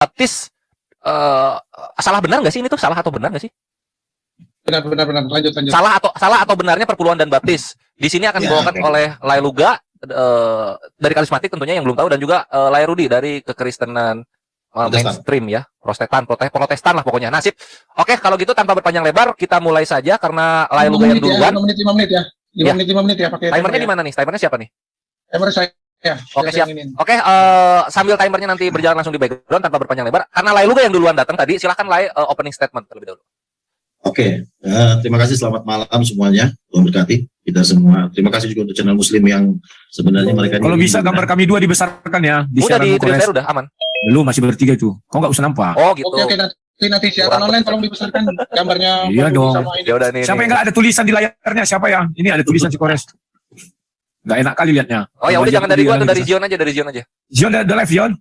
baptis salah benar nggak sih ini tuh? Salah atau benar nggak sih? Benar. Lanjut. Salah atau benarnya perpuluhan dan baptis. Di sini akan dibawakan oleh Lai Luga dari karismatik tentunya yang belum tahu, dan juga Lai Rudi dari kekristenan mainstream ya, protestan lah pokoknya. Nasib. Oke, kalau gitu tanpa berpanjang lebar kita mulai saja karena Lai Luga yang duluan. 5 menit ya. 5 menit ya pakai. Timernya di mana nih? Timernya siapa nih? Timer saya. Ya, Oke, siap. Oke, sambil timernya nanti berjalan langsung di background tanpa berpanjang lebar. Karena Lai Luga yang duluan datang tadi, silahkan Lai opening statement terlebih dahulu. Oke, terima kasih, selamat malam semuanya, Tuhan berkati kita semua. Terima kasih juga untuk channel Muslim yang sebenarnya mereka. Kalau bisa gambar kami dua dibesarkan ya. Udah di trailer udah aman. Belum, masih bertiga itu. Kau nggak usah nampak. Oh gitu. Oke, nanti siaran online tolong dibesarkan gambarnya. Iya dong. Ya udah nih. Siapa yang nggak ada tulisan di layarnya? Siapa ya? Ini ada tulisan si Kores. Nggak enak kali liatnya. Oh ya udah, jangan dari gua atau dari Zion aja, Zion ada live, Zion.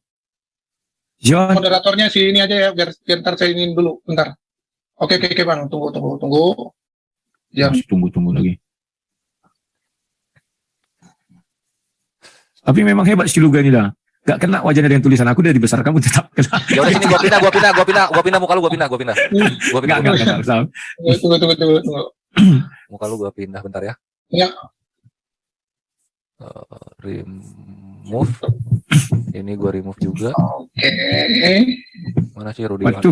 Moderatornya si ini aja ya, biar ntar saya ingin dulu, bentar. Oke Bang, tunggu. Ya. Tunggu lagi. Tapi memang hebat si Luga ini dah. Gak kena wajahnya dengan tulisan, aku udah dibesarkan pun tetap kena. Ya udah sini gua pindah muka lu, gua pindah. Enggak. Tunggu. Muka lu gua pindah bentar ya. Ya. Remove. Ini gua remove juga. Oke. Mana sih Rudi? Waduh,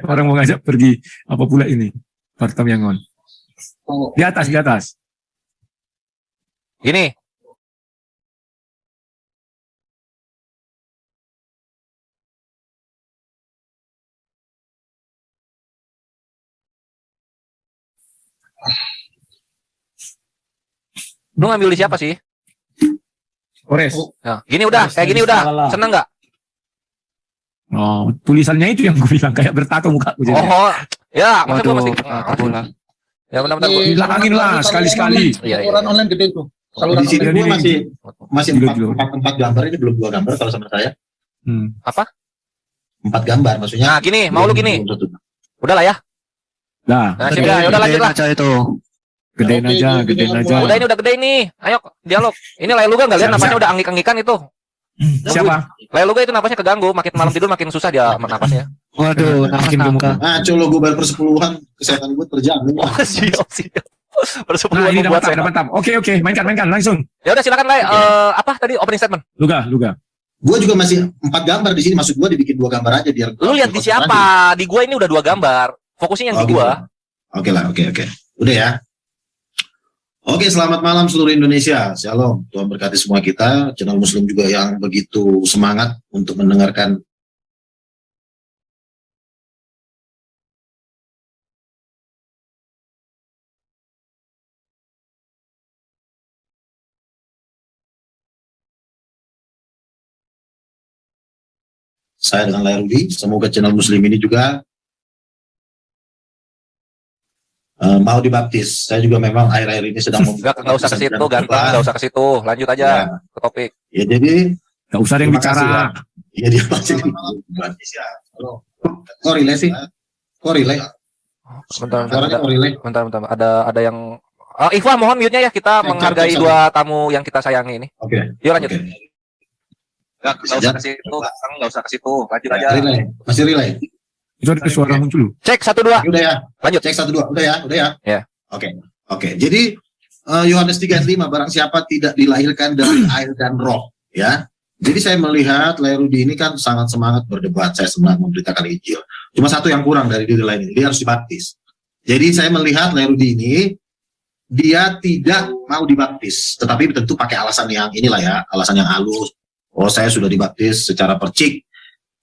orang mau ngajak pergi apa pula ini? Partam Yangon. Di atas. Ini. Lu ngambil di siapa sih? Kores. Nah, gini udah, kayak gini udah. Seneng nggak? Oh, tulisannya itu yang gue bilang kayak bertato muka gue. Oh, ya, masa gue mesti ya benar-benar gue bilangin lah sekali-sekali. Iya. Saluran online gede tuh. Di sini gue masih 4 gambar, ini belum 2 gambar kalau sama saya. Apa? 4 gambar maksudnya. Nah, gini, mau lu gini. Udah lah ya. Nah, sip ya, udah lanjut lah. Gedein aja. Udah, ini udah gede nih. Ayo dialog. Ini Lai Luga nggak lihat napasnya udah angik-angikan itu. Siapa? Lai Luga itu napasnya keganggu, makin malam tidur makin susah dia napasnya. Waduh, makin gemuk. Nah, coba gue bayar persepuluhan, kesehatan gue terjamin. Oh, siap. Nah, ini mantap. Oke, mainkan langsung. Ya udah silakan Lai. Apa tadi opening statement? Luga. Gue juga masih 4 gambar di sini, maksud gue dibikin 2 gambar aja biar. Lu lihat di siapa? Di gua ini udah 2 gambar. Fokusnya yang di gua. Oke lah. Udah ya. Oke, selamat malam seluruh Indonesia. Shalom. Tuhan berkati semua kita. Channel Muslim juga yang begitu semangat untuk mendengarkan saya dengan Lai Rudi. Semoga channel Muslim ini juga mau dibaptis. Saya juga memang akhir-akhir ini sedang nggak usah ke situ, ganteng, nggak usah ke situ. Lanjut aja ke topik. Ya, jadi nggak usah yang bicara. Iya, dia pasti baptis ya. Kok relay sih? Bentar. Ada yang Ikhwah, mohon mute-nya ya, kita menghargai 2 tamu yang kita sayangi ini. Oke. Yuk lanjut. Nggak usah ke situ. Lanjut aja. Masih relay. Itu ada suara muncul. Cek 1 2. Udah ya. Lanjut. Cek 1 2. Udah ya. Ya. Oke. Jadi Yohanes 3:5, barang siapa tidak dilahirkan dari air dan roh, ya. Jadi saya melihat Lai Rudi ini kan sangat semangat berdebat, saya semangat memberitakan Injil. Cuma satu yang kurang dari diri lain ini, dia harus dibaptis. Jadi saya melihat Lai Rudi ini dia tidak mau dibaptis, tetapi tentu pakai alasan yang inilah ya, alasan yang halus. Oh, saya sudah dibaptis secara percik.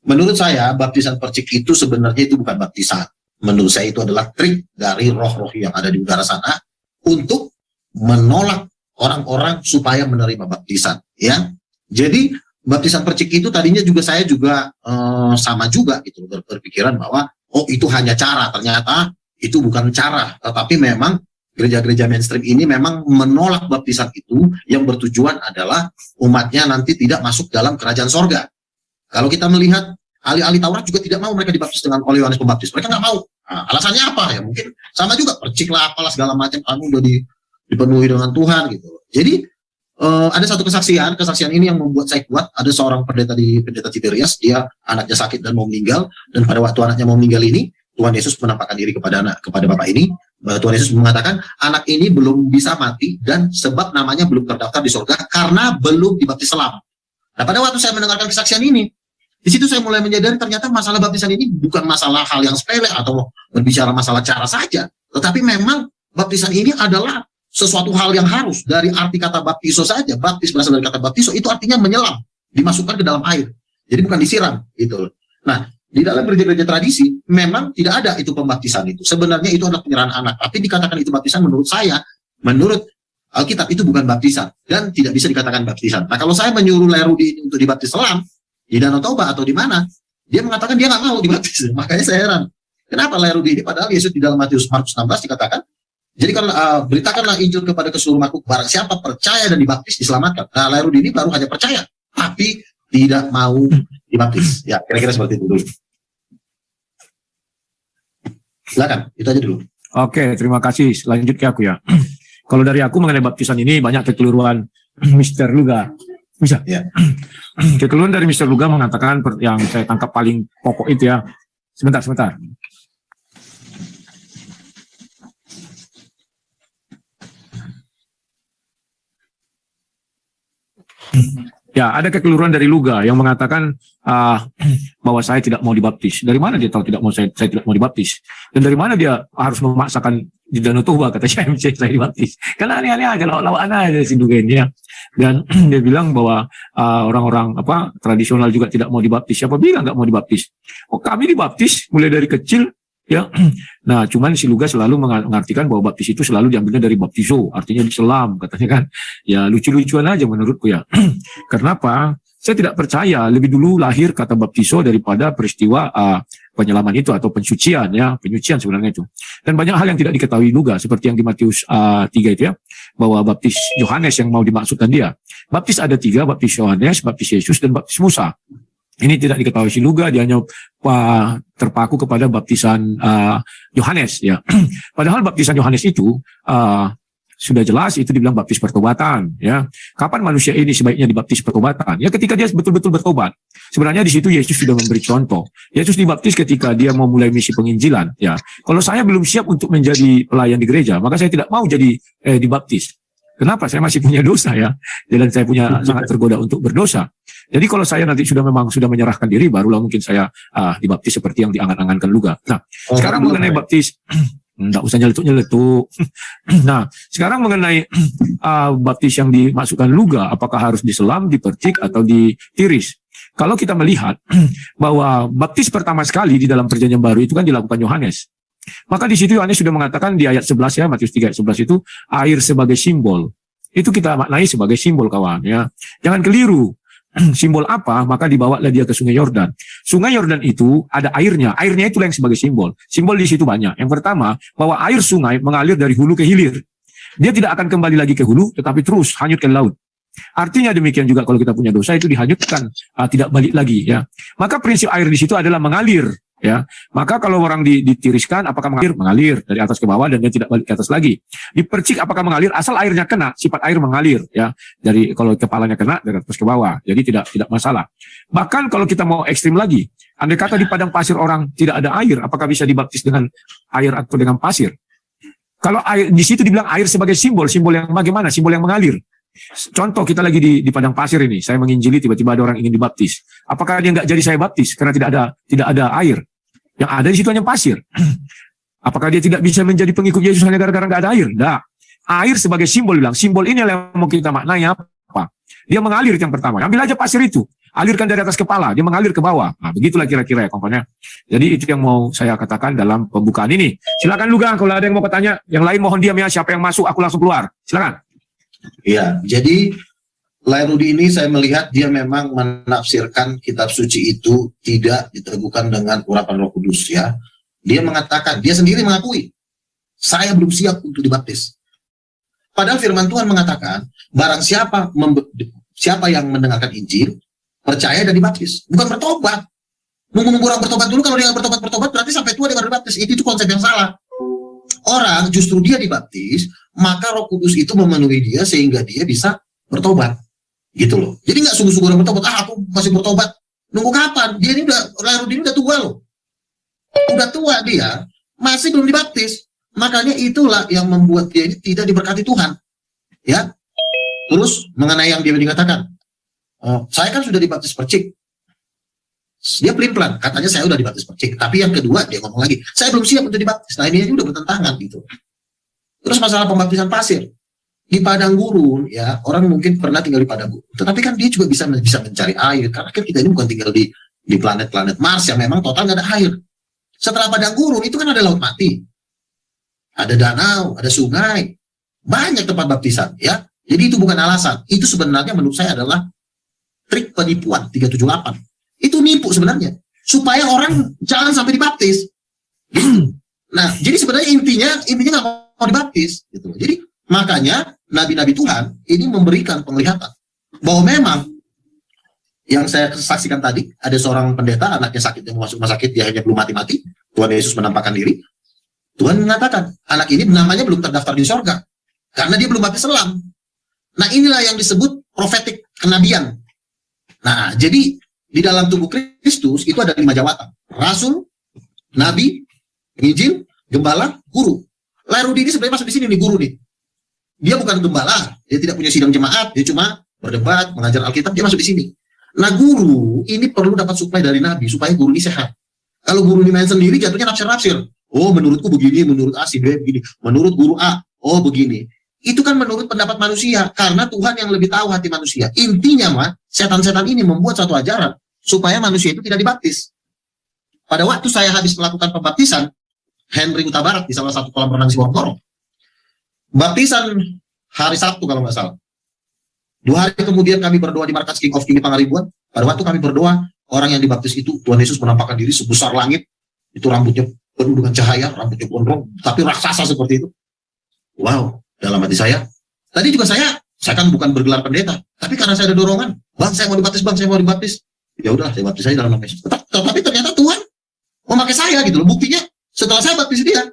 Menurut saya, baptisan percik itu sebenarnya itu bukan baptisan. Menurut saya itu adalah trik dari roh-roh yang ada di udara sana untuk menolak orang-orang supaya menerima baptisan. Ya, jadi baptisan percik itu tadinya juga saya juga sama juga gitu, berpikiran bahwa oh itu hanya cara. Ternyata itu bukan cara, tetapi memang gereja-gereja mainstream ini memang menolak baptisan itu yang bertujuan adalah umatnya nanti tidak masuk dalam kerajaan sorga. Kalau kita melihat ahli-ahli Taurat juga tidak mau mereka dibaptis dengan oleh Yohanes Pembaptis. Mereka nggak mau. Nah, alasannya apa ya? Mungkin sama juga percik lah, apalah segala macam. Kamu udah dipenuhi dengan Tuhan gitu. Jadi ada satu kesaksian ini yang membuat saya kuat. Ada seorang pendeta Tiberias, dia anaknya sakit dan mau meninggal, dan pada waktu anaknya mau meninggal ini, Tuhan Yesus menampakkan diri kepada bapak ini. Tuhan Yesus mengatakan anak ini belum bisa mati dan sebab namanya belum terdaftar di surga karena belum dibaptis selam. Nah, pada waktu saya mendengarkan kesaksian ini, di situ saya mulai menyadari ternyata masalah baptisan ini bukan masalah hal yang sepele atau berbicara masalah cara saja, tetapi memang baptisan ini adalah sesuatu hal yang harus. Dari arti kata baptiso saja, baptis berasal dari kata baptiso, itu artinya menyelam, dimasukkan ke dalam air. Jadi bukan disiram gitu. Nah, di dalam gereja-gereja tradisi memang tidak ada itu pembaptisan itu. Sebenarnya itu adalah penyerahan anak, tapi dikatakan itu baptisan menurut saya, menurut Alkitab itu bukan baptisan dan tidak bisa dikatakan baptisan. Nah, kalau saya menyuruh Lerudi untuk dibaptis selam di Danau Toba atau di mana, dia mengatakan dia nggak mau dibaptis. Makanya saya heran, kenapa Lerudi ini padahal Yesus di dalam Markus 16 dikatakan, jadi kalau beritakanlah Injil kepada keseluruh makhluk, barang siapa percaya dan dibaptis diselamatkan. Nah, Lerudi ini baru hanya percaya, tapi tidak mau dibaptis. Ya, kira-kira seperti itu dulu. Silakan, itu aja dulu. Oke, terima kasih. Lanjut ke aku ya. Kalau dari aku mengenai baptisan ini banyak kekeliruan Mr. Luga. Bisa? Ya. Kekeliruan dari Mr. Luga mengatakan yang saya tangkap paling pokok itu ya. Sebentar. Ya, ada kekeliruan dari Luga yang mengatakan bahwa saya tidak mau dibaptis. Dari mana dia tahu saya tidak mau dibaptis? Dan dari mana dia harus memaksakan di Danau Toba kata CMC saya dibaptis? Karena aneh-aneh aja, lawak-lawakan aja si Luga ini ya. Dan dia bilang bahwa orang-orang tradisional juga tidak mau dibaptis. Siapa bilang nggak mau dibaptis? Oh, kami dibaptis mulai dari kecil. Ya, nah cuman si Luga selalu mengartikan bahwa baptis itu selalu diambilnya dari baptizo, artinya diselam katanya kan. Ya lucu-lucuan aja menurutku ya. Kenapa? Saya tidak percaya lebih dulu lahir kata baptizo daripada peristiwa penyelaman itu atau penyucian ya, penyucian sebenarnya itu. Dan banyak hal yang tidak diketahui Luga seperti yang di Matius 3 itu ya, bahwa baptis Yohanes yang mau dimaksudkan dia. Baptis ada 3, baptis Yohanes, baptis Yesus dan baptis Musa. Ini tidak diketahui si Luga, dia hanya terpaku kepada baptisan Yohanes ya. Padahal baptisan Yohanes itu sudah jelas itu dibilang baptis pertobatan ya. Kapan manusia ini sebaiknya dibaptis pertobatan? Ya ketika dia betul-betul bertobat. Sebenarnya di situ Yesus sudah memberi contoh. Yesus dibaptis ketika dia mau mulai misi penginjilan ya. Kalau saya belum siap untuk menjadi pelayan di gereja, maka saya tidak mau jadi dibaptis. Kenapa? Saya masih punya dosa ya. Dan saya punya sangat tergoda untuk berdosa. Jadi kalau saya nanti sudah menyerahkan diri, barulah mungkin saya dibaptis seperti yang diangan-angankan Luga. Nah, sekarang mengenai baptis, enggak usah nyeletuk-nyeletuk. Nah, sekarang mengenai baptis yang dimasukkan Luga, apakah harus diselam, dipercik, atau ditiris? Kalau kita melihat bahwa baptis pertama sekali di dalam perjanjian baru itu kan dilakukan Yohanes. Maka di situ Yohanes sudah mengatakan di ayat 11 ya, Matius 3 ayat 11 itu, air sebagai simbol. Itu kita maknai sebagai simbol kawan ya. Jangan keliru. Simbol apa? Maka dibawalah dia ke Sungai Yordan. Sungai Yordan itu ada airnya. Airnya itulah yang sebagai simbol. Simbol di situ banyak. Yang pertama, bahwa air sungai mengalir dari hulu ke hilir. Dia tidak akan kembali lagi ke hulu, tetapi terus hanyut ke laut. Artinya demikian juga kalau kita punya dosa itu dihanyutkan, tidak balik lagi ya. Maka prinsip air di situ adalah mengalir. Ya, maka kalau orang ditiriskan, apakah mengalir dari atas ke bawah dan dia tidak balik ke atas lagi. Dipercik, apakah mengalir? Asal airnya kena, sifat air mengalir. Ya, dari kalau kepalanya kena dari atas ke bawah, jadi tidak masalah. Bahkan kalau kita mau ekstrim lagi, andai kata di padang pasir orang tidak ada air, apakah bisa dibaptis dengan air atau dengan pasir? Kalau air di situ dibilang air sebagai simbol yang bagaimana? Simbol yang mengalir. Contoh kita lagi di padang pasir ini, saya menginjili tiba-tiba ada orang ingin dibaptis. Apakah dia nggak jadi saya baptis karena tidak ada air? Yang ada di situ hanya pasir. Apakah dia tidak bisa menjadi pengikut Yesus hanya gara-gara nggak ada air? Tidak. Air sebagai simbol bilang. Simbol ini yang mau kita maknanya apa? Dia mengalir yang pertama. Ambil aja pasir itu. Alirkan dari atas kepala. Dia mengalir ke bawah. Nah, begitulah kira-kira ya komponnya. Jadi itu yang mau saya katakan dalam pembukaan ini. Silakan Luga kalau ada yang mau bertanya. Yang lain mohon diam ya. Siapa yang masuk aku langsung keluar. Silakan. Iya. Jadi Lerudi ini saya melihat dia memang menafsirkan kitab suci itu tidak diteguhkan dengan urapan Roh Kudus ya. Dia mengatakan, dia sendiri mengakui, saya belum siap untuk dibaptis. Padahal firman Tuhan mengatakan, barang siapa yang mendengarkan Injil, percaya dan dibaptis. Bukan bertobat. Nunggu orang bertobat dulu, kalau dia nggak bertobat berarti sampai tua dia baru dibaptis. Itu konsep yang salah. Orang justru dia dibaptis, maka Roh Kudus itu memenuhi dia sehingga dia bisa bertobat. Gitu loh. Jadi nggak sungguh-sungguh bertobat. Aku masih bertobat. Nunggu kapan? Dia ini Lairudin udah tua loh. Udah tua dia, masih belum dibaptis. Makanya itulah yang membuat dia ini tidak diberkati Tuhan. Ya. Terus mengenai yang dia dikatakan, saya kan sudah dibaptis percik. Dia pelin-pelan, katanya saya udah dibaptis percik. Tapi yang kedua dia ngomong lagi, saya belum siap untuk dibaptis. Nah ini udah bertentangan gitu. Terus masalah pembaptisan pasir. Di padang gurun, ya orang mungkin pernah tinggal di padang gurun, tetapi kan dia juga bisa mencari air, karena kan kita ini bukan tinggal di planet-planet Mars yang memang total nggak ada air. Setelah padang gurun itu kan ada laut mati, ada danau, ada sungai, banyak tempat baptisan, ya. Jadi itu bukan alasan, itu sebenarnya menurut saya adalah trik penipuan 378. Itu nipu sebenarnya, supaya orang jangan sampai dibaptis. Nah, jadi sebenarnya intinya nggak mau dibaptis, gitu. Jadi makanya nabi-nabi Tuhan ini memberikan penglihatan bahwa memang yang saya saksikan tadi, ada seorang pendeta, anaknya sakit, yang masuk rumah sakit, dia hanya belum mati-mati. Tuhan Yesus menampakkan diri. Tuhan mengatakan, anak ini namanya belum terdaftar di sorga, karena dia belum baptis selam. Nah inilah yang disebut profetik kenabian. Nah jadi di dalam tubuh Kristus itu ada 5 jawatan. Rasul, nabi, penginjil, gembala, guru. Lairudi ini sebenarnya masuk di sini nih, guru nih. Dia bukan gembala, dia tidak punya sidang jemaat, dia cuma berdebat, mengajar Alkitab, dia masuk di sini. Nah guru ini perlu dapat suplai dari nabi supaya guru ini sehat. Kalau guru ini main sendiri jatuhnya nafsir-nafsir. Oh menurutku begini, menurut A si B begini, menurut guru A, oh begini. Itu kan menurut pendapat manusia, karena Tuhan yang lebih tahu hati manusia. Intinya mah, setan-setan ini membuat satu ajaran supaya manusia itu tidak dibaptis. Pada waktu saya habis melakukan pembaptisan, Henry Huta Barat di salah satu kolam renang Siborong, baptisan hari Sabtu kalau nggak salah. 2 hari kemudian kami berdoa di markas King of King di Pangaribuan. Pada waktu kami berdoa, orang yang dibaptis itu Tuhan Yesus menampakkan diri sebesar langit. Itu rambutnya penuh dengan cahaya, rambutnya gondrong, tapi raksasa seperti itu. Wow, dalam hati saya. Tadi juga saya kan bukan bergelar pendeta, tapi karena saya ada dorongan, bang saya mau dibaptis, bang saya mau dibaptis. Ya udah, saya baptis saya dalam nama Yesus. Tapi ternyata Tuhan memakai saya gitu loh. Buktinya setelah saya baptis dia,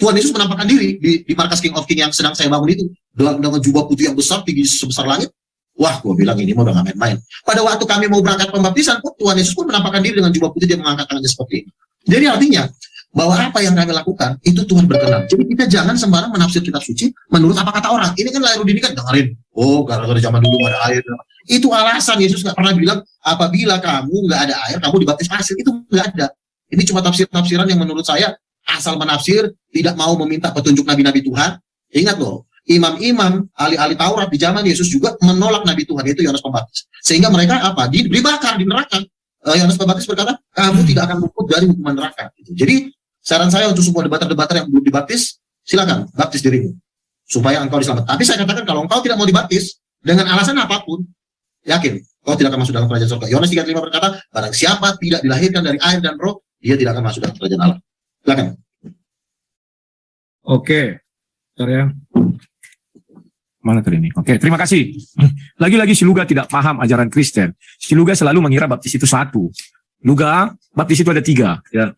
Tuhan Yesus menampakkan diri di markas King of King yang sedang saya bangun itu dengan jubah putih yang besar, tinggi sebesar langit. Wah, gue bilang ini mau udah gak main-main. Pada waktu kami mau berangkat pembaptisan pun Tuhan Yesus pun menampakkan diri dengan jubah putih, dia mengangkat tangannya seperti ini. Jadi artinya bahwa apa yang kami lakukan itu Tuhan berkenan. Jadi kita jangan sembarang menafsir kitab suci menurut apa kata orang. Ini kan Lairudi ini kan dengerin, oh gara-gara zaman dulu gak ada air. Itu alasan. Yesus gak pernah bilang apabila kamu gak ada air kamu dibaptis pasir. Itu gak ada. Ini cuma tafsir-tafsiran yang menurut saya asal menafsir, tidak mau meminta petunjuk nabi-nabi Tuhan. Ingat loh, imam-imam, ahli-ahli Taurat di zaman Yesus juga menolak nabi Tuhan, yaitu Yohanes Pembaptis. Sehingga mereka apa? Dibakar di neraka. Yohanes Pembaptis berkata, kamu tidak akan luput dari hukuman neraka. Jadi, saran saya untuk semua debater-debater yang belum dibaptis, silakan baptis dirimu supaya engkau diselamatkan. Tapi saya katakan kalau engkau tidak mau dibaptis dengan alasan apapun, yakin kau tidak akan masuk dalam kerajaan surga. Yohanes 3:5 berkata, barang siapa tidak dilahirkan dari air dan roh, dia tidak akan masuk dalam kerajaan Allah. Silakan. Oke, bentar ya. Mana tadi ini? Oke, terima kasih. Lagi-lagi si Luga tidak paham ajaran Kristen. Si Luga selalu mengira baptis itu satu. Luga, baptis itu ada 3. Ya.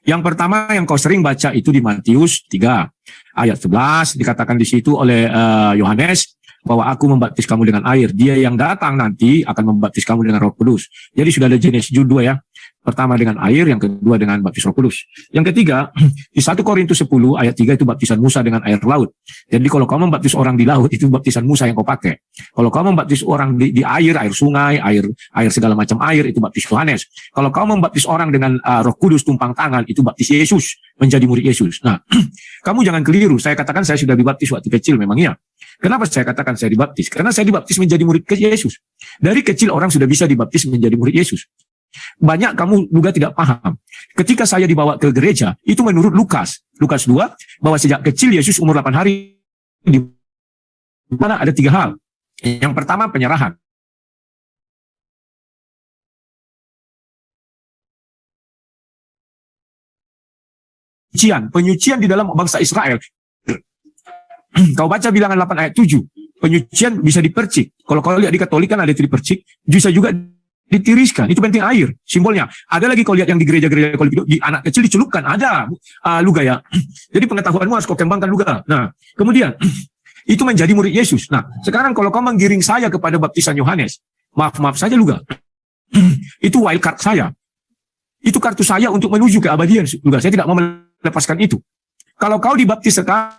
Yang pertama yang kau sering baca itu di Matius 3 ayat 11 dikatakan di situ oleh Yohanes bahwa aku membaptis kamu dengan air. Dia yang datang nanti akan membaptis kamu dengan Roh Kudus. Jadi sudah ada jenis judul ya. Pertama dengan air, yang kedua dengan baptis Roh Kudus. Yang ketiga, di 1 Korintus 10 ayat 3 itu baptisan Musa dengan air laut. Jadi kalau kau membaptis orang di laut, itu baptisan Musa yang kau pakai. Kalau kau membaptis orang di air sungai, air segala macam air, itu baptis Yohanes. Kalau kau membaptis orang dengan Roh Kudus tumpang tangan, itu baptis Yesus, menjadi murid Yesus. Nah, kamu jangan keliru. Saya katakan saya sudah dibaptis waktu kecil, memang iya. Kenapa saya katakan saya dibaptis? Karena saya dibaptis menjadi murid Yesus. Dari kecil orang sudah bisa dibaptis menjadi murid Yesus. Banyak kamu juga tidak paham. Ketika saya dibawa ke gereja, itu menurut Lukas 2, bahwa sejak kecil Yesus umur 8 hari, di mana ada 3 hal. Yang pertama penyerahan. Penyucian di dalam bangsa Israel. Kau baca Bilangan 8 ayat 7. Penyucian bisa dipercik. Kalau kau lihat di Katolik kan ada itu dipercik, bisa juga ditiriskan. Itu penting air, simbolnya. Ada lagi kau lihat yang di gereja-gereja Katolik, di anak kecil dicelupkan, ada Luga ya. Jadi pengetahuanmu harus kau kembangkan Luga. Nah, kemudian itu menjadi murid Yesus. Nah, sekarang kalau kau menggiring saya kepada baptisan Yohanes, maaf saja Luga. Itu wild card saya. Itu kartu saya untuk menuju ke abadian Luga. Saya tidak mau melepaskan itu. Kalau kau dibaptis sekarang,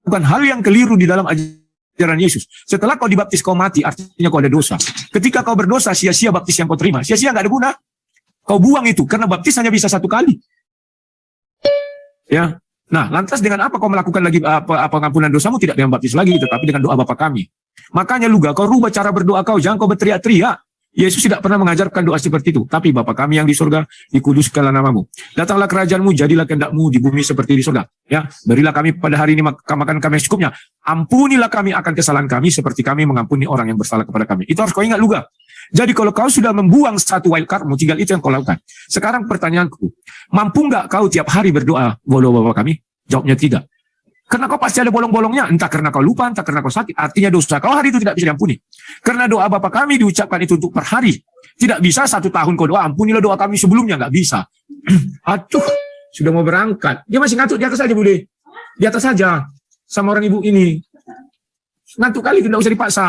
bukan hal yang keliru di dalam ajaran Yesus. Setelah kau dibaptis kau mati, artinya kau ada dosa. Ketika kau berdosa, sia-sia baptis yang kau terima. Sia-sia nggak ada guna. Kau buang itu, karena baptis hanya bisa satu kali. Ya. Nah, lantas dengan apa kau melakukan lagi pengampunan dosamu? Tidak dengan baptis lagi, tetapi dengan doa Bapa kami. Makanya Luga, kau rubah cara berdoa kau. Jangan kau berteriak-teriak. Yesus tidak pernah mengajarkan doa seperti itu. Tapi Bapa kami yang di surga, dikuduskanlah namamu. Datanglah kerajaanmu, jadilah kehendakmu di bumi seperti di surga. Ya, berilah kami pada hari ini makan kami secukupnya. Ampunilah kami akan kesalahan kami seperti kami mengampuni orang yang bersalah kepada kami. Itu harus kau ingat Luga. Jadi kalau kau sudah membuang satu wild cardmu, tinggal itu yang kau lakukan. Sekarang pertanyaanku, mampu nggak kau tiap hari berdoa, Bapa kami? Jawabnya tidak. Karena kau pasti ada bolong-bolongnya, entah karena kau lupa, entah karena kau sakit, artinya dosa kau hari itu tidak bisa diampuni. Karena doa Bapa kami diucapkan itu untuk per hari. Tidak bisa 1 tahun kau doa, ampunilah doa kami sebelumnya, nggak bisa. Aduh, sudah mau berangkat. Dia masih ngantuk, di atas saja Bude. Di atas saja, sama orang ibu ini. Ngantuk kali, tidak usah dipaksa.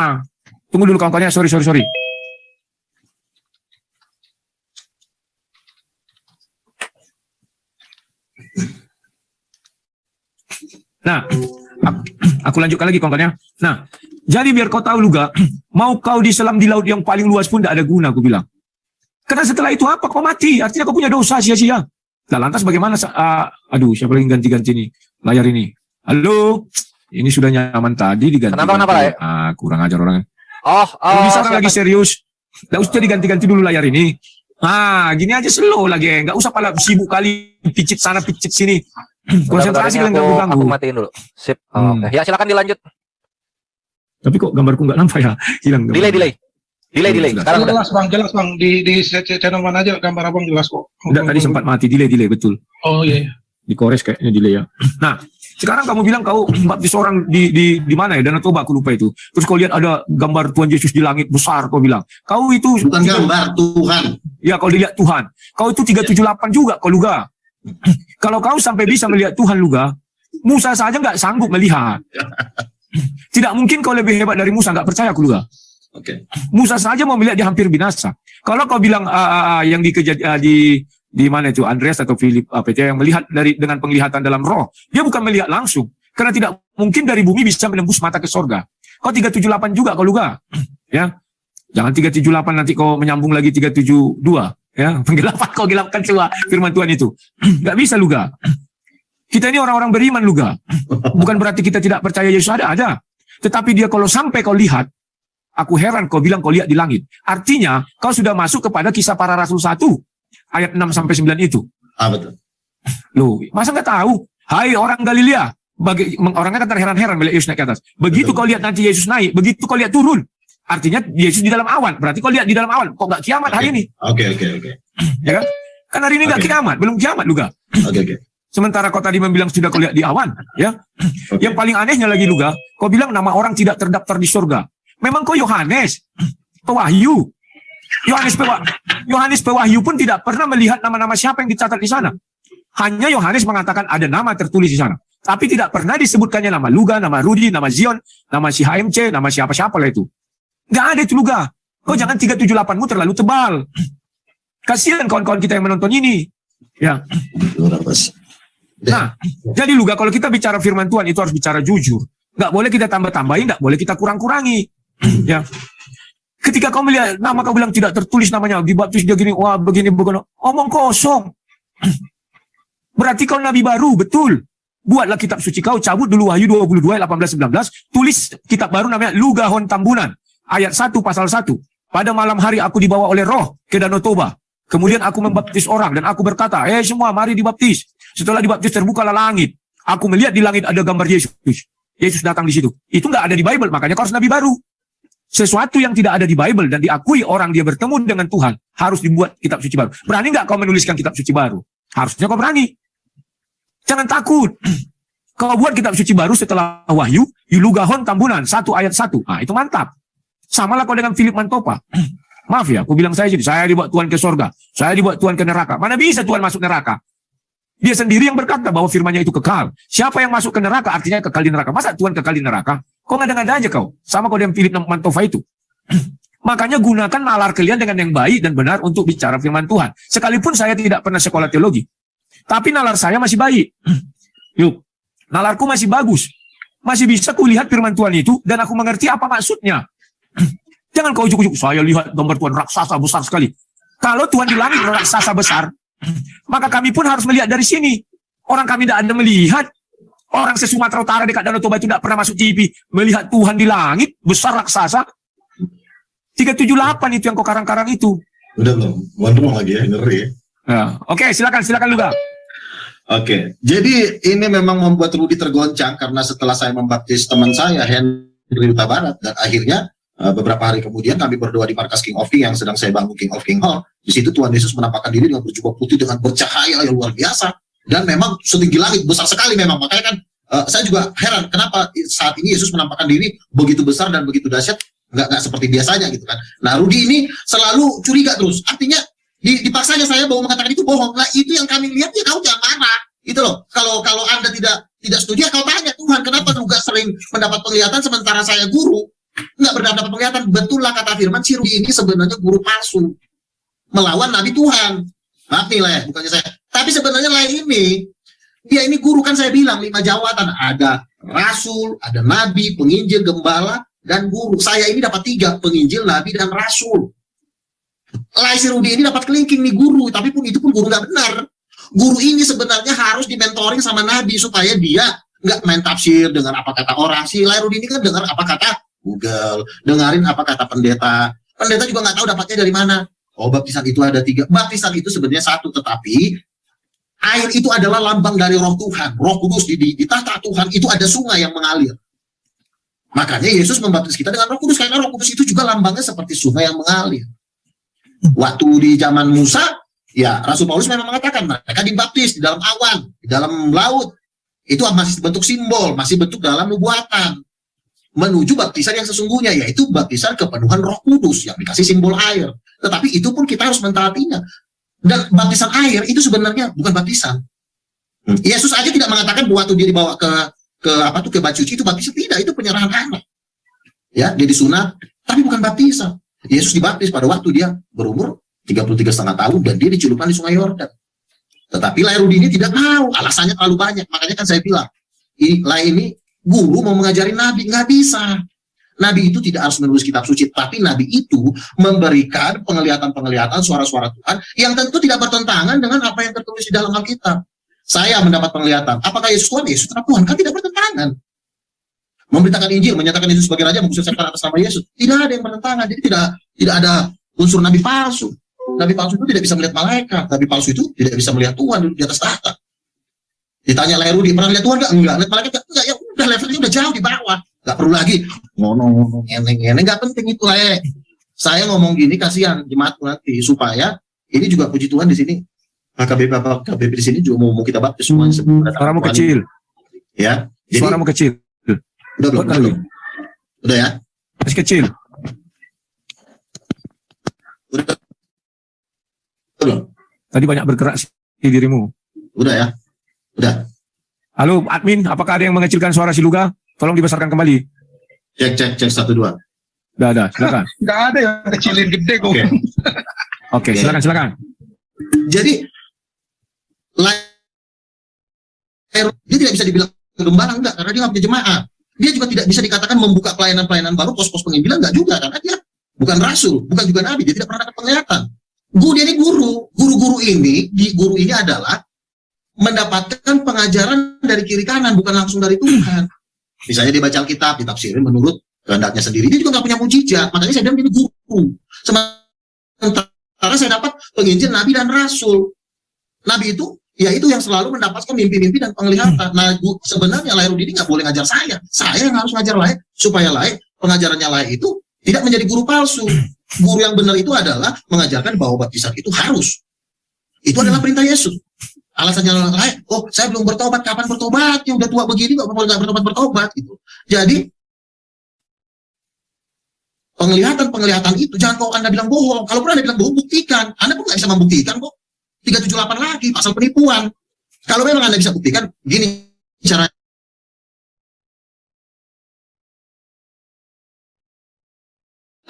Tunggu dulu kawan-kawannya, sorry. Nah, aku lanjutkan lagi kawan-kawannya. Nah, jadi biar kau tahu Luga, mau kau diselam di laut yang paling luas pun tidak ada guna, aku bilang. Karena setelah itu apa? Kau mati, artinya kau punya dosa sia-sia. Nah, lantas bagaimana? Aduh, siapa lagi ganti-ganti nih layar ini? Halo, ini sudah nyaman tadi diganti. Kenapa ya? Kurang ajar orang. Bisa siapa? lagi serius. Tidak usah diganti-ganti dulu layar ini. Gini aja slow lagi, nggak usah pala sibuk kali picit sana picit sini. Konsentrasi kalian ganggu-ganggu. Aku matiin dulu. Sip. Oke. Ya silakan dilanjut. Tapi kok gambarku nggak nampak ya? Hilang. Delay. Sekarang udah. Jelas bang. Di channel mana aja gambar abang jelas kok. Udah tadi sempat mati, delay betul. Oh iya. Dikores kayaknya delay ya. Nah, sekarang kamu bilang kau baptis orang di mana ya? Danau Toba aku lupa itu. Terus kau lihat ada gambar Tuhan Yesus di langit besar, kau bilang. Kau itu Bukan gambar Tuhan. Ya, kau dilihat Tuhan. Kau itu 378 juga kau Luga. Kalau kau sampai bisa melihat Tuhan Luga, Musa saja nggak sanggup melihat. Tidak mungkin kau lebih hebat dari Musa, nggak percaya aku Luga. Oke. Musa saja mau melihat dia hampir binasa. Kalau kau bilang yang di mana itu Andreas atau Philip yang melihat dengan penglihatan dalam roh, dia bukan melihat langsung. Karena tidak mungkin dari bumi bisa menembus mata ke sorga. Kau 378 juga kau Luga. Ya. Jangan 378 nanti kau menyambung lagi 372. Ya, penggelapan kau gelapkan semua firman Tuhan itu. Nggak bisa Luga. Kita ini orang-orang beriman Luga. Bukan berarti kita tidak percaya Yesus ada. Tetapi dia kalau sampai kau lihat, aku heran kau bilang kau lihat di langit. Artinya kau sudah masuk kepada Kisah Para Rasul 1 ayat 6-9 itu. Betul. Loh, masa nggak tahu? Hai orang Galilea. Orangnya kan terheran-heran melihat Yesus naik ke atas. Begitu kau lihat nanti Yesus naik, begitu kau lihat turun. Artinya Yesus di dalam awan. Berarti kau lihat di dalam awan. Kok nggak kiamat hari ini? Oke. Ya kan? Kan hari ini nggak kiamat. Belum kiamat Luga. Oke. Sementara kau tadi membilang sudah kau lihat di awan. Ya. Yang paling anehnya lagi Luga, kau bilang nama orang tidak terdaftar di surga. Memang kau Yohanes. Pewahyu. Yohanes Pewahyu pun tidak pernah melihat nama-nama siapa yang dicatat di sana. Hanya Yohanes mengatakan ada nama tertulis di sana. Tapi tidak pernah disebutkannya nama Luga, nama Rudi, nama Zion, nama si HMC, nama siapa-siapa lah itu. Nggak ada itu Luga. Kau jangan 378-mu terlalu tebal. Kasihan kawan-kawan kita yang menonton ini. Ya. Nah, jadi Luga kalau kita bicara firman Tuhan itu harus bicara jujur. Nggak boleh kita tambah-tambahin, nggak boleh kita kurang-kurangi. Ya. Ketika kau melihat nama kau bilang tidak tertulis namanya, dibaptis dia gini, wah begini. Omong kosong. Berarti kau nabi baru, betul. Buatlah kitab suci kau, cabut dulu Wahyu 22, 18-19, tulis kitab baru namanya Lugahon Tambunan. Ayat 1 pasal 1. Pada malam hari aku dibawa oleh roh ke Danau Toba. Kemudian aku membaptis orang dan aku berkata, semua mari dibaptis. Setelah dibaptis terbukalah langit. Aku melihat di langit ada gambar Yesus. Yesus datang di situ. Itu nggak ada di Bible, makanya kau harus nabi baru. Sesuatu yang tidak ada di Bible dan diakui orang dia bertemu dengan Tuhan harus dibuat kitab suci baru. Berani nggak kau menuliskan kitab suci baru? Harusnya kau berani. Jangan takut. Kau buat kitab suci baru setelah Wahyu, Lugahon Tambunan 1 ayat 1. Nah, itu mantap. Samalah kau dengan Philip Mantopa. Maaf ya, aku bilang saya dibuat Tuhan ke sorga. Saya dibuat Tuhan ke neraka. Mana bisa Tuhan masuk neraka? Dia sendiri yang berkata bahwa firman-Nya itu kekal. Siapa yang masuk ke neraka artinya kekal di neraka. Masa Tuhan kekal di neraka? Kok ngada-ngada aja kau? Sama kau dengan Philip Mantova itu. Makanya gunakan nalar kalian dengan yang baik dan benar untuk bicara firman Tuhan. Sekalipun saya tidak pernah sekolah teologi. Tapi nalar saya masih baik. Yuk, nalarku masih bagus. Masih bisa kulihat firman Tuhan itu dan aku mengerti apa maksudnya. Jangan kau ujuk-ujuk, saya lihat gambar Tuhan raksasa besar sekali. Kalau Tuhan di langit raksasa besar, maka kami pun harus melihat dari sini. Orang kami tidak ada melihat. Orang se-Sumatera Utara dekat Danau Toba itu tidak pernah masuk TV. Melihat Tuhan di langit, besar raksasa. 378 itu yang kau karang-karang itu. Udah belum? Gondrong lagi ya, ngeri ya. Ya. Oke, silakan Luga. Oke, jadi ini memang membuat Rudy tergoncang karena setelah saya membaptis teman saya, Henry Huta Barat, dan akhirnya beberapa hari kemudian kami berdoa di markas King of King yang sedang saya bangun, King of King Hall. Di situ Tuhan Yesus menampakkan diri dengan berjubah putih dengan bercahaya yang luar biasa dan memang setinggi langit, besar sekali memang. Makanya kan saya juga heran kenapa saat ini Yesus menampakkan diri begitu besar dan begitu dahsyat, nggak seperti biasanya gitu kan. Nah, Rudy ini selalu curiga terus. Artinya dipaksanya saya bahwa mengatakan itu bohong. Nah, itu yang kami lihat ya, kau jangan marah. Itu loh. Kalau Anda tidak setuju, kau tanya Tuhan, kenapa juga sering mendapat penglihatan sementara saya guru nggak berdapat penglihatan. Betul lah kata firman, si Rudy ini sebenarnya guru palsu melawan nabi Tuhan. Maaf nih lah ya, bukannya saya. Tapi sebenarnya lah ini dia ini guru, kan saya bilang 5 jawatan, ada rasul, ada nabi, penginjil, gembala, dan guru. Saya ini dapat 3, penginjil, nabi, dan rasul. Lah si Rudy ini dapat kelingking nih guru, tapi itu pun guru nggak benar. Guru ini sebenarnya harus dimentoring sama nabi supaya dia nggak main tafsir dengan apa kata orang. Si Rudy ini kan dengar apa kata Google, dengerin apa kata pendeta. Pendeta juga nggak tahu dapatnya dari mana. Oh, baptisan itu ada 3. Baptisan itu sebenarnya 1, tetapi air itu adalah lambang dari Roh Tuhan. Roh Kudus di tahta Tuhan itu ada sungai yang mengalir. Makanya Yesus membaptis kita dengan Roh Kudus, karena Roh Kudus itu juga lambangnya seperti sungai yang mengalir. Waktu di zaman Musa, ya Rasul Paulus memang mengatakan mereka dibaptis di dalam awan, di dalam laut. Itu masih bentuk simbol, masih bentuk dalam nubuatan. Menuju baptisan yang sesungguhnya, yaitu baptisan kepenuhan Roh Kudus yang dikasih simbol air. Tetapi itu pun kita harus mentaatinya. Dan baptisan air itu sebenarnya bukan baptisan. Yesus aja tidak mengatakan waktu dia dibawa ke batu suci itu baptisan, tidak, itu penyerahan anak. Ya, dia disunat, tapi bukan baptisan. Yesus dibaptis pada waktu dia berumur 33,5 tahun dan dia dicelupkan di Sungai Yordan. Tetapi Rudy ini tidak mau, alasannya terlalu banyak. Makanya kan saya bilang, ini guru mau mengajari nabi, nggak bisa. Nabi itu tidak harus menulis kitab suci, tapi nabi itu memberikan penglihatan-penglihatan suara-suara Tuhan yang tentu tidak bertentangan dengan apa yang tertulis di dalam Alkitab. Saya mendapat penglihatan. Apakah Yesus Tuhan? Yesus tetap Tuhan, kan tidak bertentangan. Memberitakan Injil, menyatakan Yesus sebagai Raja, mengusir setan atas nama Yesus, tidak ada yang bertentangan. Jadi tidak ada unsur nabi palsu. Nabi palsu itu tidak bisa melihat malaikat. Nabi palsu itu tidak bisa melihat Tuhan di atas tahta. Ditanya Rudy, pernah lihat Tuhan nggak? Enggak. Lihat malaikat enggak? Ya udah, levelnya udah jauh di bawah. Nggak perlu lagi ngomong eneng, nggak penting itu lah. Saya ngomong gini kasihan jemaat nanti, supaya ini juga puji Tuhan di sini. KBP di sini juga mau kita baptis semuanya. Suaramu kecil. Ya. Jadi, suaramu kecil. Udah belum? Udah ya? Masih kecil. Udah belum? Tadi banyak bergerak di dirimu. Udah ya? Udah. Halo admin, apakah ada yang mengecilkan suara si Luga? Tolong dibesarkan kembali. Cek 1, 2. Udah, silakan. Nggak ada yang kecilin gede kok. Oke, silakan. Jadi dia tidak bisa dibilang gembala, enggak, karena dia nggak punya jemaat. Dia juga tidak bisa dikatakan membuka pelayanan-pelayanan baru, pos-pos penginjilan, enggak juga, karena dia bukan rasul, bukan juga nabi, dia tidak pernah dapat penglihatan. Dia ini guru ini adalah mendapatkan pengajaran dari kiri kanan, bukan langsung dari Tuhan. Misalnya dia baca Alkitab, ditafsirin menurut kehendaknya sendiri, dia juga nggak punya mujizat. Makanya saya bilang ini guru. Sementara saya dapat penginjil, nabi, dan rasul. Nabi itu, ya itu yang selalu mendapatkan mimpi-mimpi dan penglihatan. Nah, sebenarnya Rudy ini nggak boleh ngajar saya. Saya yang harus ngajar lain, supaya pengajarannya lain itu tidak menjadi guru palsu. Guru yang benar itu adalah mengajarkan bahwa baptisan itu harus. Itu adalah perintah Yesus. Alasannya lain, saya belum bertobat, kapan bertobat? Yang udah tua begini nggak bertobat gitu. Jadi penglihatan itu jangan kau Anda bilang bohong. Kalau pernah Anda bilang bohong, buktikan. Anda pun nggak bisa membuktikan kok. 378 lagi pasal penipuan. Kalau memang Anda bisa buktikan, gini cara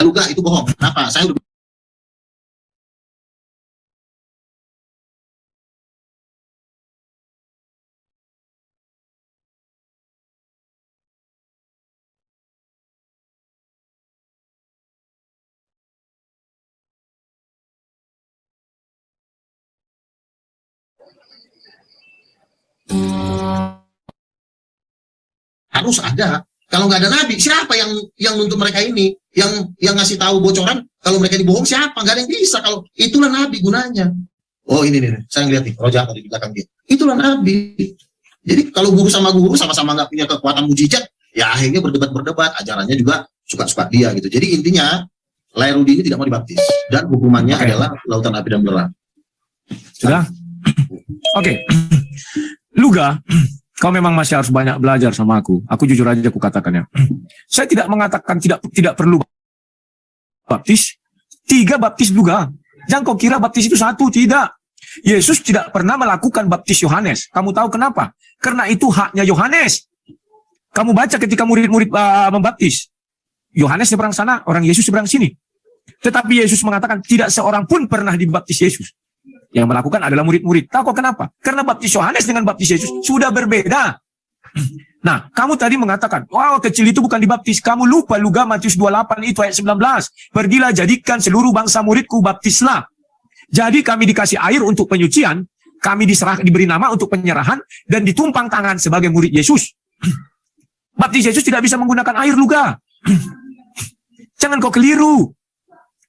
luka itu bohong. Kenapa? Saya udah harus ada. Kalau nggak ada nabi, siapa yang nuntut mereka ini? Yang ngasih tahu bocoran kalau mereka dibohong siapa? Nggak ada yang bisa. Kalau itulah nabi gunanya. Oh ini nih, saya ngeliat nih, roh jahat di belakang dia. Itulah nabi. Jadi kalau guru sama guru sama-sama nggak punya kekuatan mujizat, ya akhirnya berdebat, ajarannya juga suka-suka dia gitu. Jadi intinya, Lairudi ini tidak mau dibaptis dan hukumannya adalah lautan api dan belerang. Sudah? Oke. Luga, kau memang masih harus banyak belajar sama aku. Aku jujur aja aku katakan ya. Saya tidak mengatakan tidak perlu baptis. 3 baptis juga. Jangan kau kira baptis itu 1, tidak. Yesus tidak pernah melakukan baptis Yohanes. Kamu tahu kenapa? Karena itu haknya Yohanes. Kamu baca ketika murid-murid membaptis. Yohanes seberang sana, orang Yesus seberang sini. Tetapi Yesus mengatakan tidak seorang pun pernah dibaptis Yesus. Yang melakukan adalah murid-murid. Tahu kok kenapa? Karena baptis Yohanes dengan baptis Yesus sudah berbeda. Nah, kamu tadi mengatakan, wow, kecil itu bukan dibaptis. Kamu lupa Luga Matius 28 itu ayat 19. Pergilah jadikan seluruh bangsa muridku, baptislah. Jadi kami dikasih air untuk penyucian, kami diberi nama untuk penyerahan, dan ditumpang tangan sebagai murid Yesus. Baptis Yesus tidak bisa menggunakan air, Luga. Jangan kau keliru.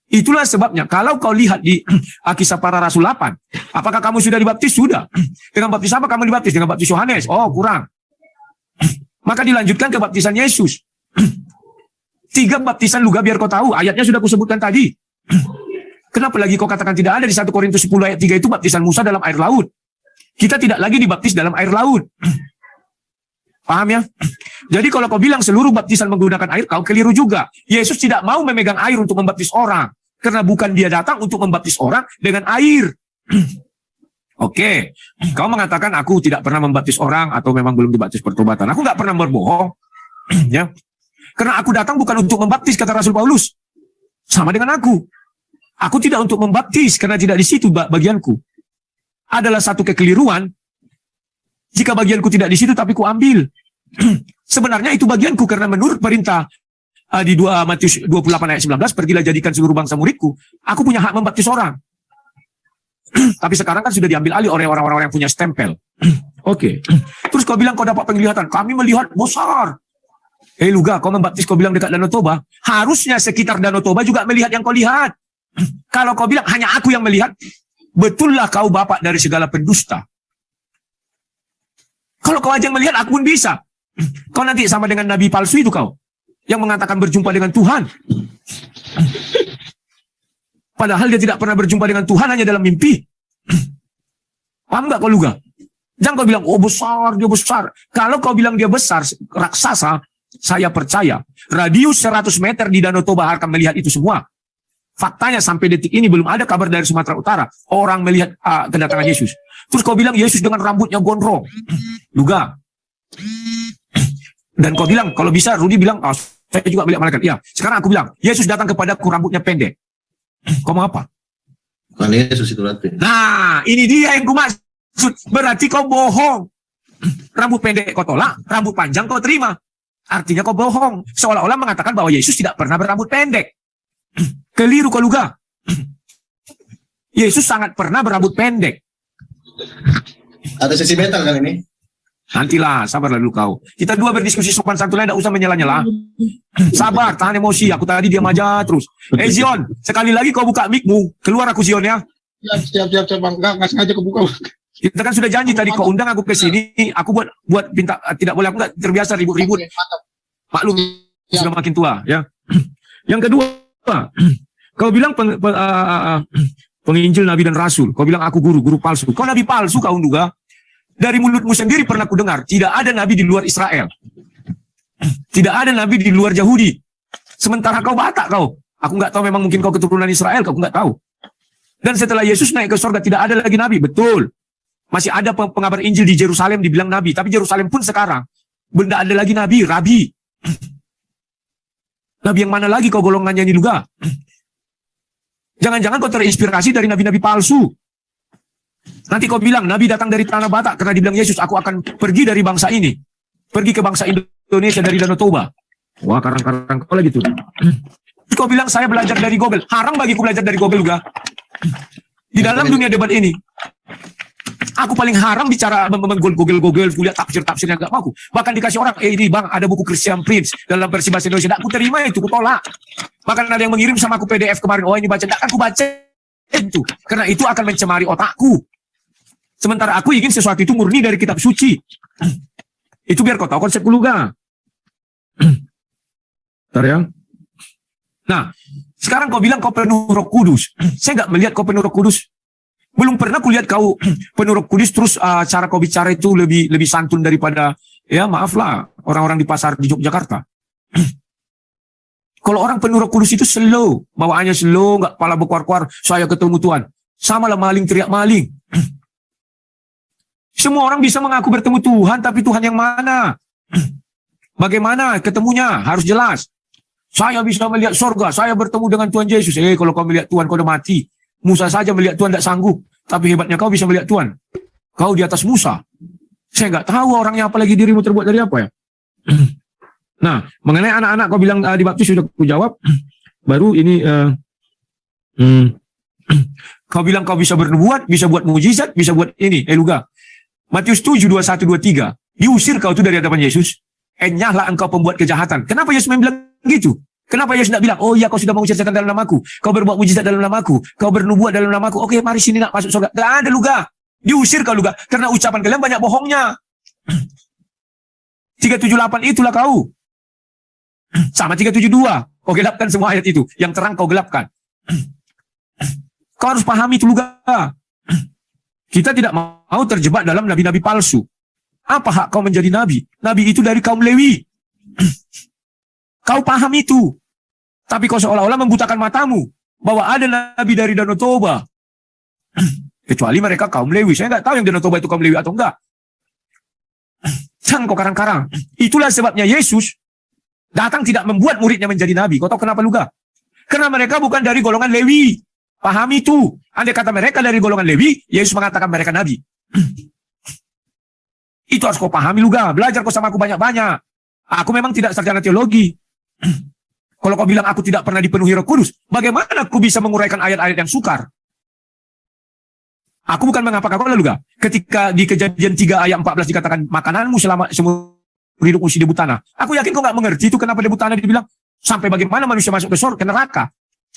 Itulah sebabnya, kalau kau lihat di Kisah Para Rasul 8, apakah kamu sudah dibaptis? Sudah. Dengan baptis apa kamu dibaptis? Dengan baptis Yohanes. Oh, kurang. Maka dilanjutkan ke baptisan Yesus. 3 baptisan Luga, biar kau tahu. Ayatnya sudah kusebutkan tadi. Kenapa lagi kau katakan tidak ada di 1 Korintus 10 ayat 3 itu baptisan Musa dalam air laut? Kita tidak lagi dibaptis dalam air laut. Paham ya? Jadi kalau kau bilang seluruh baptisan menggunakan air, kau keliru juga. Yesus tidak mau memegang air untuk membaptis orang. Karena bukan dia datang untuk membaptis orang dengan air. Oke, kau mengatakan aku tidak pernah membaptis orang atau memang belum dibaptis pertobatan. Aku nggak pernah berbohong. Ya. Karena aku datang bukan untuk membaptis, kata Rasul Paulus. Sama dengan aku. Aku tidak untuk membaptis karena tidak di situ bagianku. Adalah satu kekeliruan. Jika bagianku tidak di situ tapi ku ambil. Sebenarnya itu bagianku karena menurut perintah di Matius 28 ayat 19, pergilah jadikan seluruh bangsa muridku. Aku punya hak membaptis orang. Tapi sekarang kan sudah diambil alih oleh orang-orang yang punya stempel. Oke. Terus kau bilang kau dapat penglihatan. Kami melihat besar. Luga, kau membaptis, kau bilang dekat Danau Toba. Harusnya sekitar Danau Toba juga melihat yang kau lihat. Kalau kau bilang hanya aku yang melihat, betullah kau bapak dari segala pendusta. Kalau kau aja yang melihat, aku pun bisa. Kau nanti sama dengan nabi palsu itu kau, yang mengatakan berjumpa dengan Tuhan. Padahal dia tidak pernah berjumpa dengan Tuhan, hanya dalam mimpi. Paham nggak kau Luga? Jangan kau bilang, oh besar, dia besar. Kalau kau bilang dia besar, raksasa, saya percaya. Radius 100 meter di Danau Toba akan melihat itu semua. Faktanya sampai detik ini belum ada kabar dari Sumatera Utara orang melihat kedatangan Yesus. Terus kau bilang Yesus dengan rambutnya gondrong. Luga. Dan kau bilang, kalau bisa Rudi bilang, oh, saya juga melihat malaikat. Ya, sekarang aku bilang, Yesus datang kepadaku rambutnya pendek. Kau mau apa? Bukan Yesus itu nanti. Nah, ini dia yang ku maksud. Berarti kau bohong. Rambut pendek kau tolak, rambut panjang kau terima. Artinya kau bohong. Seolah-olah mengatakan bahwa Yesus tidak pernah berambut pendek. Keliru kau Luga. Yesus sangat pernah berambut pendek. Ada sesi metal kan ini? Nantilah, sabarlah dulu kau. Kita dua berdiskusi sopan santun, tidak usah menyela-nyela. Sabar, tahan emosi. Aku tadi diam aja terus. Zion, sekali lagi kau buka mic-mu. Keluar aku Zion ya. Siap bang. Nggak sengaja kebuka. Kita kan sudah janji tadi kau undang aku ke sini. Aku buat minta, tidak boleh, aku nggak terbiasa ribut-ribut. Maklum, sudah makin tua ya. Yang kedua, kau bilang penginjil, nabi dan rasul. Kau bilang aku guru palsu. Kau nabi palsu kau juga. Dari mulutmu sendiri pernah ku dengar, tidak ada nabi di luar Israel. Tidak ada nabi di luar Yahudi. Sementara kau Batak kau. Aku nggak tahu, memang mungkin kau keturunan Israel, kau nggak tahu. Dan setelah Yesus naik ke surga tidak ada lagi nabi, betul. Masih ada pengabar Injil di Yerusalem dibilang nabi. Tapi Yerusalem pun sekarang benda ada lagi nabi, rabi. Nabi yang mana lagi kau golongannya ini juga? Jangan-jangan kau terinspirasi dari nabi-nabi palsu. Nanti kau bilang, nabi datang dari tanah Batak karena dibilang Yesus, aku akan pergi dari bangsa ini. Pergi ke bangsa Indonesia dari Danau Toba. Wah, karang-karang kau lagi tuh. Kau bilang, saya belajar dari Google. Haram bagiku belajar dari Google juga. Di dalam dunia debat ini, aku paling haram bicara Google, kuliah tafsir yang gak mau. Bahkan dikasih orang, ini bang, ada buku Christian Prince dalam versi bahasa Indonesia. Aku terima itu, aku tolak. Bahkan ada yang mengirim sama aku PDF kemarin, oh ini baca, tidak aku baca itu. Karena itu akan mencemari otakku. Sementara aku ingin sesuatu itu murni dari kitab suci. Itu biar kau tahu konsep juga. Bentar ya. Nah, sekarang kau bilang kau penuh Roh Kudus. Saya nggak melihat kau penuh Roh Kudus. Belum pernah kulihat kau penuh Roh Kudus terus cara kau bicara itu lebih santun daripada, ya maaflah, orang-orang di pasar di Yogyakarta. Kalau orang penuh Roh Kudus itu slow, bawaannya slow, nggak kepala berkuar-kuar, saya ketemu Tuhan. Sama lah maling teriak maling. Semua orang bisa mengaku bertemu Tuhan, tapi Tuhan yang mana? Bagaimana ketemunya? Harus jelas. Saya bisa melihat sorga, saya bertemu dengan Tuhan Yesus. Kalau kau melihat Tuhan, kau udah mati. Musa saja melihat Tuhan tidak sanggup. Tapi hebatnya kau bisa melihat Tuhan. Kau di atas Musa. Saya nggak tahu orangnya, apalagi dirimu terbuat dari apa ya. Nah, mengenai anak-anak kau bilang dibaptis, sudah aku jawab. Baru ini, kau bilang kau bisa bernubuat, bisa buat mujizat, bisa buat ini. Luga. Matius 7, 21, 23. Diusir kau itu dari hadapan Yesus. Enyahlah engkau pembuat kejahatan. Kenapa Yesus bilang gitu? Kenapa Yesus tidak bilang, oh iya kau sudah mengusir setan dalam namaku, kau berbuat mujizat dalam namaku, kau bernubuat dalam namaku, oke mari sini nak masuk surga. Tidak ada luga. Diusir kau luga. Karena ucapan kalian banyak bohongnya. 378 itulah kau. Sama 372. Kau gelapkan semua ayat itu. Yang terang kau gelapkan. Kau harus pahami itu luga. Kita tidak mau terjebak dalam nabi-nabi palsu. Apa hak kau menjadi nabi? Nabi itu dari kaum Lewi. Kau paham itu. Tapi kau seolah-olah membutakan matamu. Bahwa ada nabi dari Danau Toba. Kecuali mereka kaum Lewi. Saya nggak tahu yang Danau Toba itu kaum Lewi atau enggak. Jangan kau karang-karang. Itulah sebabnya Yesus datang tidak membuat muridnya menjadi nabi. Kau tahu kenapa luga? Karena mereka bukan dari golongan Lewi. Pahami itu. Andai kata mereka dari golongan Lewi, Yesus mengatakan mereka nabi. Itu harus kau pahami luga. Belajar kau sama aku banyak-banyak. Aku memang tidak sarjana teologi. Kalau kau bilang aku tidak pernah dipenuhi Roh Kudus, bagaimana aku bisa menguraikan ayat-ayat yang sukar? Aku bukan mengapa kau luga. Ketika di Kejadian 3 ayat 14 dikatakan makananmu selama seumur hidupmu si debu tanah. Aku yakin kau nggak mengerti itu kenapa debu tanah dibilang sampai bagaimana manusia masuk ke neraka.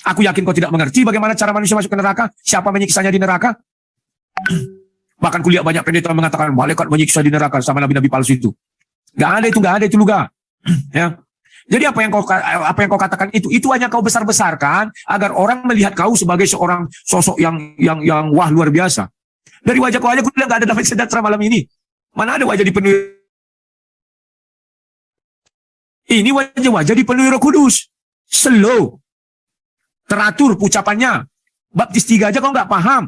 Aku yakin kau tidak mengerti bagaimana cara manusia masuk ke neraka, siapa menyiksanya di neraka. Bahkan kuliah banyak pendeta mengatakan malaikat menyiksa di neraka sama nabi-nabi palsu itu. Gak ada itu luga. Ya. Jadi apa yang kau katakan itu hanya kau besar-besarkan agar orang melihat kau sebagai seorang sosok yang wah luar biasa. Dari wajah kau aja aku bilang gak ada damai sejahtera malam ini. Mana ada wajah dipenuhi? Ini wajah-wajah dipenuhi Roh Kudus. Slow. Teratur ucapannya. Baptis 3 aja kau nggak paham.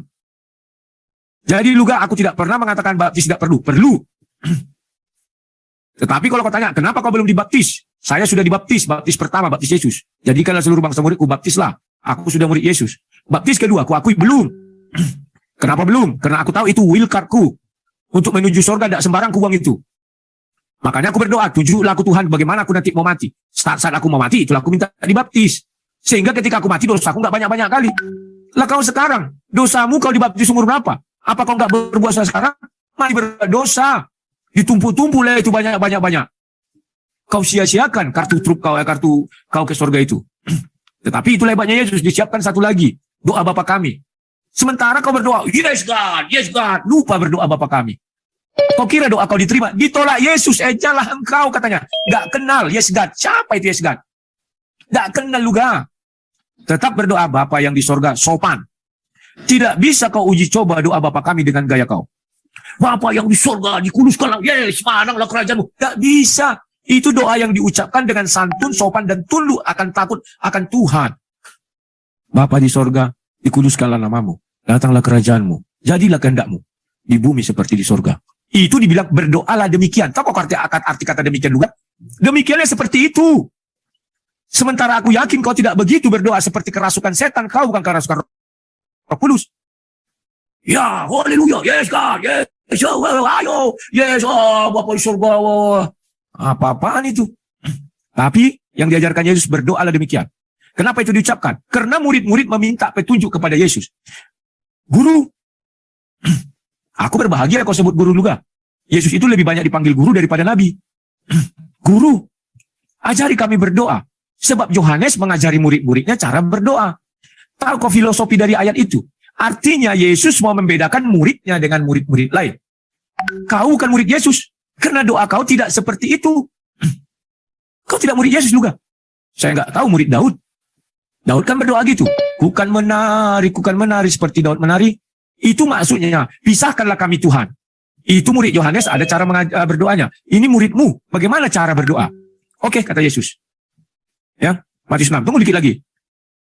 Jadi luga aku tidak pernah mengatakan baptis tidak perlu. Perlu. Tetapi kalau kau tanya, kenapa kau belum dibaptis? Saya sudah dibaptis. Baptis pertama, baptis Yesus. Jadikanlah seluruh bangsa muridku, baptislah. Aku sudah murid Yesus. Baptis kedua, aku akui belum. Kenapa belum? Karena aku tahu itu will cardku. Untuk menuju surga, tidak sembarang ku buang itu. Makanya aku berdoa, tunjuklah aku Tuhan bagaimana aku nanti mau mati. Saat aku mau mati, itulah aku minta dibaptis. Sehingga ketika aku mati, dosaku nggak banyak-banyak kali. Lah kau sekarang, dosamu kau dibaptis umur berapa? Apa kau nggak berbuat dosa sekarang? Masih berdosa. Ditumpuk-tumpuk lah itu banyak-banyak. Kau sia-siakan kartu truk kau, kartu kau ke surga itu. Tetapi itulah hebatnya Yesus, disiapkan satu lagi. Doa Bapa kami. Sementara kau berdoa, yes God. Lupa berdoa Bapa kami. Kau kira doa kau diterima? Ditolak Yesus, jalah engkau katanya. Gak kenal yes God. Siapa itu yes God? Gak kenal juga. Tetap berdoa Bapa yang di surga, sopan. Tidak bisa kau uji coba doa Bapa kami dengan gaya kau. Bapa yang di surga, dikuduskanlah, yes, mananglah kerajaanmu. Gak bisa. Itu doa yang diucapkan dengan santun, sopan, dan tunduk akan takut akan Tuhan. Bapa di surga, dikuduskanlah namamu. Datanglah kerajaanmu. Jadilah kehendakmu. di bumi seperti di sorga. Itu dibilang berdoalah demikian. Tahu kok arti kata demikian juga? Demikiannya seperti itu. Sementara aku yakin kau tidak begitu berdoa seperti kerasukan setan. Kau bukan kerasukan Roh Kudus. Ya, haleluya, yes God, yes, ayo, yes, Bapak di surga. Apa-apaan itu? Tapi yang diajarkan Yesus berdoalah demikian. Kenapa itu diucapkan? Karena murid-murid meminta petunjuk kepada Yesus. Guru, aku berbahagia kau sebut guru juga. Yesus itu lebih banyak dipanggil guru daripada nabi. Guru, ajari kami berdoa. Sebab Yohanes mengajari murid-muridnya cara berdoa. Tahu kau filosofi dari ayat itu? Artinya Yesus mau membedakan muridnya dengan murid-murid lain. Kau bukan murid Yesus. Karena doa kau tidak seperti itu. Kau tidak murid Yesus juga. Saya nggak tahu murid Daud. Daud kan berdoa gitu. Kukan menari seperti Daud menari. Itu maksudnya, pisahkanlah kami Tuhan. Itu murid Yohanes ada cara berdoanya. Ini muridmu, bagaimana cara berdoa? Oke, kata Yesus. Ya, Matius 6, tunggu dikit lagi.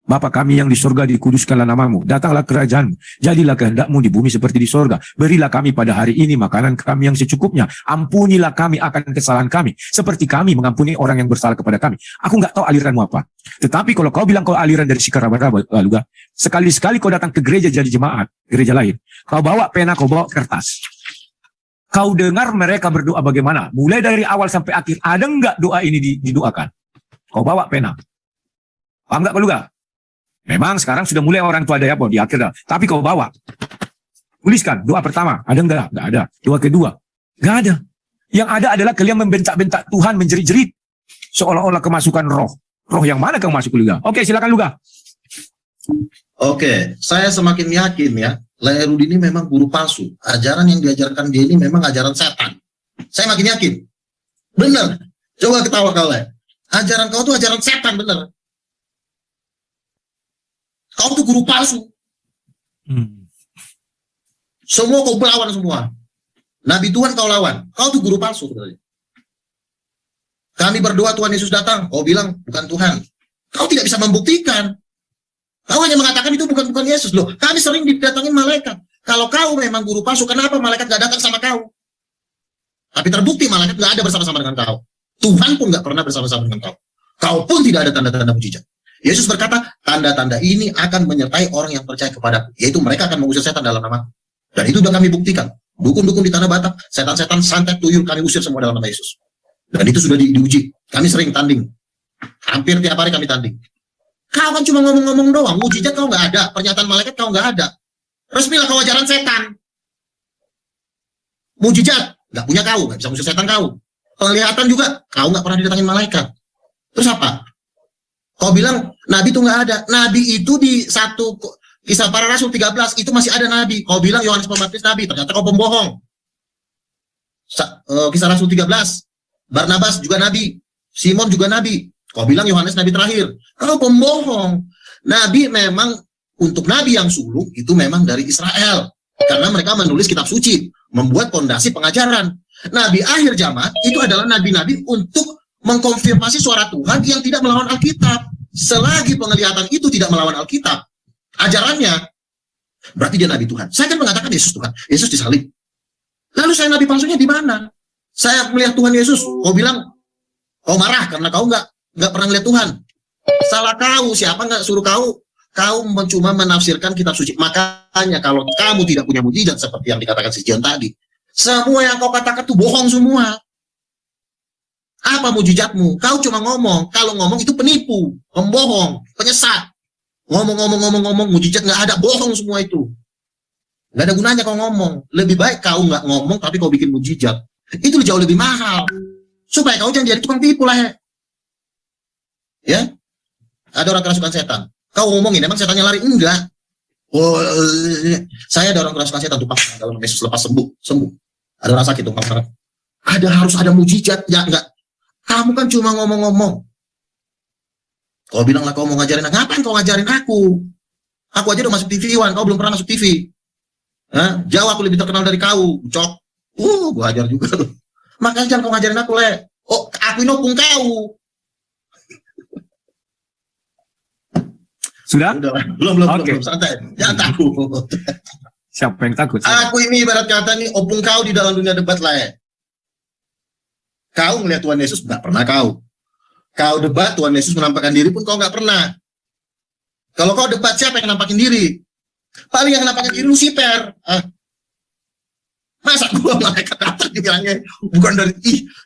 Bapa kami yang di sorga, dikuduskanlah namamu. Datanglah kerajaanmu. Jadilah kehendakmu di bumi seperti di sorga. Berilah kami pada hari ini makanan kami yang secukupnya. Ampunilah kami akan kesalahan kami. Seperti kami mengampuni orang yang bersalah kepada kami. Aku nggak tahu aliranmu apa. Tetapi kalau kau bilang kau aliran dari Sikaraba, Luga, sekali-sekali kau datang ke gereja jadi jemaat, gereja lain. Kau bawa pena, kau bawa kertas. Kau dengar mereka berdoa bagaimana. Mulai dari awal sampai akhir. Ada nggak doa ini didoakan? Kau bawa pena. Paham nggak, Luga? Memang sekarang sudah mulai orang tua ada ya, di akhir dah. Tapi kau bawa. Tuliskan, doa pertama. Ada enggak? Enggak ada. Doa kedua. Enggak ada. Yang ada adalah kalian membentak-bentak Tuhan, menjerit-jerit. Seolah-olah kemasukan roh. Roh yang mana kau masuk, Luga? Oke, silakan, Luga. Oke, saya semakin yakin ya, Lairudi ini memang guru palsu. Ajaran yang diajarkan dia ini memang ajaran setan. Saya makin yakin. Benar. Coba ketawa kau, Le. Ajaran kau tuh ajaran setan, benar. Kau tuh guru palsu. Semua kau lawan semua. Nabi Tuhan kau lawan. Kau tuh guru palsu sebenarnya. Kami berdoa Tuhan Yesus datang. Kau bilang bukan Tuhan. Kau tidak bisa membuktikan. Kau hanya mengatakan itu bukan Yesus. Loh, kami sering didatangin malaikat. Kalau kau memang guru palsu, kenapa malaikat gak datang sama kau? Tapi terbukti malaikat gak ada bersama-sama dengan kau. Tuhan pun gak pernah bersama-sama dengan kau. Kau pun tidak ada tanda-tanda mujizat. Yesus berkata, tanda-tanda ini akan menyertai orang yang percaya kepadaku. Yaitu mereka akan mengusir setan dalam nama. Dan itu sudah kami buktikan. Dukun-dukun di Tanah Batak, setan-setan, santet, tuyul, kami usir semua dalam nama Yesus. Dan itu sudah diuji. Kami sering tanding. Hampir tiap hari kami tanding. Kau kan cuma ngomong-ngomong doang. Mujizat kau nggak ada. Pernyataan malaikat kau nggak ada. Resmilah kau ajaran setan. Mujizat nggak punya kau. Nggak bisa ngusir setan kau. Penglihatan juga. Kau nggak pernah didatangin malaikat. Terus apa? Kau bilang Nabi itu nggak ada. Nabi itu di satu Kisah Para Rasul 13 itu masih ada Nabi. Kau bilang Yohanes Pembaptis Nabi. Ternyata kau pembohong. Kisah Rasul 13. Barnabas juga Nabi. Simon juga Nabi. Kau bilang Yohanes Nabi terakhir. Kau pembohong. Nabi memang untuk Nabi yang suluk itu memang dari Israel. Karena mereka menulis kitab suci. Membuat fondasi pengajaran. Nabi akhir zaman itu adalah nabi-nabi untuk mengkonfirmasi suara Tuhan yang tidak melawan Alkitab. Selagi penglihatan itu tidak melawan Alkitab, ajarannya, berarti dia Nabi Tuhan. Saya kan mengatakan Yesus Tuhan. Yesus disalib. Lalu saya Nabi palsunya di mana? Saya melihat Tuhan Yesus. Kau bilang, kau marah karena kau nggak pernah melihat Tuhan. Salah kau. Siapa nggak suruh kau? Kau cuma menafsirkan kitab suci. Makanya kalau kamu tidak punya mujizat seperti yang dikatakan si John tadi, semua yang kau katakan itu bohong semua. Apa mujizatmu? Kau cuma ngomong. Kalau ngomong itu penipu, pembohong, penyesat. Ngomong, mujizat nggak ada, bohong semua itu. Nggak ada gunanya kau ngomong. Lebih baik kau nggak ngomong, tapi kau bikin mujizat. Itu jauh lebih mahal. Supaya kau jangan jadi tukang tipu lah. Ya? Ada orang kerasukan setan. Kau ngomongin, emang setannya lari? Enggak. Oh, saya ada orang kerasukan setan, tumpang dalam Yesus lepas sembuh. Ada orang sakit, tumpang saraf. Harus ada mujizat, ya enggak. Kamu kan cuma ngomong-ngomong. Kau bilang lah kau mau ngajarin aku. Ngapain kau ngajarin aku? Aku aja udah masuk TV One, kau belum pernah masuk TV. Jauh aku lebih terkenal dari kau. Cok. Gua ajar juga tuh. Makanya jangan kau ngajarin aku, Le. Oh, aku ini opung kau. Sudah? Belum, Okay. santai. Jangan takut. Siapa yang takut? Aku ini ibarat kata nih, opung kau di dalam dunia debat lah ya. Kau melihat Tuhan Yesus, nggak pernah kau. Kau debat, Tuhan Yesus menampakkan diri pun kau nggak pernah. Kalau kau debat, siapa yang nampakin diri? Paling yang nampakin diri Lucifer. Masa gua malaikat datang dibilangnya bukan dari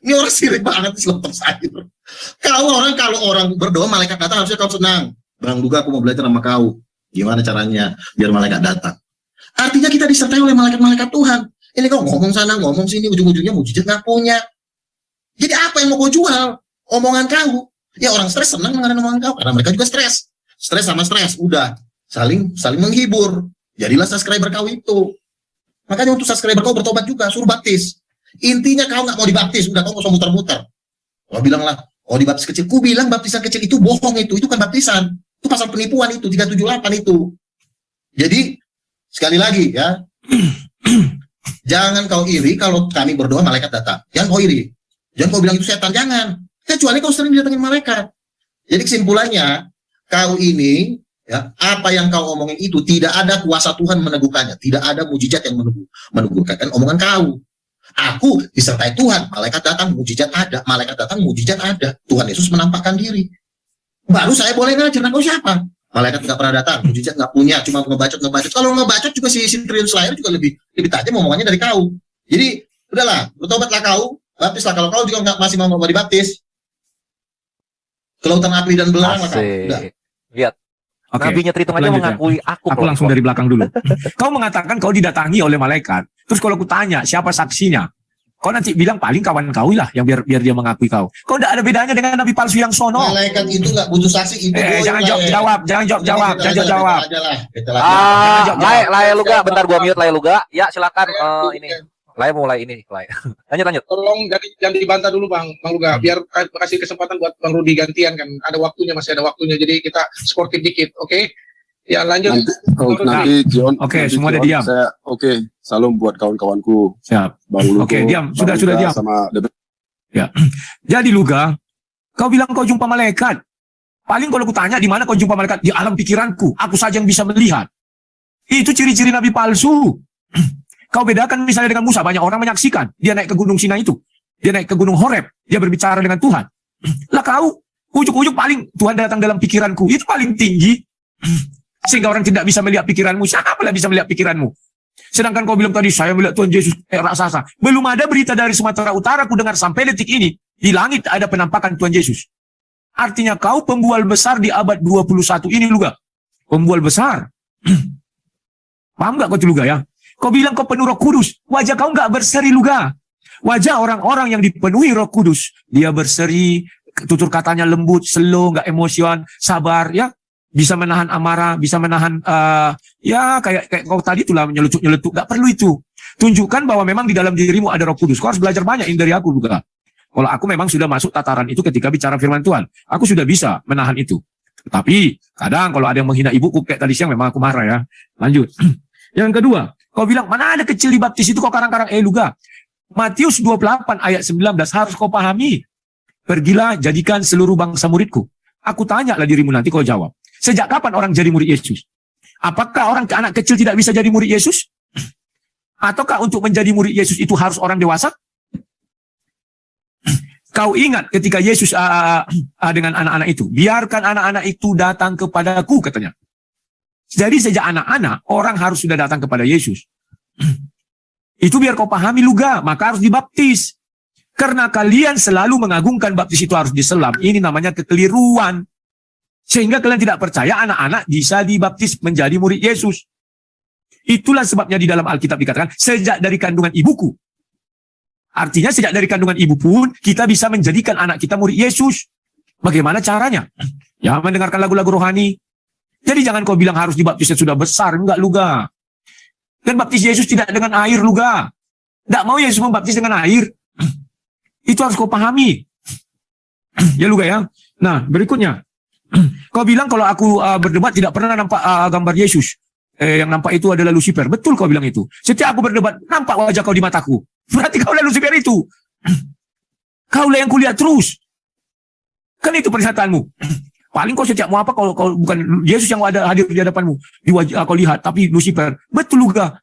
ini orang sirik banget sih lontong sayur. Kalau orang berdoa malaikat datang harusnya kau senang. Bang Duga, aku mau belajar sama kau. Gimana caranya biar malaikat datang? Artinya kita disertai oleh malaikat-malaikat Tuhan. Ini kau ngomong sana, ngomong sini, ujung-ujungnya mujizat nggak punya. Jadi apa yang mau kau jual? Omongan kau. Ya orang stres senang dengan omongan kau karena mereka juga stres. Stres sama stres, udah saling menghibur. Jadilah subscriber kau itu. Makanya untuk subscriber kau bertobat juga, suruh baptis. Intinya kau nggak mau dibaptis, udah kau mau muter-muter. Kau bilang lah, oh dibaptis kecil. Ku bilang baptisan kecil itu bohong itu kan baptisan. Itu pasal penipuan itu 378 itu. Jadi sekali lagi ya, jangan kau iri kalau kami berdoa malaikat datang. Jangan kau iri. Jangan kau bilang itu setan, jangan. Kecuali kau sering didatengin malaikat. Jadi kesimpulannya, kau ini, ya, apa yang kau omongin itu tidak ada kuasa Tuhan meneguhkannya, tidak ada mujizat yang meneguhkan omongan kau. Aku disertai Tuhan, malaikat datang, mujizat ada, malaikat datang, mujizat ada. Tuhan Yesus menampakkan diri. Baru saya boleh ngajar, nah kau siapa? Malaikat nggak pernah datang, mujizat nggak punya, cuma ngebacot. Kalau ngebacot juga si Triun Slayer juga lebih tajam omongannya dari kau. Jadi udahlah, bertobatlah kau, baptislah. Kalau kau juga masih mau dibaptis, ke lautan api dan belerang lah kau. Udah. Lihat. Oke. Nabinya Tritung aja lanjut ya. mengakui Aku langsung dari belakang dulu. Kau mengatakan kau didatangi oleh malaikat. Terus kalau aku tanya siapa saksinya, kau nanti bilang paling kawan kau lah yang biar dia mengakui kau. Kau tidak ada bedanya dengan nabi palsu yang sono. Malaikat itu nggak butuh saksi. Jangan jawab. Laya Luga, bentar gua mute Laya Luga. Ya silakan ini. Laya mulai ini. Lanjut. Tolong jangan dibantah dulu Bang Luga, biar kasih kesempatan buat Bang Rudi gantian kan. Ada waktunya, masih ada waktunya. Jadi kita sportif dikit, oke? Ya lanjut. Nanti John. Oke, semua ada diam. Salam buat kawan-kawanku. Siap. Bang Lugo. Oke, diam. Sudah diam. Sama ya. Jadi Luga, kau bilang kau jumpa malaikat. Paling kalau aku tanya di mana kau jumpa malaikat, di alam pikiranku. Aku saja yang bisa melihat. Itu ciri-ciri nabi palsu. Kau bedakan misalnya dengan Musa, banyak orang menyaksikan. Dia naik ke gunung Sinai itu. Dia naik ke gunung Horeb. Dia berbicara dengan Tuhan. Lah kau, ujuk-ujuk paling Tuhan datang dalam pikiranku. Itu paling tinggi. Sehingga orang tidak bisa melihat pikiranmu. Siapa yang bisa melihat pikiranmu? Sedangkan kau bilang tadi, saya melihat Tuhan Yesus raksasa. Belum ada berita dari Sumatera Utara, aku dengar sampai detik ini. Di langit ada penampakan Tuhan Yesus. Artinya kau pembual besar di abad 21 ini, Luga. Pembual besar. Paham gak kau Luga ya? Kau bilang kau penuh Roh Kudus, wajah kau nggak berseri Luga. Wajah orang-orang yang dipenuhi Roh Kudus, dia berseri, tutur katanya lembut, slow, nggak emosion, sabar, ya, bisa menahan amarah, bisa menahan, ya kayak kau tadi itulah nyeletuk, nggak perlu itu. Tunjukkan bahwa memang di dalam dirimu ada Roh Kudus. Kau harus belajar banyak ini dari aku Luga. Kalau aku memang sudah masuk tataran itu ketika bicara firman Tuhan, aku sudah bisa menahan itu. Tapi kadang kalau ada yang menghina ibuku kayak tadi siang, memang aku marah ya. Lanjut. Yang kedua, kau bilang, mana ada kecil dibaptis itu kau karang-karang Luga. Matius 28 ayat 19 harus kau pahami. Pergilah jadikan seluruh bangsa muridku. Aku tanyalah dirimu nanti kau jawab. Sejak kapan orang jadi murid Yesus? Apakah anak kecil tidak bisa jadi murid Yesus? Ataukah untuk menjadi murid Yesus itu harus orang dewasa? Kau ingat ketika Yesus dengan anak-anak itu. Biarkan anak-anak itu datang kepadaku katanya. Jadi sejak anak-anak, orang harus sudah datang kepada Yesus. Itu biar kau pahami Luga, maka harus dibaptis. Karena kalian selalu mengagungkan baptis itu harus diselam. Ini namanya kekeliruan. Sehingga kalian tidak percaya anak-anak bisa dibaptis menjadi murid Yesus. Itulah sebabnya di dalam Alkitab dikatakan, sejak dari kandungan ibuku. Artinya sejak dari kandungan ibu pun, kita bisa menjadikan anak kita murid Yesus. Bagaimana caranya? Ya, mendengarkan lagu-lagu rohani. Jadi jangan kau bilang harus dibaptisnya sudah besar. Enggak Luga. Dan baptis Yesus tidak dengan air Luga. Tidak mau Yesus membaptis dengan air. Itu harus kau pahami. Ya Luga ya. Nah berikutnya. Kau bilang kalau aku berdebat tidak pernah nampak gambar Yesus. Yang nampak itu adalah Lucifer. Betul kau bilang itu. Setiap aku berdebat nampak wajah kau di mataku. Berarti kau adalah Lucifer itu. Kaulah yang kulihat terus. Kan itu pernyataanmu. Paling kau setiap mau apa kalau bukan Yesus yang ada hadir di hadapanmu. Di wajah kau lihat, tapi Lucifer. Betul Luga.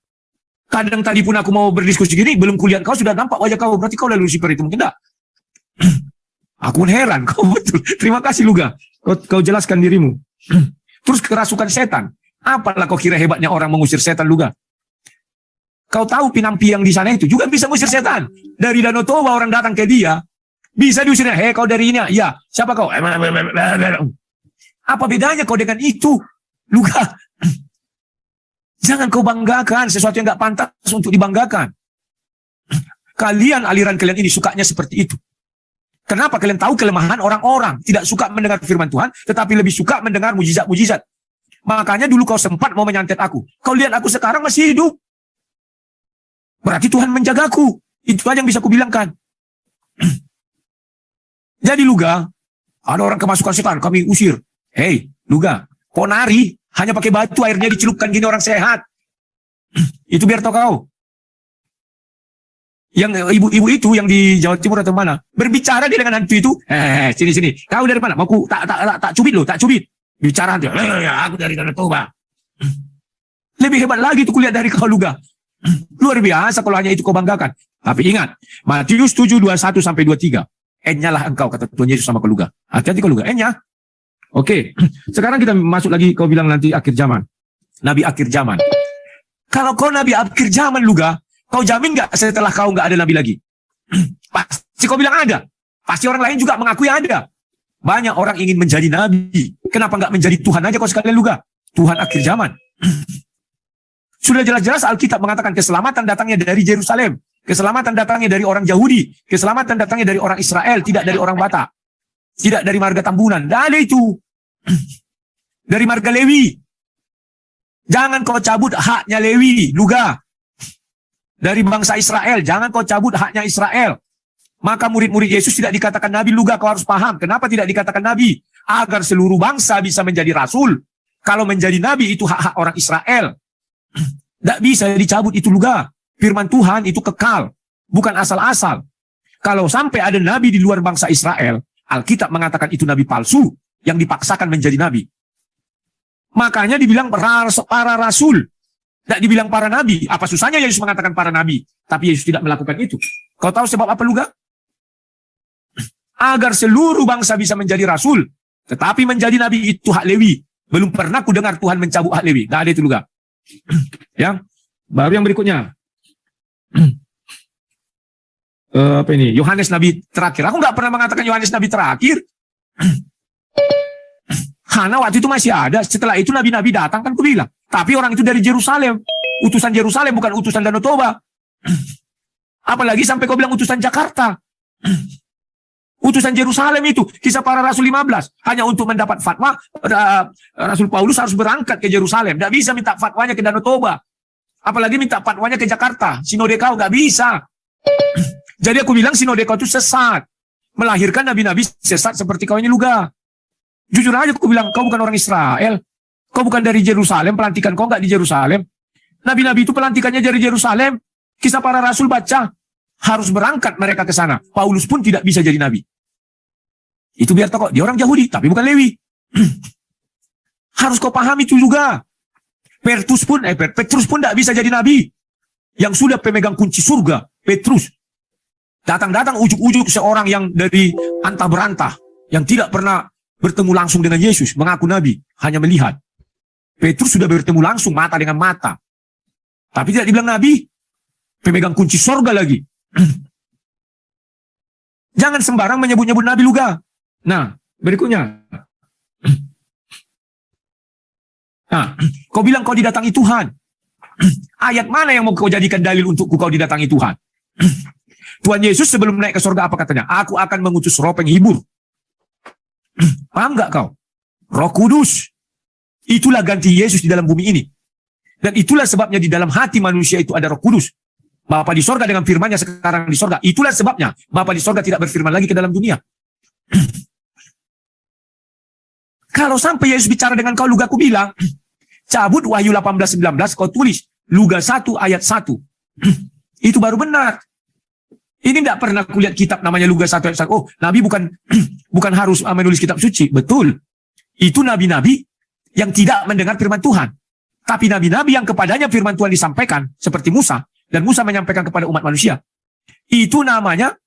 Kadang tadi pun aku mau berdiskusi gini, belum kulihat kau sudah nampak wajah kau, berarti kau lalu Lucifer itu, mungkin tak? Aku pun heran, kau betul. Terima kasih Luga, kau jelaskan dirimu. Terus kerasukan setan. Apalah kau kira hebatnya orang mengusir setan, Luga? Kau tahu Pinampi yang di sana itu juga bisa mengusir setan. Dari Danau Toba orang datang ke dia, bisa diusirnya. Hei, kau dari ini? Ya. Siapa kau? Apa bedanya kau dengan itu, Luga? Jangan kau banggakan sesuatu yang nggak pantas untuk dibanggakan. Kalian, aliran kalian ini sukanya seperti itu. Kenapa? Kalian tahu kelemahan orang-orang. Tidak suka mendengar firman Tuhan, tetapi lebih suka mendengar mujizat-mujizat. Makanya dulu kau sempat mau menyantet aku. Kau lihat aku sekarang masih hidup. Berarti Tuhan menjagaku. Itu aja yang bisa kubilangkan. Jadi Luga, ada orang kemasukan setan, kami usir. Hei, Luga, kau nari, hanya pakai batu, airnya dicelupkan gini orang sehat. Itu biar tau kau. Yang ibu-ibu itu yang di Jawa Timur atau mana, berbicara dia dengan hantu itu, sini. Kau dari mana? Mau ku tak cubit loh, tak cubit. Bicara hantu, aku dari Danau Toba. Lebih hebat lagi itu kulihat dari kau, Luga. Luar biasa kalau hanya itu kau banggakan. Tapi ingat, Matius 7:21-23. N-nya lah engkau, kata Tuhan Yesus sama kau, Luga. Hati-hati kau, Luga. N-nya. Oke, sekarang kita masuk lagi, kau bilang nanti akhir zaman. Nabi akhir zaman. Kalau kau nabi akhir zaman, Luga, kau jamin gak setelah kau gak ada nabi lagi? Pasti kau bilang ada. Pasti orang lain juga mengakui ada. Banyak orang ingin menjadi nabi. Kenapa gak menjadi Tuhan aja kau sekalian, Luga? Tuhan akhir zaman. Sudah jelas-jelas Alkitab mengatakan keselamatan datangnya dari Yerusalem. Keselamatan datangnya dari orang Yahudi. Keselamatan datangnya dari orang Israel, tidak dari orang Batak. Tidak dari marga Tambunan. Tidak ada itu. Dari marga Lewi. Jangan kau cabut haknya Lewi, Luga. Dari bangsa Israel, jangan kau cabut haknya Israel. Maka murid-murid Yesus tidak dikatakan nabi, Luga, kau harus paham. Kenapa tidak dikatakan nabi? Agar seluruh bangsa bisa menjadi rasul. Kalau menjadi nabi itu hak-hak orang Israel. Tidak bisa dicabut itu, Luga. Firman Tuhan itu kekal, bukan asal-asal. Kalau sampai ada nabi di luar bangsa Israel, Alkitab mengatakan itu nabi palsu yang dipaksakan menjadi nabi. Makanya dibilang para rasul, tidak dibilang para nabi. Apa susahnya Yesus mengatakan para nabi, tapi Yesus tidak melakukan itu? Kau tahu sebab apa, Luga? Agar seluruh bangsa bisa menjadi rasul, tetapi menjadi nabi itu hak Lewi. Belum pernah ku dengar Tuhan mencabut hak Lewi. Tidak ada itu, Luga. Ya, baru yang berikutnya. Apa ini? Yohanes nabi terakhir. Aku nggak pernah mengatakan Yohanes nabi terakhir. Karena waktu itu masih ada. Setelah itu nabi-nabi datang, kan aku bilang. Tapi orang itu dari Yerusalem. Utusan Yerusalem, bukan utusan Danau Toba. Apalagi sampai kau bilang utusan Jakarta. Utusan Yerusalem itu. Kisah para Rasul 15. Hanya untuk mendapat fatwa, Rasul Paulus harus berangkat ke Yerusalem. Tidak bisa minta fatwanya ke Danau Toba. Apalagi minta fatwanya ke Jakarta. Sinode kau nggak bisa. Jadi aku bilang sinode kau itu sesat. Melahirkan nabi-nabi sesat seperti kau ini, Luga. Jujur aja aku bilang, kau bukan orang Israel. Kau bukan dari Yerusalem, pelantikan kau nggak di Yerusalem. Nabi-nabi itu pelantikannya dari Yerusalem. Kisah para Rasul baca. Harus berangkat mereka ke sana. Paulus pun tidak bisa jadi nabi. Itu biar tahu kok, dia orang Yahudi, tapi bukan Lewi. Harus kau pahami itu juga. Petrus pun tidak bisa jadi nabi. Yang sudah pemegang kunci surga, Petrus. Datang-datang ujuk-ujuk seorang yang dari antah berantah. Yang tidak pernah bertemu langsung dengan Yesus, mengaku nabi, hanya melihat. Petrus sudah bertemu langsung mata dengan mata. Tapi tidak dibilang nabi. Pemegang kunci surga lagi. Jangan sembarang menyebut-nyebut nabi, Luga. Nah, berikutnya. Nah, kau bilang kau didatangi Tuhan. Ayat mana yang mau kau jadikan dalil untuk kau didatangi Tuhan? Tuhan Yesus sebelum naik ke surga apa katanya? Aku akan mengutus roh penghibur. Paham gak kau? Roh Kudus. Itulah ganti Yesus di dalam bumi ini. Dan itulah sebabnya di dalam hati manusia itu ada Roh Kudus. Bapa di sorga dengan firman-Nya sekarang di sorga. Itulah sebabnya Bapa di sorga tidak berfirman lagi ke dalam dunia. Kalau sampai Yesus bicara dengan kau, Luga, aku bilang, cabut Wahyu 18:19, kau tulis Luga 1 ayat 1. Itu baru benar. Ini tidak pernah kulihat kitab namanya Luga 1 ayat 1. Oh, Nabi bukan harus menulis kitab suci. Betul. Itu nabi-nabi yang tidak mendengar firman Tuhan. Tapi nabi-nabi yang kepadanya firman Tuhan disampaikan, seperti Musa, dan Musa menyampaikan kepada umat manusia, itu namanya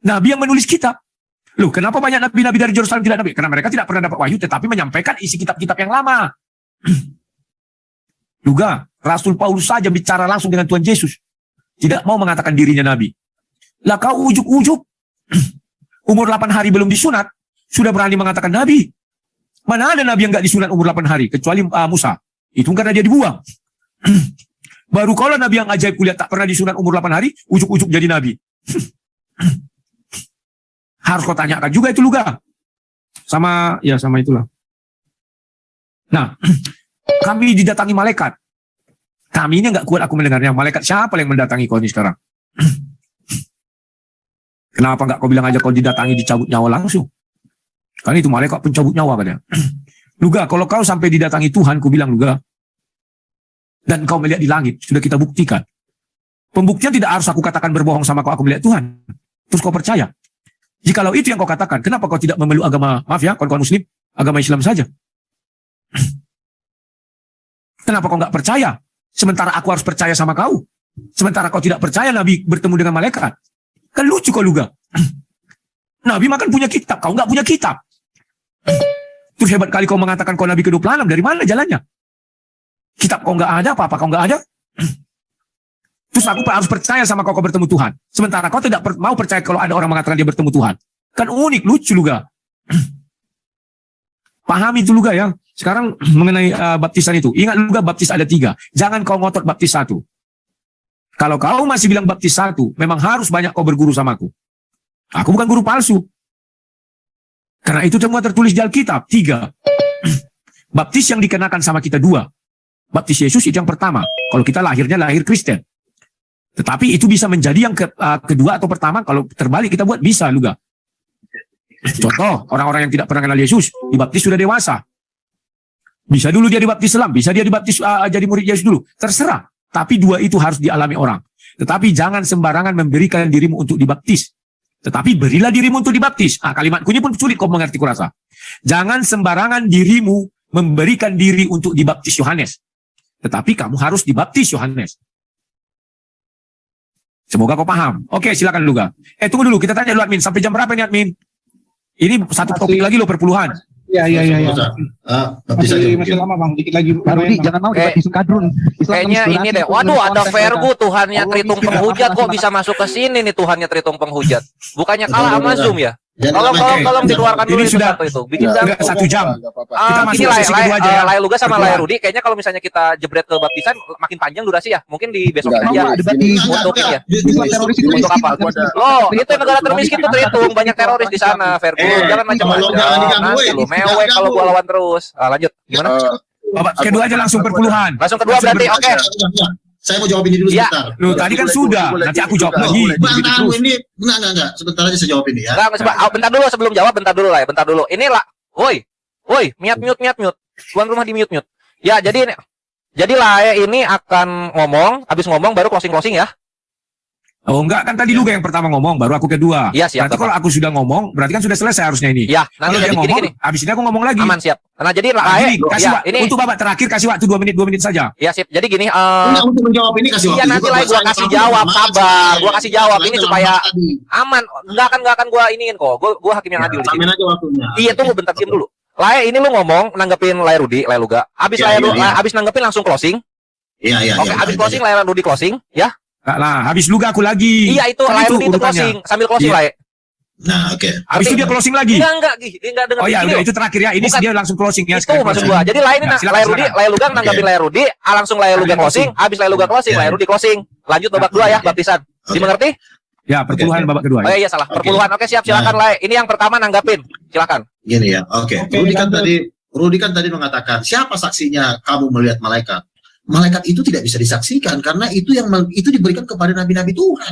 nabi yang menulis kitab. Loh, kenapa banyak nabi-nabi dari Yerusalem tidak nabi? Karena mereka tidak pernah dapat wahyu, tetapi menyampaikan isi kitab-kitab yang lama. Juga, Rasul Paulus saja bicara langsung dengan Tuhan Yesus. Tidak mau mengatakan dirinya nabi. Lah kau ujuk-ujuk, umur 8 hari belum disunat, sudah berani mengatakan nabi. Mana ada nabi yang nggak disunat umur 8 hari, kecuali Musa. Itu karena dia dibuang. Baru kalau nabi yang ajaib kulihat tak pernah disunat umur 8 hari, ujuk-ujuk jadi nabi. Harus kau tanyakan juga itu Luga. Sama itulah. Nah, kami didatangi malaikat. Kami ini nggak kuat aku mendengarnya. Malaikat siapa yang mendatangi kau ini sekarang? Kenapa nggak kau bilang aja kau didatangi dicabut nyawa langsung? Kan itu malaikat pencabut nyawa katanya. Luga, kalau kau sampai didatangi Tuhan, ku bilang Luga, dan kau melihat di langit, sudah kita buktikan. Pembuktian tidak harus aku katakan berbohong sama kau, aku melihat Tuhan. Terus kau percaya. Jikalau itu yang kau katakan, kenapa kau tidak memeluk agama, maaf ya, kawan-kawan muslim, agama Islam saja? Kenapa kau nggak percaya? Sementara aku harus percaya sama kau. Sementara kau tidak percaya Nabi bertemu dengan malaikat. Kan lucu kau Luga. Nabi makan punya kitab, kau nggak punya kitab. Terus hebat kali kau mengatakan kau Nabi ke-26, dari mana jalannya? Kitab kau nggak ada, apa-apa kau nggak ada. Terus aku harus percaya sama kau bertemu Tuhan. Sementara kau tidak mau percaya kalau ada orang mengatakan dia bertemu Tuhan. Kan unik, lucu Luga. Pahami itu Luga ya. Sekarang mengenai baptisan itu. Ingat Luga, baptis ada 3. Jangan kau ngotot baptis 1. Kalau kau masih bilang baptis 1, memang harus banyak kau berguru sama aku. Aku bukan guru palsu. Karena itu semua tertulis di Alkitab. 3. Baptis yang dikenakan sama kita 2. Baptis Yesus itu yang pertama. Kalau kita lahir Kristen. Tetapi itu bisa menjadi yang kedua atau pertama. Kalau terbalik kita buat bisa Luga. Contoh, orang-orang yang tidak pernah kenal Yesus, dibaptis sudah dewasa. Bisa dulu dia dibaptis selam, bisa dia dibaptis jadi murid Yesus dulu. Terserah. Tapi 2 itu harus dialami orang. Tetapi jangan sembarangan memberikan dirimu untuk dibaptis. Tetapi berilah dirimu untuk dibaptis. Kalimatku ini pun sulit kau mengerti kurasa. Jangan sembarangan dirimu memberikan diri untuk dibaptis Yohanes. Tetapi kamu harus dibaptis Yohanes. Semoga kau paham. Oke, silakan Luga. Tunggu dulu, kita tanya dulu admin. Sampai jam berapa ini admin? Ini satu topik lagi loh, perpuluhan. Iya. Masih lama bang, dikit lagi. Baru jangan mau dibaptis kadrun. Kayaknya ini deh. Waduh, ada Vergu Tuhannya Tritung Penghujat kok bisa masuk ke sini nih Tuhannya Tritung Penghujat. Bukannya kalah sama Zoom ya? Tolong dikeluarkan dulu itu satu itu. Bikin Enggak 1 jam. Kita masuk gini sesi kedua aja ya. Lai Luga sama Lai Rudi. Kayaknya kalau misalnya kita jebret ke baptisan makin panjang durasi ya. Mungkin di besok aja. Untuk ya. Untuk apa? Loh, itu negara termiskin tuh Tritung. Banyak teroris di sana. Vergu, jangan macam-macam. Nanti lu mewek kalau gua lawan terus. Lanjut. Gimana? Babak kedua aja langsung perpuluhan. Langsung kedua berarti. Oke. Saya mau jawab ini dulu sebentar. Loh, tadi kan sudah. Nanti aku jawab lagi. Enggak. Sebentar aja saya jawab ini ya. Bentar dulu sebelum jawab, bentar dulu lah ya. Bentar dulu. Ini lah. Woi, mute. Tuan rumah di mute. Ya, jadi lah ya ini akan ngomong, habis ngomong baru closing ya. Oh enggak, kan tadi Luga yang pertama ngomong, baru aku kedua. Iya, siap. Nanti kalau aku sudah ngomong, berarti kan sudah selesai harusnya ini. Ya, nanti kalau dia ngomong, gini. habis ini aku ngomong lagi. Aman, siap. Nah, jadi ini untuk babak terakhir kasih waktu 2 menit saja. Ya, sip. Jadi gini, untuk menjawab ini kasih waktu. Iya, nanti lah gua kasih jawab, sabar. Gua kasih jawab ini supaya aman. Enggak akan gua iniin kok. Gua hakim yang adil di sini. Aja waktunya. Iya, tunggu bentar diam dulu. Lai, ini lu ngomong nanggepin Lai Rudi, Lai Luga. Habis habis nanggepin langsung closing. Iya. Oke, habis closing Lai Rudi closing, ya. Nah, habis Luga aku lagi. Iya, itu Lai Rudi itu closing, sambil closing Lai. Nah, oke. Habis itu dia closing lagi. Enggak, dia enggak dengar. Oh ya, udah itu terakhir ya. Ini dia langsung closing ya. Itu maksud gua. Jadi Lai ini Lai Luga nanggapin Lai Rudi, langsung Lai Luga closing, habis Lai Luga closing, Lai Rudi closing. Lanjut babak 2 ya, baptisan. Dimengerti? Ya, perpuluhan babak kedua. Oh iya salah, perpuluhan. Oke, siap, silakan Lai. Ini yang pertama nanggapin. Silakan. Gini ya. Oke. Rudi kan tadi mengatakan, siapa saksinya kamu melihat malaikat? Malaikat itu tidak bisa disaksikan karena itu diberikan kepada nabi-nabi Tuhan.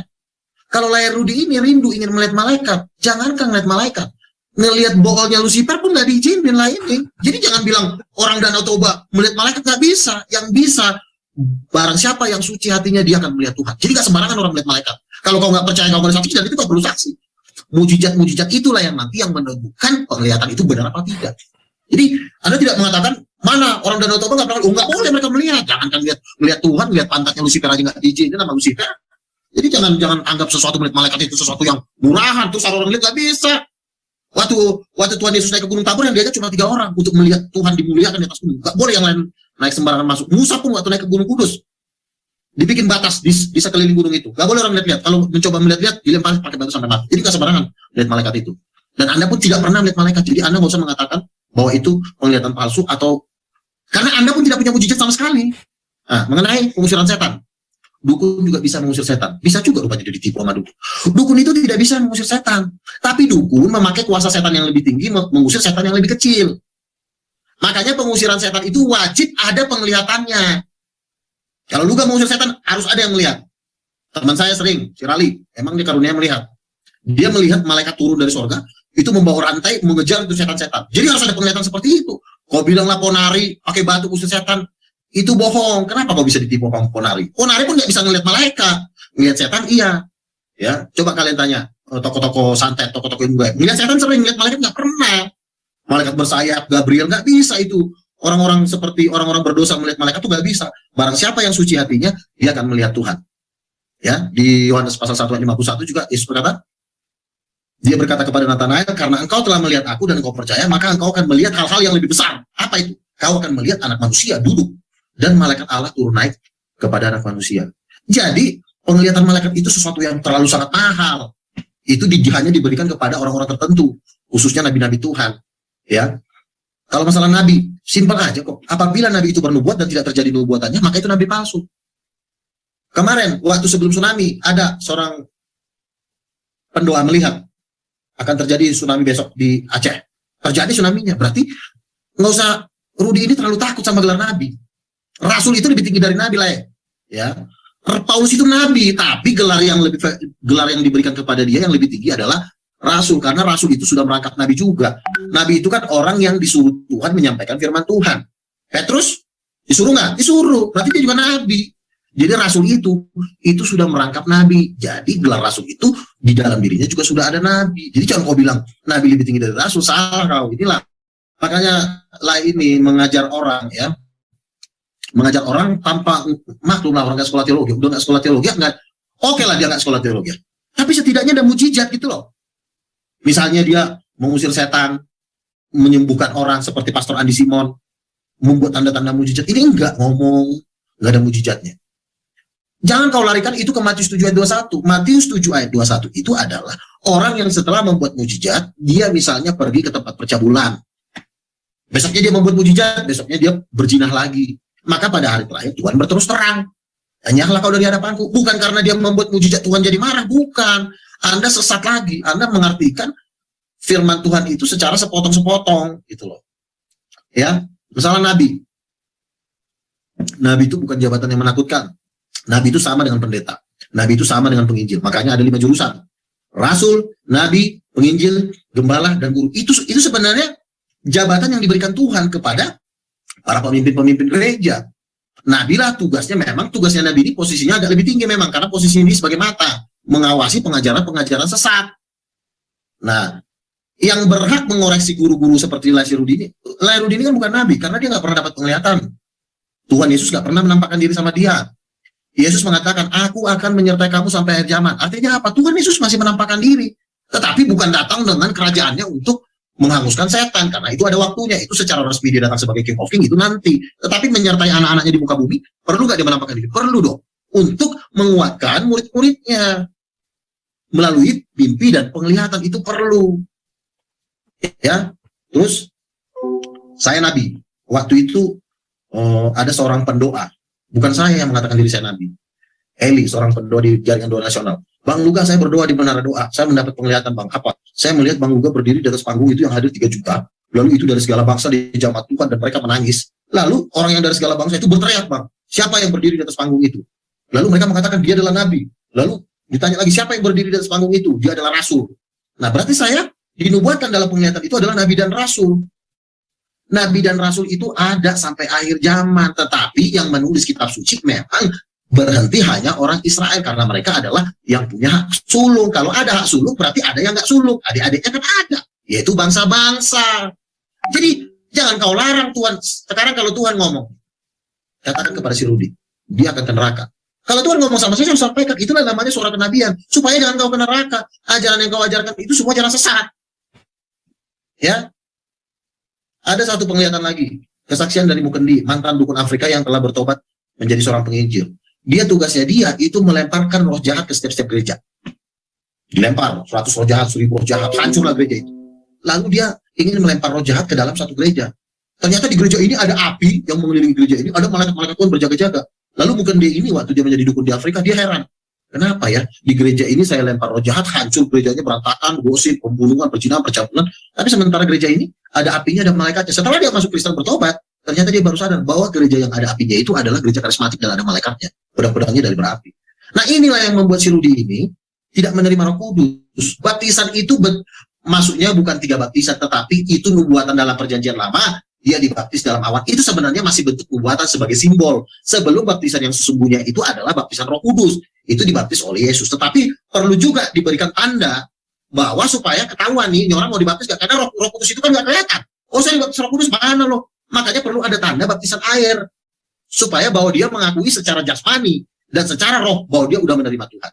Kalau Lai Rudi ini rindu ingin melihat malaikat, jangankan melihat malaikat, ngelihat boolnya Lucifer pun nggak diizinin lah ini. Jadi jangan bilang orang Danau Toba melihat malaikat, nggak bisa. Yang bisa barang siapa yang suci hatinya dia akan melihat Tuhan. Jadi nggak sembarangan orang melihat malaikat. Kalau kau nggak percaya kau boleh saksi, dan itu kau perlu saksi. Mujizat-mujizat itulah yang nanti yang menentukan penglihatan itu benar apa tidak. Jadi Anda tidak mengatakan Mana orang Danau Toba nggak pernah? Nggak boleh mereka melihat. Jangankan lihat Tuhan, lihat pantatnya Lucifer aja nggak diizinin sama Lucifer. Jadi jangan anggap sesuatu melihat malaikat itu sesuatu yang murahan. Terus orang lihat nggak bisa. Waktu Tuhan Yesus naik ke Gunung Tabor yang diajak cuma 3 orang untuk melihat Tuhan dimuliakan di atas gunung. Nggak boleh yang lain naik sembarangan masuk. Musa pun waktu naik ke Gunung Kudus dibikin batas di sekeliling gunung itu. Nggak boleh orang lihat-lihat. Kalau mencoba melihat-lihat, dilempar pakai batu sampai mati. Jadi nggak sembarangan lihat malaikat itu. Dan Anda pun tidak pernah melihat malaikat. Jadi Anda nggak usah mengatakan bahwa itu penglihatan palsu atau karena Anda pun tidak punya mujizat sama sekali. Nah, mengenai pengusiran setan. Dukun juga bisa mengusir setan. Bisa juga rupanya jadi ditipu sama dukun. Dukun itu tidak bisa mengusir setan. Tapi dukun memakai kuasa setan yang lebih tinggi mengusir setan yang lebih kecil. Makanya pengusiran setan itu wajib ada penglihatannya. Kalau lu gak mengusir setan, harus ada yang melihat. Teman saya sering, si Rali, emang dia karunia melihat. Dia melihat malaikat turun dari sorga, itu membawa rantai, mengejar itu setan-setan. Jadi harus ada penglihatan seperti itu. Kau bilang lah Ponari, pakai batu usir setan, itu bohong. Kenapa kau bisa ditipu sama Ponari? Ponari pun nggak bisa ngelihat malaikat. Ngelihat setan iya. Ya, coba kalian tanya toko-toko santet, toko-toko yang gue. Ngelihat setan sering, ngelihat malaikat nggak pernah. Malaikat bersayap, Gabriel nggak bisa itu. Orang-orang seperti orang-orang berdosa melihat malaikat itu nggak bisa. Barang siapa yang suci hatinya, dia akan melihat Tuhan. Ya, di Yohanes pasal 1 ayat 51 juga Yesus berkata, dia berkata kepada Nathanael, karena engkau telah melihat aku dan engkau percaya, maka engkau akan melihat hal-hal yang lebih besar. Apa itu? Kau akan melihat anak manusia duduk dan malaikat Allah turun naik kepada anak manusia. Jadi penglihatan malaikat itu sesuatu yang terlalu sangat mahal. Itu hanya diberikan kepada orang-orang tertentu, khususnya nabi-nabi Tuhan. Ya, kalau masalah nabi, simpel aja kok. Apabila nabi itu bernubuat dan tidak terjadi nubuatannya, maka itu nabi palsu. Kemarin waktu sebelum tsunami ada seorang pendoa melihat akan terjadi tsunami besok di Aceh. Terjadi tsunami-nya, berarti nggak usah Rudi ini terlalu takut sama gelar nabi. Rasul itu lebih tinggi dari nabi lah ya. Paulus itu nabi, tapi gelar yang diberikan kepada dia yang lebih tinggi adalah rasul, karena rasul itu sudah merangkap nabi juga. Nabi itu kan orang yang disuruh Tuhan menyampaikan firman Tuhan. Petrus disuruh nggak? Disuruh, berarti dia juga nabi. Jadi rasul itu sudah merangkap nabi. Jadi gelar rasul itu di dalam dirinya juga sudah ada nabi. Jadi jangan kau bilang nabi lebih tinggi dari rasul, salah kau. Inilah makanya ini mengajar orang ya, mengajar orang tanpa maklum lah orang nggak sekolah teologi, udah nggak sekolah teologi nggak, oke lah dia nggak sekolah teologi, tapi setidaknya ada mujizat gitu loh. Misalnya dia mengusir setan, menyembuhkan orang seperti Pastor Andi Simon, membuat tanda-tanda mujizat. Ini enggak ngomong, nggak ada mujizatnya. Jangan kau larikan itu ke Matius 7 ayat 21. Matius 7 ayat 21 itu adalah orang yang setelah membuat mujizat, dia misalnya pergi ke tempat percabulan. Besoknya dia membuat mujizat, besoknya dia berzinah lagi. Maka pada hari terakhir Tuhan berterus terang. Tanyalah kau dari hadapanku. Bukan karena dia membuat mujizat Tuhan jadi marah, bukan. Anda sesat lagi. Anda mengartikan firman Tuhan itu secara sepotong-sepotong gitu loh. Ya, misalnya nabi. Nabi itu bukan jabatan yang menakutkan. Nabi itu sama dengan pendeta. Nabi itu sama dengan penginjil. Makanya ada 5 jurusan. Rasul, nabi, penginjil, gembala, dan guru. Itu sebenarnya jabatan yang diberikan Tuhan kepada para pemimpin-pemimpin gereja. Nabi lah tugasnya nabi ini posisinya agak lebih tinggi memang, karena posisi ini sebagai mata, mengawasi pengajaran-pengajaran sesat. Nah, yang berhak mengoreksi guru-guru seperti Lai Rudi ini kan bukan nabi, karena dia nggak pernah dapat penglihatan. Tuhan Yesus nggak pernah menampakkan diri sama dia. Yesus mengatakan, aku akan menyertai kamu sampai akhir zaman. Artinya apa? Tuhan Yesus masih menampakkan diri. Tetapi bukan datang dengan kerajaannya untuk menghanguskan setan. Karena itu ada waktunya. Itu secara resmi dia datang sebagai King of King, itu nanti. Tetapi menyertai anak-anaknya di muka bumi, perlu nggak dia menampakkan diri? Perlu dong. Untuk menguatkan murid-muridnya. Melalui mimpi dan penglihatan, itu perlu. Ya. Terus, saya nabi. Waktu itu ada seorang pendoa. Bukan saya yang mengatakan diri saya nabi. Eli, seorang pendoa di jaringan doa nasional. Bang Luga, saya berdoa di menara doa. Saya mendapat penglihatan, Bang. Apa? Saya melihat Bang Luga berdiri di atas panggung itu yang hadir 3 juta. Lalu itu dari segala bangsa di jamaat Tuhan dan mereka menangis. Lalu orang yang dari segala bangsa itu berteriak, Bang. Siapa yang berdiri di atas panggung itu? Lalu mereka mengatakan dia adalah nabi. Lalu ditanya lagi, siapa yang berdiri di atas panggung itu? Dia adalah rasul. Nah, berarti saya dinubuatkan dalam penglihatan itu adalah nabi dan rasul. Nabi dan rasul itu ada sampai akhir zaman, tetapi yang menulis kitab suci memang berhenti hanya orang Israel, karena mereka adalah yang punya hak sulung. Kalau ada hak sulung berarti ada yang nggak sulung, adik-adiknya kan ada, yaitu bangsa-bangsa. Jadi Jangan kau larang Tuhan. Sekarang kalau Tuhan ngomong, katakan kepada si Rudi, dia akan ke neraka. Kalau Tuhan ngomong sama saya sampaikan, itulah namanya suara kenabian. Supaya jangan kau ke neraka. Ajaran yang kau ajarkan itu semua jalan sesat. Ya. Ada satu penglihatan lagi. Kesaksian dari Mukendi, mantan dukun Afrika yang telah bertobat menjadi seorang penginjil. Dia tugasnya dia itu melemparkan roh jahat ke setiap gereja. Dilempar 100 roh jahat, 1000 roh jahat, hancurlah gereja itu. Lalu dia ingin melempar roh jahat ke dalam satu gereja. Ternyata di gereja ini ada api yang mengelilingi gereja ini, ada malaikat-malaikat Tuhan berjaga-jaga. Lalu bukan dia ini waktu dia menjadi dukun di Afrika, dia heran. Kenapa ya? Di gereja ini saya lempar roh jahat, hancur gerejanya, berantakan, gosip, pembunuhan, perzinahan, percabulan. Tapi sementara gereja ini ada apinya, ada malaikatnya. Setelah dia masuk Kristen bertobat, ternyata dia baru sadar bahwa gereja yang ada apinya itu adalah gereja karismatik dan ada malaikatnya. Pedang-pedangnya dari berapi. Nah inilah yang membuat si Rudi ini tidak menerima Roh Kudus. Baptisan itu maksudnya bukan 3 baptisan, tetapi itu nubuatan dalam perjanjian lama. Dia dibaptis dalam awan. Itu sebenarnya masih bentuk nubuatan sebagai simbol. Sebelum baptisan yang sesungguhnya itu adalah baptisan Roh Kudus. Itu dibaptis oleh Yesus. Tetapi perlu juga diberikan tanda bahwa supaya ketahuan nih, ini orang mau dibaptis gak? Karena Roh Kudus itu kan gak kelihatan. Oh saya dibaptis Roh Kudus, mana loh? Makanya perlu ada tanda baptisan air. Supaya bahwa dia mengakui secara jasmani dan secara roh bahwa dia udah menerima Tuhan.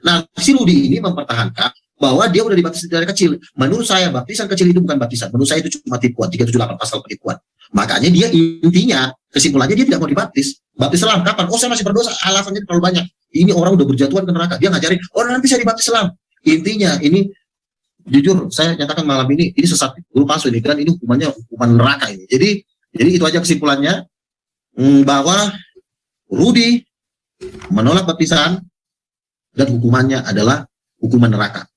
Nah, si Rudi ini mempertahankan bahwa dia udah dibaptis dari kecil. Menurut saya, baptisan kecil itu bukan baptisan. Menurut saya itu cuma tipuan, 378 pasal penipuan. Makanya dia intinya, kesimpulannya dia tidak mau dibaptis. Baptis selam, kapan? Oh, saya masih berdosa, alasannya terlalu banyak. Ini orang udah berjatuhan ke neraka. Dia ngajarin, orang nanti saya dibaptis selam. Intinya, ini, jujur, saya nyatakan malam ini sesat. Guru palsu ini, kan ini hukumannya hukuman neraka ini. Jadi itu aja kesimpulannya, bahwa Rudi menolak baptisan, dan hukumannya adalah hukuman neraka.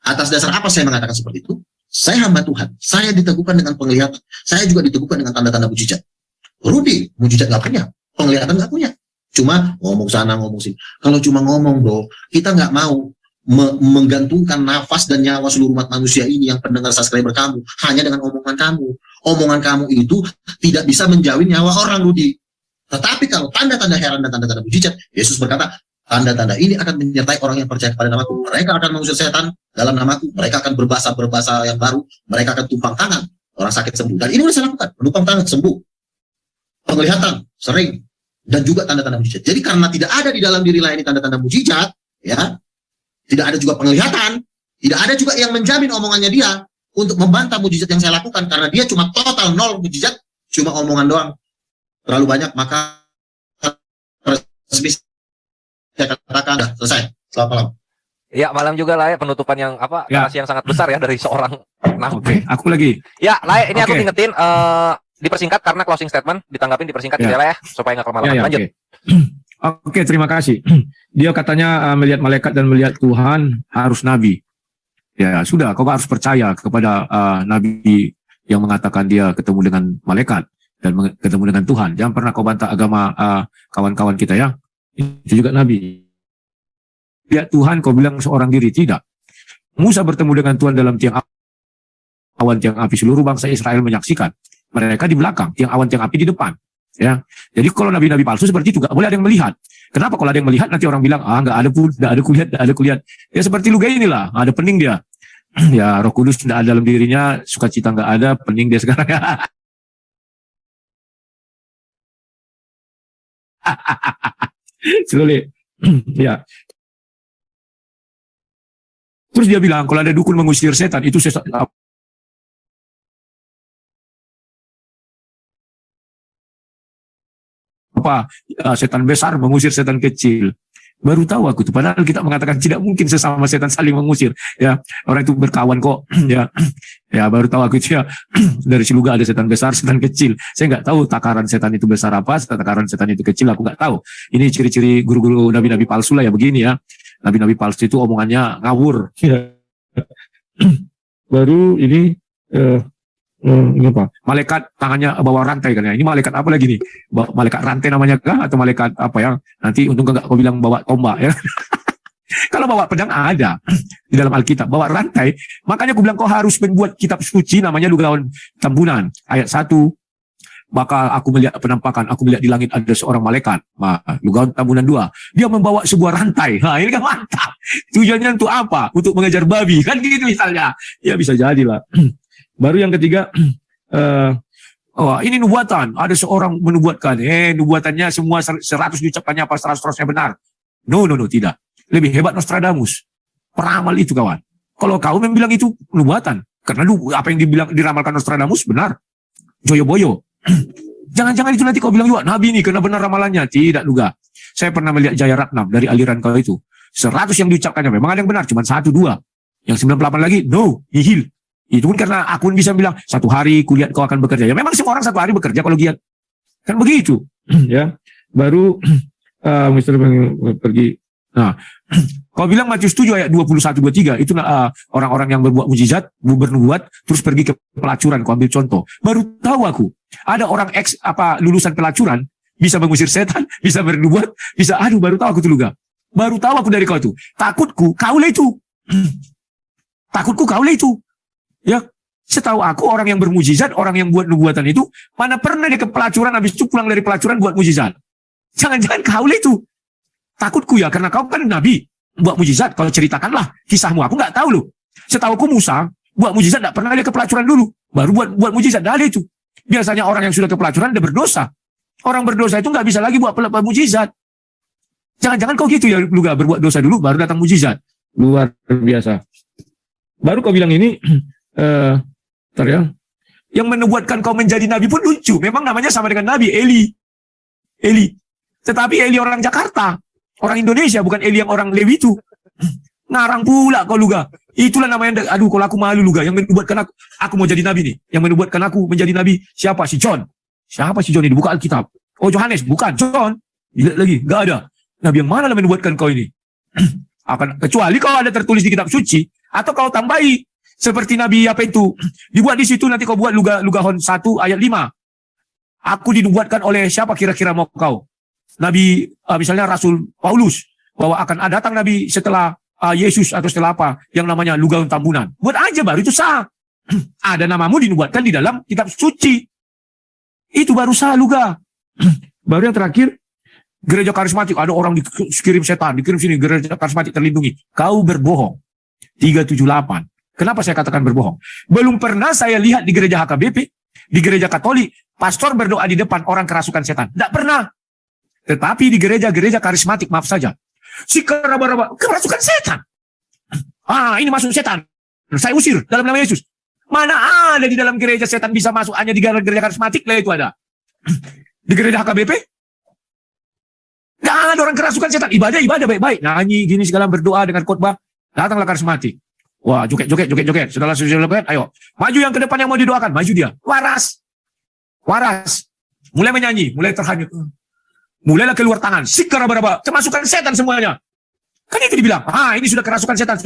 Atas dasar apa saya mengatakan seperti itu? Saya hamba Tuhan. Saya diteguhkan dengan penglihatan. Saya juga diteguhkan dengan tanda-tanda mujizat. Rudi, mujizat nggak punya. Penglihatan nggak punya. Cuma ngomong sana, ngomong sini. Kalau cuma ngomong, bro, kita nggak mau menggantungkan nafas dan nyawa seluruh umat manusia ini yang pendengar subscriber kamu hanya dengan omongan kamu. Omongan kamu itu tidak bisa menjawab nyawa orang, Rudi. Tetapi kalau tanda-tanda heran dan tanda-tanda mujizat, Yesus berkata, tanda-tanda ini akan menyertai orang yang percaya kepada namaku. Mereka akan mengusir setan dalam namaku. Mereka akan berbahasa yang baru. Mereka akan tumpang tangan. Orang sakit sembuh. Dan ini sudah saya lakukan. Menumpang tangan sembuh. Penglihatan sering. Dan juga tanda-tanda mujizat. Jadi karena tidak ada di dalam diri lain ini tanda-tanda mujizat, ya, tidak ada juga penglihatan, tidak ada juga yang menjamin omongannya dia untuk membantah mujizat yang saya lakukan. Karena dia cuma total 0 mujizat, cuma omongan doang. Terlalu banyak, maka resmi saya katakan dah selesai. Selamat malam. Ya, malam juga lah ya, penutupan yang Ya. narasi yang sangat besar ya dari seorang nabi. Oke, aku lagi. Ya, lah ini aku Oke. ingetin dipersingkat karena closing statement ditanggapin dipersingkat Ya. ya lah ya supaya nggak kemalaman. Ya, Lanjut. Oke, terima kasih. Dia katanya melihat malaikat dan melihat Tuhan harus nabi. Ya, sudah, kau harus percaya kepada nabi yang mengatakan dia ketemu dengan malaikat dan ketemu dengan Tuhan. Jangan pernah kau bantah agama kawan-kawan kita ya. Itu juga nabi. Lihat Tuhan kau bilang seorang diri, tidak. Musa bertemu dengan Tuhan dalam tiang awan tiang api, seluruh bangsa Israel menyaksikan. Mereka di belakang, tiang awan tiang api di depan. Ya, jadi kalau nabi-nabi palsu seperti itu, gak boleh ada yang melihat. Kenapa kalau ada yang melihat nanti orang bilang, nggak ada kulihat. Ya seperti Luga inilah, ada pening dia. Ya Roh Kudus tidak ada dalam dirinya, sukacita nggak ada, pening dia sekarang. Sulit. Ya. Terus dia bilang kalau ada dukun mengusir setan itu setan besar mengusir setan kecil. Baru tahu aku tuh, padahal kita mengatakan tidak mungkin sesama setan saling mengusir. Ya, orang itu berkawan kok. Ya baru tahu aku itu ya. Dari si Luga ada setan besar, setan kecil. Saya nggak tahu takaran setan itu besar apa, takaran setan itu kecil aku nggak tahu. Ini ciri-ciri guru-guru nabi-nabi palsu lah ya begini ya. Nabi-nabi palsu itu omongannya ngawur. Ya. Baru ini ini apa? Malaikat tangannya bawa rantai kan ya. Ini malaikat apa lagi nih? Malaikat rantai namanya kah? Atau malaikat apa ya? Nanti untung enggak kau bilang bawa tombak ya. Kalau bawa pedang ada di dalam Alkitab. Bawa rantai. Makanya aku bilang kau harus membuat kitab suci namanya Lugawan Tambunan. Ayat 1. Bakal aku melihat penampakan. Aku melihat di langit ada seorang malaikat. Lugawan Tambunan 2. Dia membawa sebuah rantai. Ini kan mantap. Tujuannya untuk apa? Untuk mengejar babi. Kan gitu misalnya. Ya bisa jadilah. Baru yang ketiga, Oh, ini nubuatan. Ada seorang menubuatkan. Nubuatannya semua 100 diucapkannya apa 100-100-nya benar. No, tidak. Lebih hebat Nostradamus. Peramal itu kawan. Kalau kau memang bilang itu nubuatan. Karena apa yang diramalkan Nostradamus benar. Joyo-boyo. Jangan-jangan itu nanti kau bilang juga, Nabi ini kena benar ramalannya. Tidak juga. Saya pernah melihat Jaya Ratnam dari aliran kau itu. 100 yang diucapkannya memang ada yang benar. Cuma 1-2. Yang 98 lagi, no, nihil. Itu pun karena akun bisa bilang, 1 hari kulihat kau akan bekerja. Ya memang semua orang 1 hari bekerja kalau giat. Kan begitu. Ya. Baru, Mr. pergi. Nah, kau bilang Matius 7 ayat 21-23, itu orang-orang yang berbuat mujizat, bernubuat, terus pergi ke pelacuran. Kau ambil contoh. Baru tahu aku, ada orang lulusan pelacuran, bisa mengusir setan, bisa bernubuat, bisa, baru tahu aku tuh juga. Baru tahu aku dari kau itu. Takutku, kaulah itu. Takutku, kaulah itu. Ya, setahu aku orang yang bermujizat, orang yang buat nubuatan itu, mana pernah dia ke pelacuran, habis itu pulang dari pelacuran buat mujizat. Jangan-jangan kaulah itu. Takutku ya, karena kau kan nabi, buat mujizat, kalau ceritakanlah kisahmu, aku nggak tahu loh. Setahu aku Musa, buat mujizat nggak pernah dia ke pelacuran dulu, baru buat mujizat, dah itu. Biasanya orang yang sudah ke pelacuran, dia berdosa. Orang berdosa itu nggak bisa lagi buat mujizat. Jangan-jangan kau gitu ya, Luga, berbuat dosa dulu, baru datang mujizat. Luar biasa. Baru kau bilang ini, bentar ya, yang menubuatkan kau menjadi nabi pun lucu. Memang namanya sama dengan nabi, Eli. Tetapi Eli orang Jakarta, orang Indonesia, bukan Eli yang orang Lewi itu. Ngarang pula kau Luga. Itulah namanya, kalau aku malu Luga, yang menubuatkan aku mau jadi nabi nih. Yang menubuatkan aku menjadi nabi, siapa? Si John. Siapa si John ini? Buka Alkitab. Oh, Yohanes, bukan. John. Lihat lagi, nggak ada. Nabi yang mana lah menubuatkan kau ini? Kecuali kau ada tertulis di kitab suci, atau kau tambahi. Seperti Nabi apa itu? Dibuat di situ, nanti kau buat Lugahon 1 ayat 5. Aku dinubuatkan oleh siapa kira-kira mau kau? Nabi, misalnya Rasul Paulus, bahwa akan datang Nabi setelah Yesus atau setelah apa, yang namanya Lugahon Tambunan. Buat aja baru itu sah. Ada namamu dinubuatkan di dalam kitab suci. Itu baru sah Luga. Baru yang terakhir, gereja karismatik, ada orang dikirim setan, dikirim sini, gereja karismatik terlindungi. Kau berbohong. 378. Kenapa saya katakan berbohong? Belum pernah saya lihat di gereja HKBP, di gereja Katolik, pastor berdoa di depan orang kerasukan setan. Tidak pernah. Tetapi di gereja-gereja karismatik, maaf saja, si keraba-raba, kerasukan setan. Ini masuk setan. Saya usir dalam nama Yesus. Mana ada di dalam gereja setan bisa masuk, hanya di gereja karismatik lah itu ada. Di gereja HKBP, nggak ada orang kerasukan setan. Ibadah baik-baik. Nyanyi, gini segala, berdoa dengan khotbah. Datanglah karismatik. Wah, joget. Setelah selesai, ayo. Maju yang ke depan yang mau didoakan. Maju dia. Waras. Mulai menyanyi, mulai terhanyut. Mulailah keluar tangan. Sikaraba-raba. Kemasukan setan semuanya. Kan itu dibilang. Ini sudah kerasukan setan.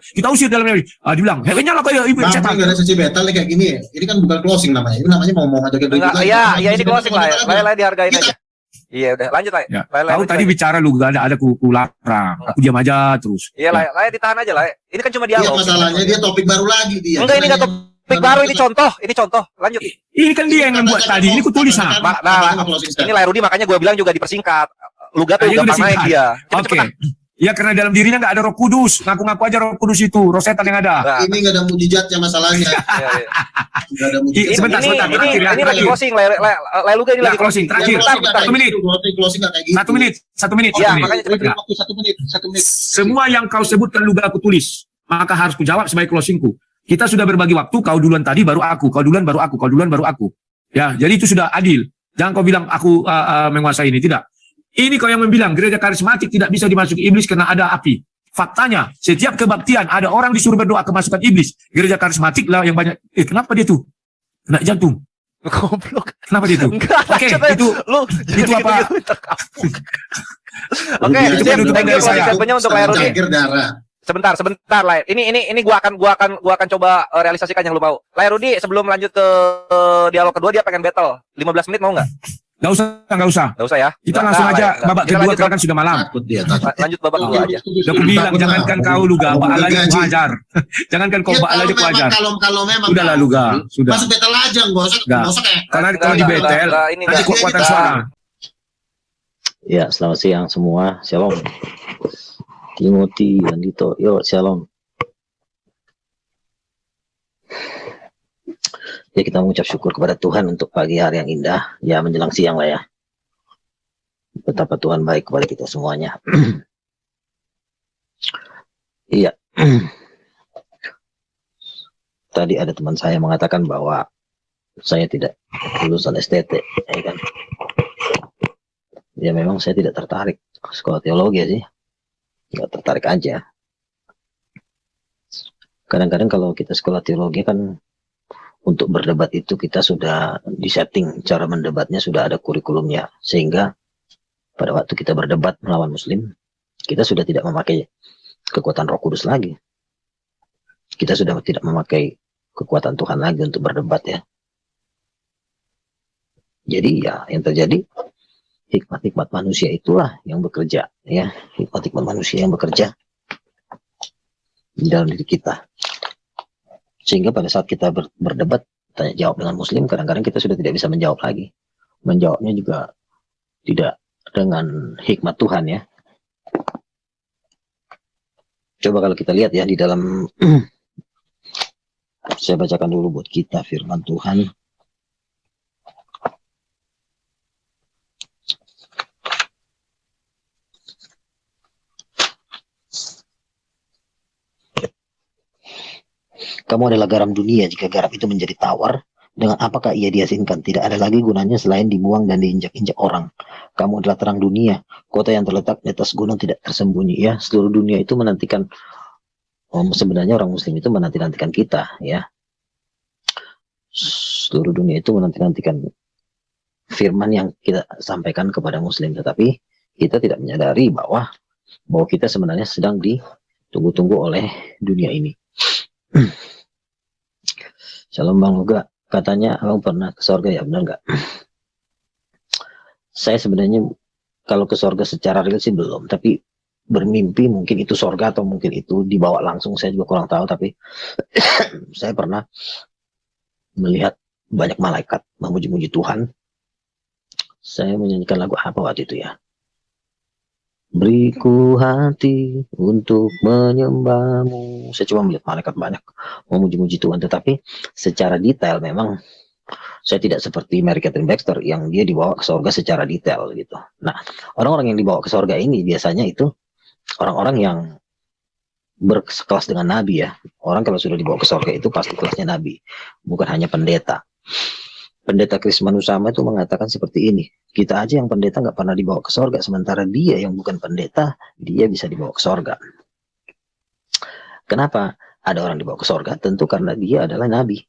Kita usir dalam ini. Dibilang, nyala kayak ibu setan. Tapi nggak ada sesi battle kayak gini ya. Ini kan bukan closing namanya. Ini namanya mau ngajakin ribut lagi. Iya, ini closing lah. Lai dihargain aja. Iya udah lanjut Lai. Ya. Kau tadi bicara lu gak ada ku larang. Aku diam aja terus. Iya Lai ditahan aja Lai. Ini kan cuma dialog. Iya masalahnya dia topik baru lagi dia. Enggak, ini enggak topik baru, ini contoh. Lanjut. Ini kan dia yang membuat tadi. Ini ku tulis ini Lai Rudi, makanya gue bilang juga dipersingkat. Lu gak tuh gampang naik dia. Oke. Ya karena dalam dirinya nggak ada Roh Kudus, ngaku-ngaku aja Roh Kudus itu, roh setan yang ada. Ini nggak ada mujizatnya masalahnya. Nggak ada mujizat. Sebentar. Ini lagi closing, Lai Luga ini lagi closing. Terakhir, 1 menit. 1 menit. Ya, makanya cepet. 1 menit. Semua yang kau sebutkan Luga aku tulis, maka harus kujawab sebagai closingku. Kita sudah berbagi waktu, kau duluan tadi baru aku, kau duluan baru aku. Ya, jadi itu sudah adil. Jangan kau bilang aku menguasai ini, tidak. Ini kau yang membilang gereja karismatik tidak bisa dimasuki iblis karena ada api. Faktanya, setiap kebaktian ada orang disuruh berdoa kemasukan iblis. Gereja karismatik lah yang banyak. Kenapa dia tuh? Kena jantung. Goblok. Kenapa dia tuh? Oke, itu apa? Oke, statementnya untuk Lai Rudi. Sebentar Lai. Ini gua akan coba realisasikan yang lu mau. Lai Rudi sebelum lanjut ke dialog kedua dia pengen battle. 15 menit mau nggak? Nggak usah ya. Kita langsung aja babak kedua karena kan sudah malam. Lanjut babak kedua aja. Udah aku bilang jangankan kau Luga, Mbak Ala aja kuajar. Jangankan kau Mbak Ala aja kuajar. Kalau memang udahlah Luga, sudah. Masuk battle aja enggak usah kayak. Karena kalau di battle nanti kekuatan suara. Ya, selamat siang semua. Shalom. Timothy, Andito, shalom. Ya kita mengucap syukur kepada Tuhan untuk pagi hari yang indah, ya menjelang siang lah ya. Betapa Tuhan baik kepada kita semuanya. Iya. Tadi ada teman saya mengatakan bahwa saya tidak lulusan STT, ya kan? Ya memang saya tidak tertarik sekolah teologi sih, nggak tertarik aja. Kadang-kadang kalau kita sekolah teologi kan untuk berdebat itu kita sudah disetting cara mendebatnya, sudah ada kurikulumnya, sehingga pada waktu kita berdebat melawan Muslim, kita sudah tidak memakai kekuatan Roh Kudus lagi. Kita sudah tidak memakai kekuatan Tuhan lagi untuk berdebat ya. Jadi ya yang terjadi hikmat-hikmat manusia itulah yang bekerja ya, hikmat-hikmat manusia yang bekerja di dalam diri kita. Sehingga pada saat kita berdebat tanya jawab dengan Muslim, kadang-kadang kita sudah tidak bisa menjawab lagi. Menjawabnya juga tidak dengan hikmat Tuhan ya. Coba kalau kita lihat ya di dalam saya bacakan dulu buat kita firman Tuhan. Kamu adalah garam dunia. Jika garam itu menjadi tawar, dengan apakah ia diasinkan? Tidak ada lagi gunanya selain dibuang dan diinjak-injak orang. Kamu adalah terang dunia. Kota yang terletak di atas gunung tidak tersembunyi. Ya, seluruh dunia itu menantikan. Sebenarnya orang Muslim itu menanti-nantikan kita. Ya, seluruh dunia itu menanti-nantikan firman yang kita sampaikan kepada Muslim. Tetapi kita tidak menyadari bahwa kita sebenarnya sedang ditunggu-tunggu oleh dunia ini. Shalom Bang Luga, katanya abang pernah ke sorga, ya benar nggak? Saya sebenarnya kalau ke sorga secara real sih belum, tapi bermimpi mungkin itu sorga atau mungkin itu dibawa langsung, saya juga kurang tahu. Tapi saya pernah melihat banyak malaikat memuji-muji Tuhan. Saya menyanyikan lagu apa waktu itu ya? Beriku hati untuk menyembahmu. Saya cuma melihat malaikat banyak memuji-muji Tuhan, tetapi secara detail memang saya tidak seperti Mary Catherine Baxter yang dia dibawa ke surga secara detail gitu. Nah, orang-orang yang dibawa ke surga ini biasanya itu orang-orang yang berkelas dengan nabi ya. Orang kalau sudah dibawa ke surga itu pasti kelasnya nabi, bukan hanya pendeta. Pendeta Krismanusama itu mengatakan seperti ini, kita aja yang pendeta nggak pernah dibawa ke sorga, sementara dia yang bukan pendeta, dia bisa dibawa ke sorga. Kenapa ada orang dibawa ke sorga? Tentu karena dia adalah nabi.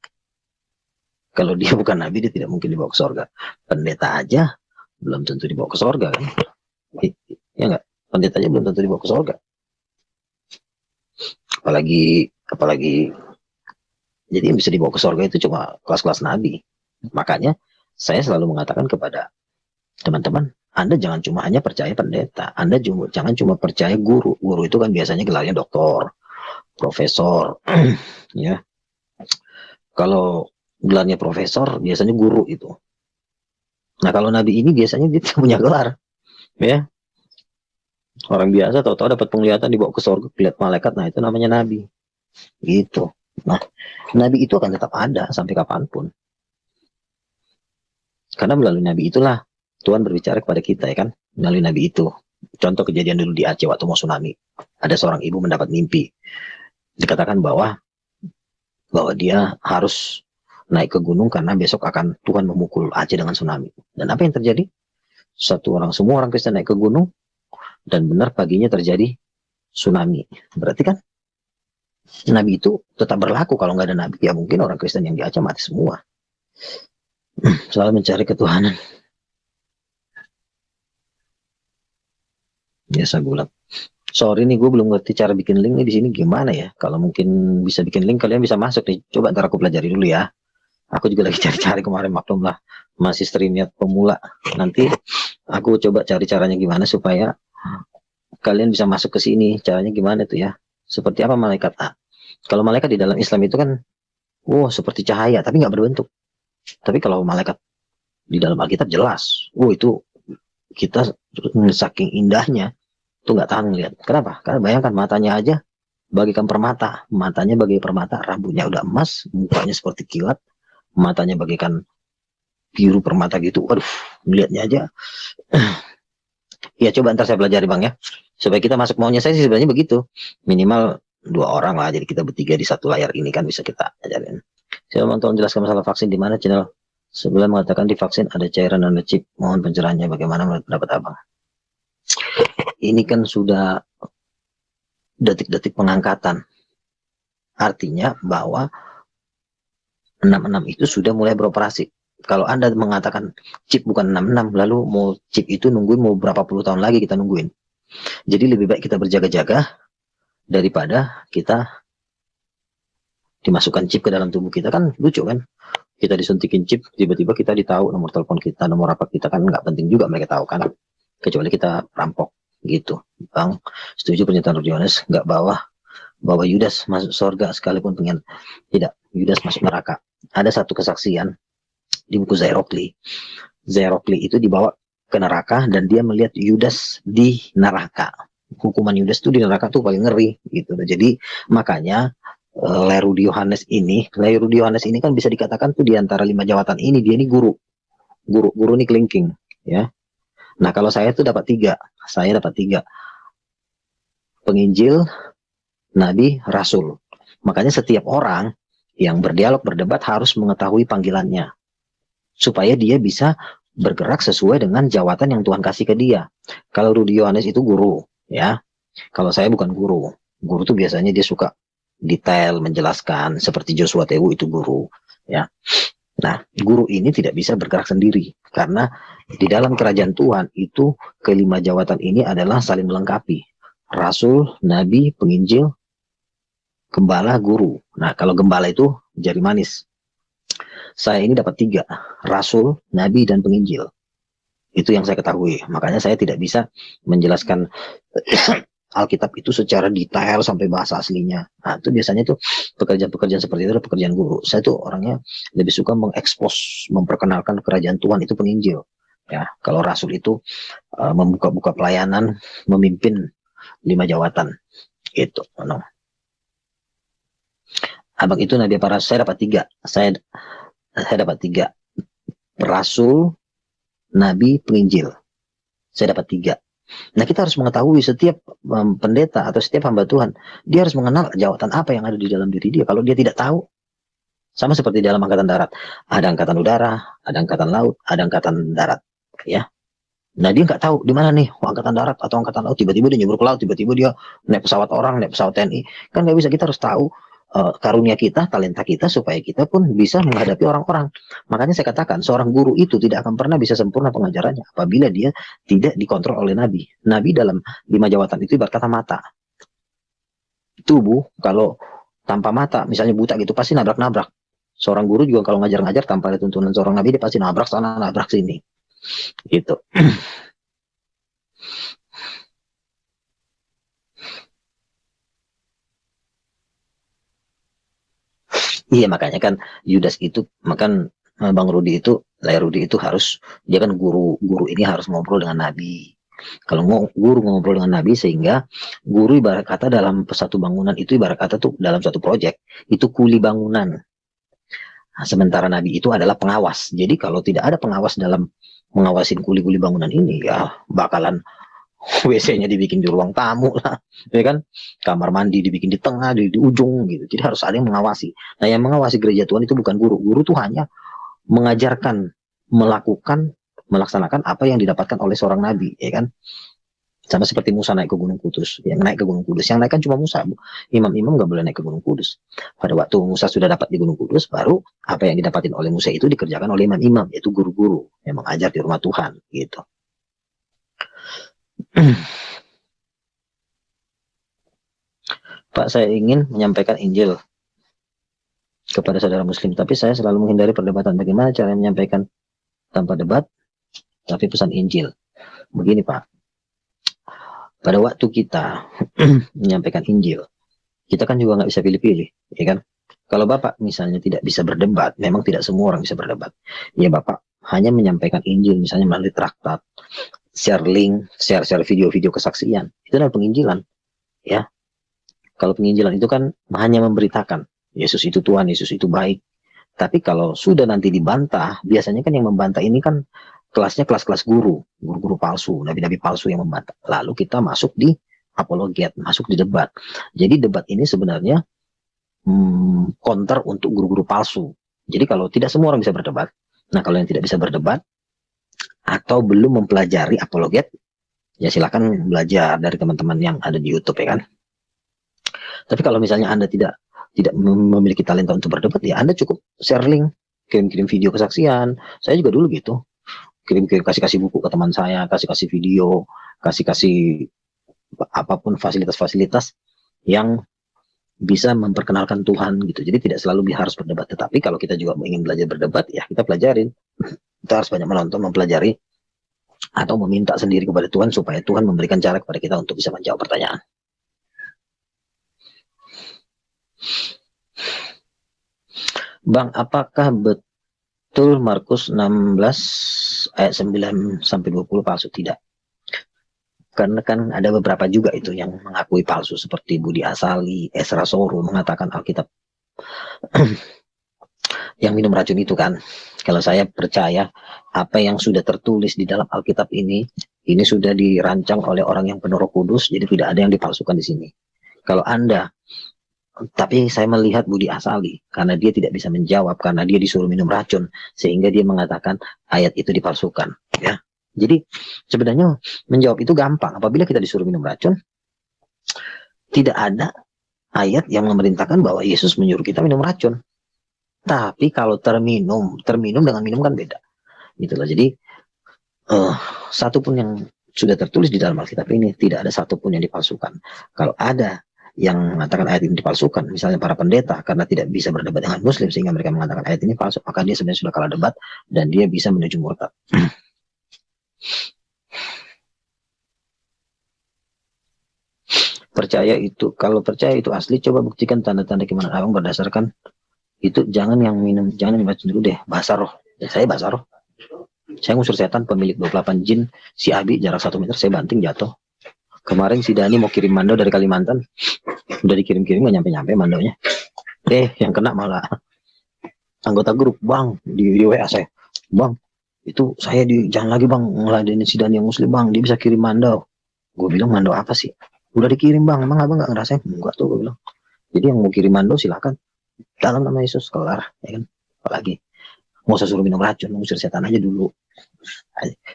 Kalau dia bukan nabi, dia tidak mungkin dibawa ke sorga. Pendeta aja belum tentu dibawa ke sorga kan? Ya nggak? Pendeta aja belum tentu dibawa ke sorga. Apalagi jadi yang bisa dibawa ke sorga itu cuma kelas-kelas nabi. Makanya saya selalu mengatakan kepada teman-teman, Anda jangan cuma hanya percaya pendeta, Anda jangan cuma percaya guru. Guru itu kan biasanya gelarnya doktor, profesor, ya. Kalau gelarnya profesor, biasanya guru itu. Nah kalau nabi ini biasanya dia punya gelar, ya. Orang biasa tahu-tahu dapat penglihatan dibawa ke surga, lihat malaikat, nah itu namanya nabi, gitu. Nah nabi itu akan tetap ada sampai kapanpun. Karena melalui nabi itulah Tuhan berbicara kepada kita ya kan, melalui nabi itu. Contoh kejadian dulu di Aceh waktu mau tsunami, ada seorang ibu mendapat mimpi, dikatakan bahwa dia harus naik ke gunung karena besok akan Tuhan memukul Aceh dengan tsunami. Dan apa yang terjadi? Semua orang Kristen naik ke gunung, dan benar paginya terjadi tsunami. Berarti kan nabi itu tetap berlaku. Kalau nggak ada nabi, ya mungkin orang Kristen yang di Aceh mati semua. Selalu mencari ketuhanan. Biasa gulat. Sorry nih, gue belum ngerti cara bikin link nih di sini gimana ya. Kalau mungkin bisa bikin link, kalian bisa masuk nih. Coba ntar aku pelajari dulu ya. Aku juga lagi cari-cari kemarin, maklum lah. Masih streamnya pemula. Nanti aku coba cari caranya gimana supaya kalian bisa masuk ke sini. Caranya gimana tuh ya? Seperti apa malaikat A? Kalau malaikat di dalam Islam itu kan, seperti cahaya, tapi nggak berbentuk. Tapi kalau malaikat di dalam Alkitab jelas, itu kita saking indahnya tuh nggak tahan lihat. Kenapa? Karena bayangkan matanya aja bagaikan permata, matanya bagai permata, rambutnya udah emas, mukanya seperti kilat, matanya bagaikan biru permata gitu. Waduh, melihatnya aja. Ya coba ntar saya pelajari Bang ya, supaya kita masuk. Maunya saya sih sebenarnya begitu, minimal 2 orang lah, jadi kita bertiga di satu layar ini kan bisa kita ajarin. Saya mau tolong jelaskan masalah vaksin di mana channel sebelah mengatakan di vaksin ada cairan dan ada chip. Mohon pencerahannya bagaimana menurut pendapat Abang. Ini kan sudah detik-detik pengangkatan. Artinya bahwa 66 itu sudah mulai beroperasi. Kalau Anda mengatakan chip bukan 66, lalu mau chip itu nungguin mau berapa puluh tahun lagi kita nungguin. Jadi lebih baik kita berjaga-jaga daripada kita dimasukkan chip ke dalam tubuh kita. Kan lucu kan? Kita disuntikin chip, tiba-tiba kita ditahu nomor telepon kita, nomor apa kita, kan nggak penting juga mereka tahu kan. Kecuali kita rampok gitu. Bang, setuju pernyataan Yohanes, nggak bahwa Yudas masuk surga sekalipun pengen. Tidak, Yudas masuk neraka. Ada satu kesaksian di buku Zairokli. Zairokli itu dibawa ke neraka dan dia melihat Yudas di neraka. Hukuman Yudas itu di neraka tuh paling ngeri gitu. Jadi makanya Lerudi Yohanes ini kan bisa dikatakan tuh di antara 5 jawatan ini dia ini guru ini kelingking ya. Nah kalau saya tuh dapat 3, penginjil, nabi, rasul. Makanya setiap orang yang berdialog berdebat harus mengetahui panggilannya, supaya dia bisa bergerak sesuai dengan jawatan yang Tuhan kasih ke dia. Kalau Rudi Yohanes itu guru, ya. Kalau saya bukan guru. Guru tuh biasanya dia suka detail menjelaskan, seperti Joshua Tewu itu guru, ya. Nah, guru ini tidak bisa bergerak sendiri, karena di dalam kerajaan Tuhan itu kelima jawatan ini adalah saling melengkapi. Rasul, nabi, penginjil, gembala, guru. Nah, kalau gembala itu jari manis. Saya ini dapat 3, rasul, nabi, dan penginjil. Itu yang saya ketahui. Makanya saya tidak bisa menjelaskan Alkitab itu secara detail sampai bahasa aslinya. Nah, itu biasanya tuh pekerjaan-pekerjaan seperti itu adalah pekerjaan guru. Saya tuh orangnya lebih suka mengekspos, memperkenalkan kerajaan Tuhan, itu penginjil. Ya, kalau rasul itu membuka-buka pelayanan, memimpin 5 jawatan. Gitu. No. Abang itu nabi para, saya dapat 3. Saya dapat 3. Rasul, nabi, penginjil. Saya dapat 3. Nah, kita harus mengetahui setiap pendeta atau setiap hamba Tuhan, dia harus mengenal jawatan apa yang ada di dalam diri dia. Kalau dia tidak tahu, sama seperti dalam angkatan darat, ada angkatan udara, ada angkatan laut, ada angkatan darat, ya. Nah, dia nggak tahu di mana nih, angkatan darat atau angkatan laut. Tiba-tiba dia nyebur ke laut, tiba-tiba dia naik pesawat orang, naik pesawat TNI. Kan nggak bisa. Kita harus tahu karunia kita, talenta kita, supaya kita pun bisa menghadapi orang-orang. Makanya saya katakan, seorang guru itu tidak akan pernah bisa sempurna pengajarannya apabila dia tidak dikontrol oleh nabi. Nabi dalam 5 jawatan itu ibarat kata mata. Tubuh kalau tanpa mata, misalnya buta gitu, pasti nabrak-nabrak. Seorang guru juga kalau ngajar-ngajar tanpa ada tuntunan seorang nabi, dia pasti nabrak sana, nabrak sini. Gitu. Iya, makanya kan Yudas itu, makan Bang Rudi itu, Rudi itu harus, dia kan guru ini harus ngobrol dengan nabi. Kalau guru ngobrol dengan nabi, sehingga guru ibarat kata dalam satu bangunan itu, ibarat kata tuh dalam satu proyek itu kuli bangunan. Nah, sementara nabi itu adalah pengawas. Jadi kalau tidak ada pengawas dalam mengawasin kuli-kuli bangunan ini, ya bakalan WC-nya dibikin di ruang tamu lah, ya kan? Kamar mandi dibikin di tengah, di ujung gitu. Jadi harus ada yang mengawasi. Nah, yang mengawasi gereja Tuhan itu bukan guru. Guru tuh hanya mengajarkan, melaksanakan apa yang didapatkan oleh seorang nabi, ya kan? Sama seperti Musa naik ke Gunung Kudus. Yang naik ke Gunung Kudus, yang naik kan cuma Musa. Imam-imam nggak boleh naik ke Gunung Kudus. Pada waktu Musa sudah dapat di Gunung Kudus, baru apa yang didapatin oleh Musa itu dikerjakan oleh imam-imam, yaitu guru-guru yang mengajar di rumah Tuhan, gitu. Pak, saya ingin menyampaikan Injil kepada saudara muslim, tapi saya selalu menghindari perdebatan. Bagaimana cara menyampaikan tanpa debat tapi pesan Injil? Begini Pak, pada waktu kita menyampaikan Injil, kita kan juga nggak bisa pilih-pilih, ya kan? Kalau Bapak misalnya tidak bisa berdebat, memang tidak semua orang bisa berdebat, ya Bapak hanya menyampaikan Injil misalnya melalui traktat, share link, share video-video kesaksian, itu adalah penginjilan, ya. Kalau penginjilan itu kan hanya memberitakan Yesus itu Tuhan, Yesus itu baik, Tapi kalau sudah nanti dibantah, biasanya kan yang membantah ini kan kelasnya kelas-kelas guru-guru palsu, nabi-nabi palsu yang membantah. Lalu kita masuk di apologet, masuk di debat. Jadi debat ini sebenarnya counter untuk guru-guru palsu. Jadi kalau tidak semua orang bisa berdebat, nah kalau yang tidak bisa berdebat atau belum mempelajari apologet, ya silakan belajar dari teman-teman yang ada di YouTube ya kan. Tapi kalau misalnya Anda tidak memiliki talenta untuk berdebat, ya Anda cukup share link, kirim-kirim video kesaksian. Saya juga dulu gitu, kirim-kirim, kasih buku ke teman saya, kasih video, kasih apapun fasilitas-fasilitas yang bisa memperkenalkan Tuhan gitu. Jadi tidak selalu harus berdebat, tetapi kalau kita juga ingin belajar berdebat, ya kita pelajarin. Kita harus banyak menonton, mempelajari, atau meminta sendiri kepada Tuhan supaya Tuhan memberikan cara kepada kita untuk bisa menjawab pertanyaan. Bang, apakah betul Markus 16 ayat 9 sampai 20 palsu? Tidak. Karena kan ada beberapa juga itu yang mengakui palsu, seperti Budi Asali, Esra Soru mengatakan Alkitab yang minum racun itu kan. Kalau saya percaya apa yang sudah tertulis di dalam Alkitab ini sudah dirancang oleh orang yang penuh Roh Kudus, jadi tidak ada yang dipalsukan di sini. Kalau Anda, tapi saya melihat Budi Asali, karena dia tidak bisa menjawab, karena dia disuruh minum racun, sehingga dia mengatakan ayat itu dipalsukan. Ya, jadi sebenarnya menjawab itu gampang. Apabila kita disuruh minum racun, tidak ada ayat yang memerintahkan bahwa Yesus menyuruh kita minum racun. Tapi kalau terminum dengan minum kan beda. Gitu loh. Jadi satupun yang sudah tertulis di dalam Alkitab ini tidak ada satupun yang dipalsukan. Kalau ada yang mengatakan ayat ini dipalsukan, misalnya para pendeta karena tidak bisa berdebat dengan Muslim sehingga mereka mengatakan ayat ini palsu, maka dia sebenarnya sudah kalah debat dan dia bisa menuju murtad. Kalau percaya itu asli, coba buktikan tanda-tanda keimanan abang berdasarkan itu. Jangan yang baca dulu deh, bahasa roh. Ya, saya bahasa roh. Saya ngusir setan pemilik 28 jin, si Abi jarak 1 meter saya banting jatuh. Kemarin si Dani mau kirim mando dari Kalimantan, udah dikirim-kirim nggak nyampe-nyampe mandonya. Yang kena malah anggota grup, bang di WA saya, bang itu saya jangan lagi bang ngeladenin si Dani yang Muslim bang, dia bisa kirim mando. Gue bilang mando apa sih? Udah dikirim bang, emang abang nggak ngerasain? Enggak tuh, gue bilang. Jadi yang mau kirim mando silakan, dalam nama Yesus kelar, ya kan? Apalagi mau usah suruh minum racun, ngusir setan aja dulu.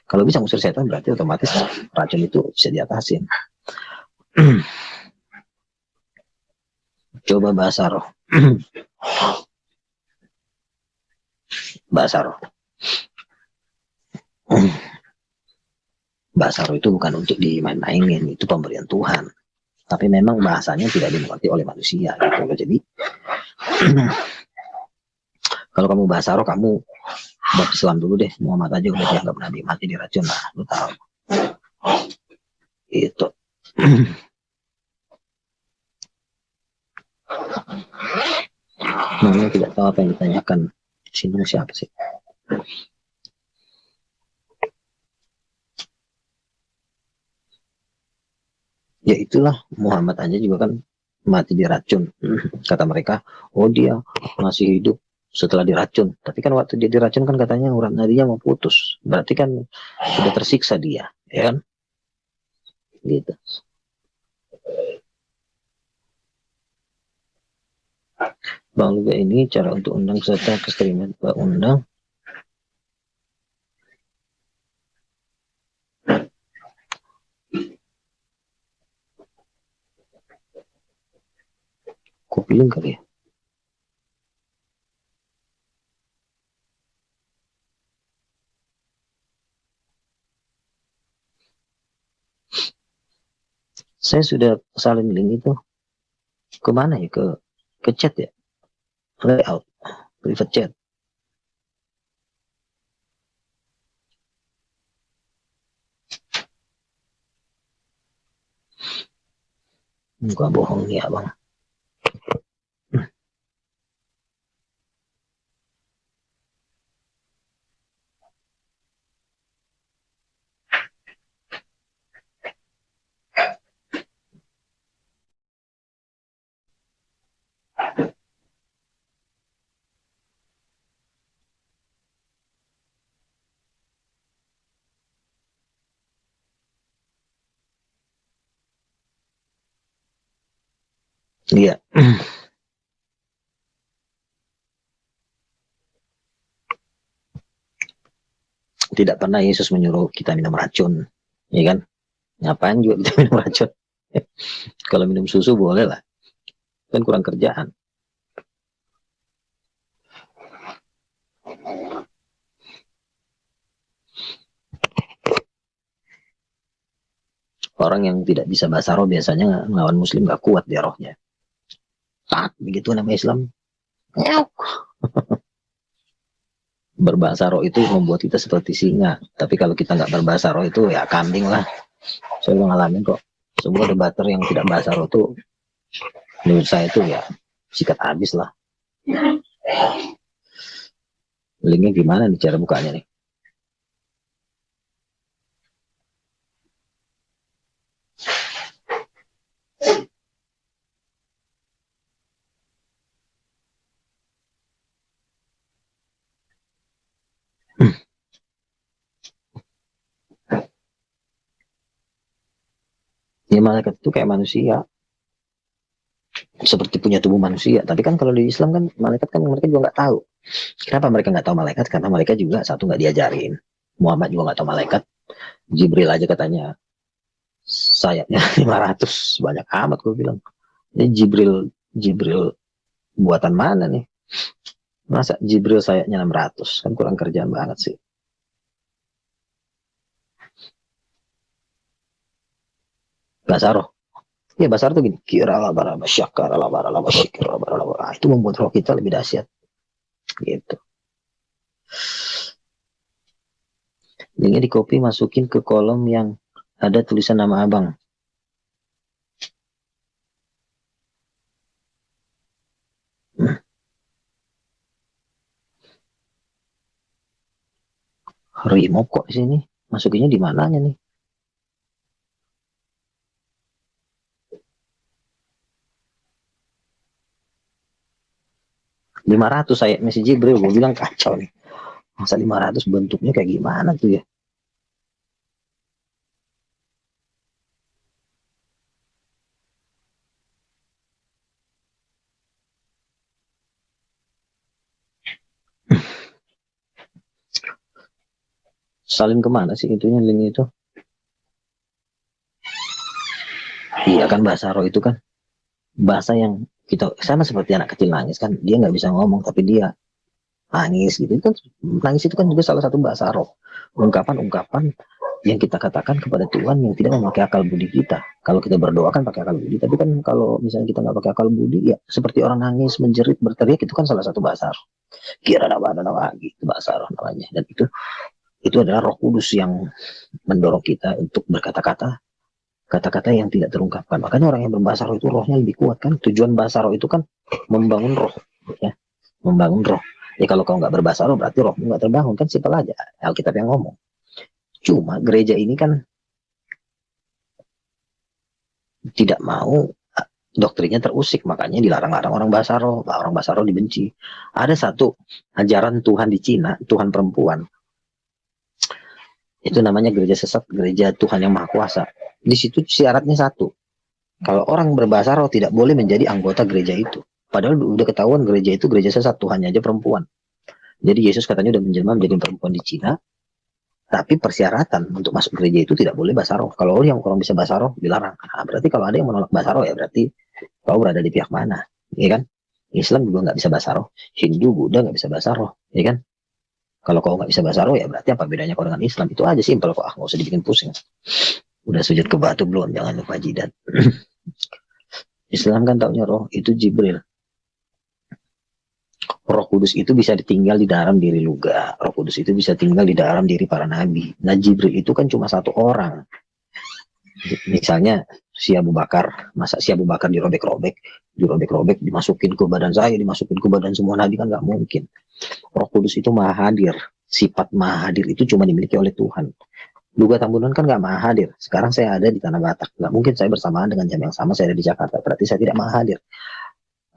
Kalau bisa ngusir setan berarti otomatis racun itu bisa diatasin. Coba bahasa roh. Bahasa roh. Bahasa roh itu bukan untuk dimain-mainin, itu pemberian Tuhan. Tapi memang bahasanya tidak dimengerti oleh manusia gitu loh. Jadi kalau kamu bahasa roh, kamu bab Islam dulu deh. Muhammad aja udah dianggap nabi, mati diracun lah, lu tahu. Itu. Namanya tidak tahu apa yang ditanyakan. Sinung siapa sih? Ya itulah, Muhammad aja juga kan mati diracun. Kata mereka, oh dia masih hidup setelah diracun. Tapi kan waktu dia diracun kan katanya urat nadinya mau putus. Berarti kan sudah tersiksa dia, ya kan? Gitu. Bang Luga ini cara untuk undang serta eksperimen Pak undang. Kopi link kali ya. Saya sudah salin link itu kemana ya, ke chat ya, layout private chat. Enggak bohong nih abang. Iya. Tidak pernah Yesus menyuruh kita minum racun, ya kan? Ngapain juga kita minum racun? Kalau minum susu boleh lah, kan kurang kerjaan. Orang yang tidak bisa bahasa roh biasanya melawan muslim gak kuat dia rohnya. Tak begitu nama Islam. Berbahasa roh itu membuat kita seperti singa. Tapi kalau kita nggak berbahasa roh itu ya kambing lah. Saya ngalamin kok. Semua debater yang tidak bahasa roh itu menurut saya itu ya sikat habis lah. Linknya gimana nih cara bukanya nih? Ya malaikat itu kayak manusia, seperti punya tubuh manusia. Tapi kan kalau di Islam kan malaikat kan mereka juga nggak tahu. Kenapa mereka nggak tahu malaikat? Karena mereka juga satu nggak diajarin. Muhammad juga nggak tahu malaikat. Jibril aja katanya sayapnya 500, banyak amat gue bilang. Ini Jibril buatan mana nih? Masa Jibril sayapnya 600, kan kurang kerjaan banget sih. Bahasa roh. Ya bahasa roh tuh gini, kira lah baraba syakar lah baraba syikir lah baraba. Itu membuat roh kita lebih dahsyat. Gitu. Linknya di copy, masukin ke kolom yang ada tulisan nama abang. Remove kok di sini. Masukinnya di mananya nih? $500 saya Messi Jibril, gue bilang kacau nih. Masa 500 bentuknya kayak gimana tuh ya? Salin kemana sih itunya, link itu? Iya kan bahasa roh itu kan bahasa yang kita sama seperti anak kecil nangis kan, dia nggak bisa ngomong tapi dia nangis gitu kan. Nangis itu kan juga salah satu bahasa roh, ungkapan-ungkapan yang kita katakan kepada Tuhan yang tidak memakai akal budi kita. Kalau kita berdoa kan pakai akal budi, tapi kan kalau misalnya kita nggak pakai akal budi ya seperti orang nangis, menjerit, berteriak, itu kan salah satu bahasa roh. Kira ada gitu bahasa roh namanya. Dan itu adalah Roh Kudus yang mendorong kita untuk berkata-kata kata-kata yang tidak terungkapkan. Makanya orang yang berbahasa roh itu rohnya lebih kuat kan. Tujuan bahasa roh itu kan membangun roh, ya, membangun roh. Ya kalau kau nggak berbahasa roh berarti rohmu nggak terbangun, kan simpel aja. Alkitab yang ngomong. Cuma gereja ini kan tidak mau doktrinnya terusik, makanya dilarang-larang orang bahasa roh. Orang bahasa roh dibenci. Ada satu ajaran Tuhan di Cina, Tuhan perempuan. Itu namanya gereja sesat, gereja Tuhan yang Maha Kuasa. Di situ syaratnya satu. Kalau orang berbahasa roh tidak boleh menjadi anggota gereja itu. Padahal udah ketahuan gereja itu gereja sesat, Tuhannya aja perempuan. Jadi Yesus katanya udah menjelma menjadi perempuan di Cina. Tapi persyaratan untuk masuk gereja itu tidak boleh bahasa roh. Kalau yang orang bisa bahasa roh dilarang. Nah, berarti kalau ada yang menolak bahasa roh ya berarti kau berada di pihak mana, ya kan? Islam juga nggak bisa bahasa roh, Hindu, Buddha nggak bisa bahasa roh, ya kan? Kalau kau nggak bisa bahasa roh ya berarti apa bedanya kau dengan Islam? Itu aja simpel kok, nggak usah dibikin pusing. Udah sujud ke batu belum? Jangan lupa jidat. Islam kan taunya roh itu Jibril. Roh Kudus itu bisa ditinggal di dalam diri Luga. Roh Kudus itu bisa tinggal di dalam diri para nabi. Nah Jibril itu kan cuma satu orang. Misalnya si Abu Bakar, masa si Abu Bakar dirobek-robek, dimasukin ke badan saya, dimasukin ke badan semua nabi, kan nggak mungkin. Roh Kudus itu maha hadir. Sifat maha hadir itu cuma dimiliki oleh Tuhan. Luga Tambunan kan nggak maha hadir. Sekarang saya ada di Tanah Batak. Nggak mungkin saya bersamaan dengan jam yang sama saya ada di Jakarta. Berarti saya tidak maha hadir.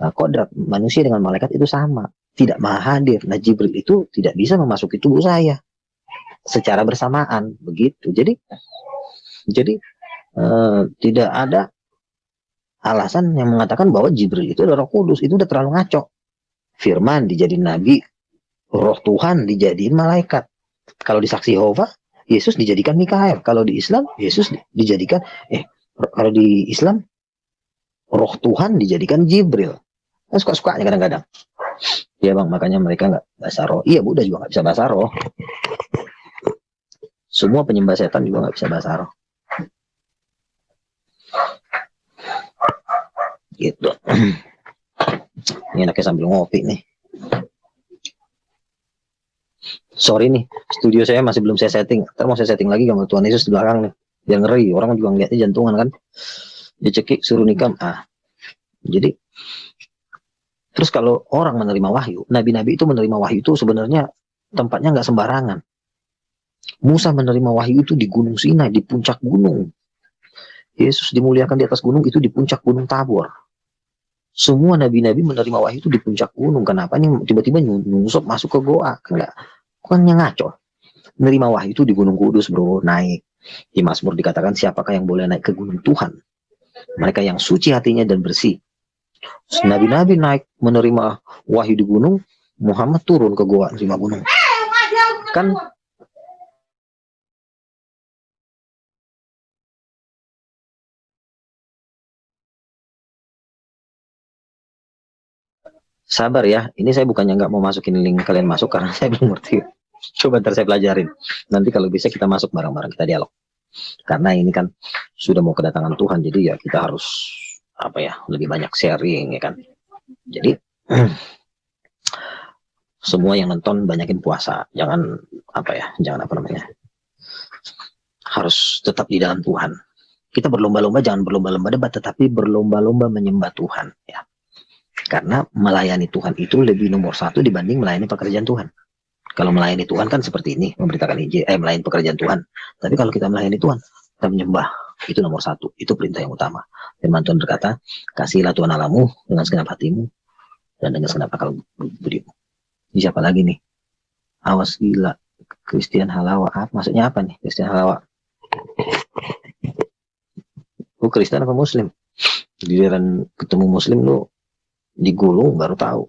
Kodrat manusia dengan malaikat itu sama. Tidak maha hadir. Nah Jibril itu tidak bisa memasuki tubuh saya secara bersamaan. Begitu. Jadi tidak ada alasan yang mengatakan bahwa Jibril itu adalah Roh Kudus, itu udah terlalu ngaco. Firman dijadiin nabi, Roh Tuhan dijadiin malaikat. Kalau di saksi Yehova, Yesus dijadikan Mikael. Kalau di Islam, Yesus dijadikan kalau di Islam Roh Tuhan dijadikan Jibril. Kan suka-sukanya kadang-kadang. Ya bang, makanya mereka nggak bahasa roh. Iya, Buddha juga nggak bisa bahasa roh. Semua penyembah setan juga nggak bisa bahasa roh. Gitu. Ini enaknya sambil ngopi nih. Sorry nih, studio saya masih belum saya setting. Ntar mau saya setting lagi gambar Tuhan Yesus di belakang nih. Biar ngeri, orang juga ngeliatnya jantungan kan. Dia cekik, suruh nikam. Jadi terus kalau orang menerima wahyu, nabi-nabi itu menerima wahyu itu sebenarnya tempatnya nggak sembarangan. Musa menerima wahyu itu di Gunung Sinai, di puncak gunung. Yesus dimuliakan di atas gunung itu di puncak gunung Tabor. Semua nabi-nabi menerima wahyu itu di puncak gunung. Kenapa nih tiba-tiba nyungsop masuk ke goa? Kan ngaco. Menerima wahyu itu di Gunung Kudus, bro, naik. Di Mazmur dikatakan siapakah yang boleh naik ke gunung Tuhan? Mereka yang suci hatinya dan bersih. Nabi-nabi naik menerima wahyu di gunung, Muhammad turun ke goa menerima gunung. Kan sabar ya, ini saya bukannya nggak mau masukin link kalian masuk karena saya belum ngerti. Coba ntar saya pelajarin. Nanti kalau bisa kita masuk bareng-bareng, kita dialog. Karena ini kan sudah mau kedatangan Tuhan, jadi ya kita harus lebih banyak sharing ya kan. Jadi semua yang nonton banyakin puasa, jangan harus tetap di dalam Tuhan. Kita berlomba-lomba, jangan berlomba-lomba debat, tetapi berlomba-lomba menyembah Tuhan ya. Karena melayani Tuhan itu lebih nomor satu dibanding melayani pekerjaan Tuhan. Kalau melayani Tuhan kan seperti ini, memberitakan Injil, melayani pekerjaan Tuhan. Tapi kalau kita melayani Tuhan, kita menyembah, itu nomor satu, itu perintah yang utama. Firman Tuhan berkata, kasihilah Tuhan Allahmu dengan segenap hatimu dan dengan segenap akal budimu. Ini siapa lagi nih? Awas gila, Christian Halawa. Maksudnya apa nih Christian Halawa? Lu Kristen apa Muslim? Giliran ketemu Muslim lu digulung baru tahu.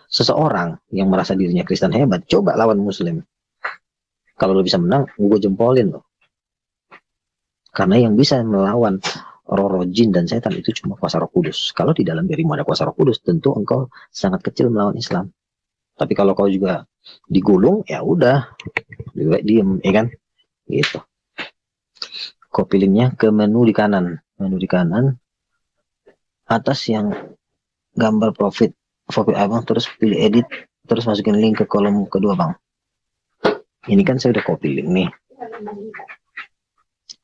Seseorang yang merasa dirinya Kristen hebat, coba lawan Muslim. Kalau lo bisa menang, gue jempolin lo. Karena yang bisa melawan roh jin dan setan itu cuma kuasa Roh Kudus. Kalau di dalam dirimu ada kuasa Roh Kudus, tentu engkau sangat kecil melawan Islam. Tapi kalau kau juga digulung, ya udah, diem, ya kan? Gitu. Copy linknya ke menu di kanan. Menu di kanan, atas yang gambar profit abang, terus pilih edit, terus masukin link ke kolom kedua bang. Ini kan saya udah copy link nih,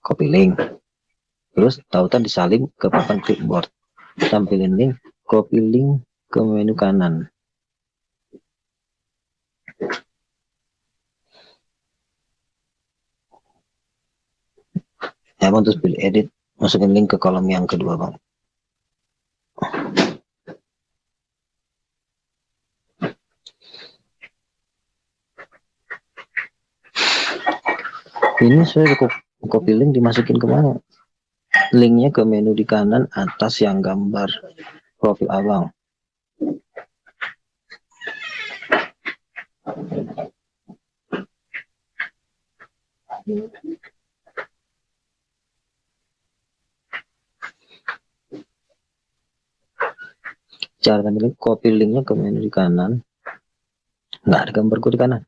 copy link, terus tautan disalin ke papan clipboard, tampilin link, copy link ke menu kanan. Ya bang, terus pilih edit, masukin link ke kolom yang kedua bang. Ini saya copy link, dimasukin kemana? Linknya ke menu di kanan atas yang gambar profil abang. Cara tampilin, copy linknya ke menu di kanan. Nggak ada gambarku di kanan.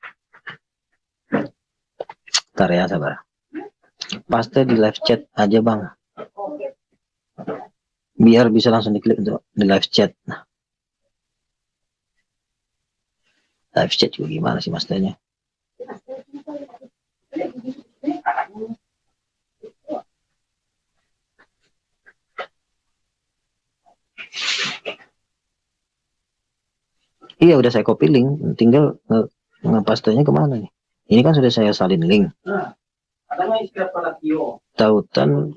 Ntar ya, sabar. Paste di live chat aja bang, biar bisa langsung diklik untuk di live chat. Live chat juga gimana sih masternya? Iya, udah saya copy link, tinggal ngepastenya kemana nih? Ini kan sudah saya salin link. Tautan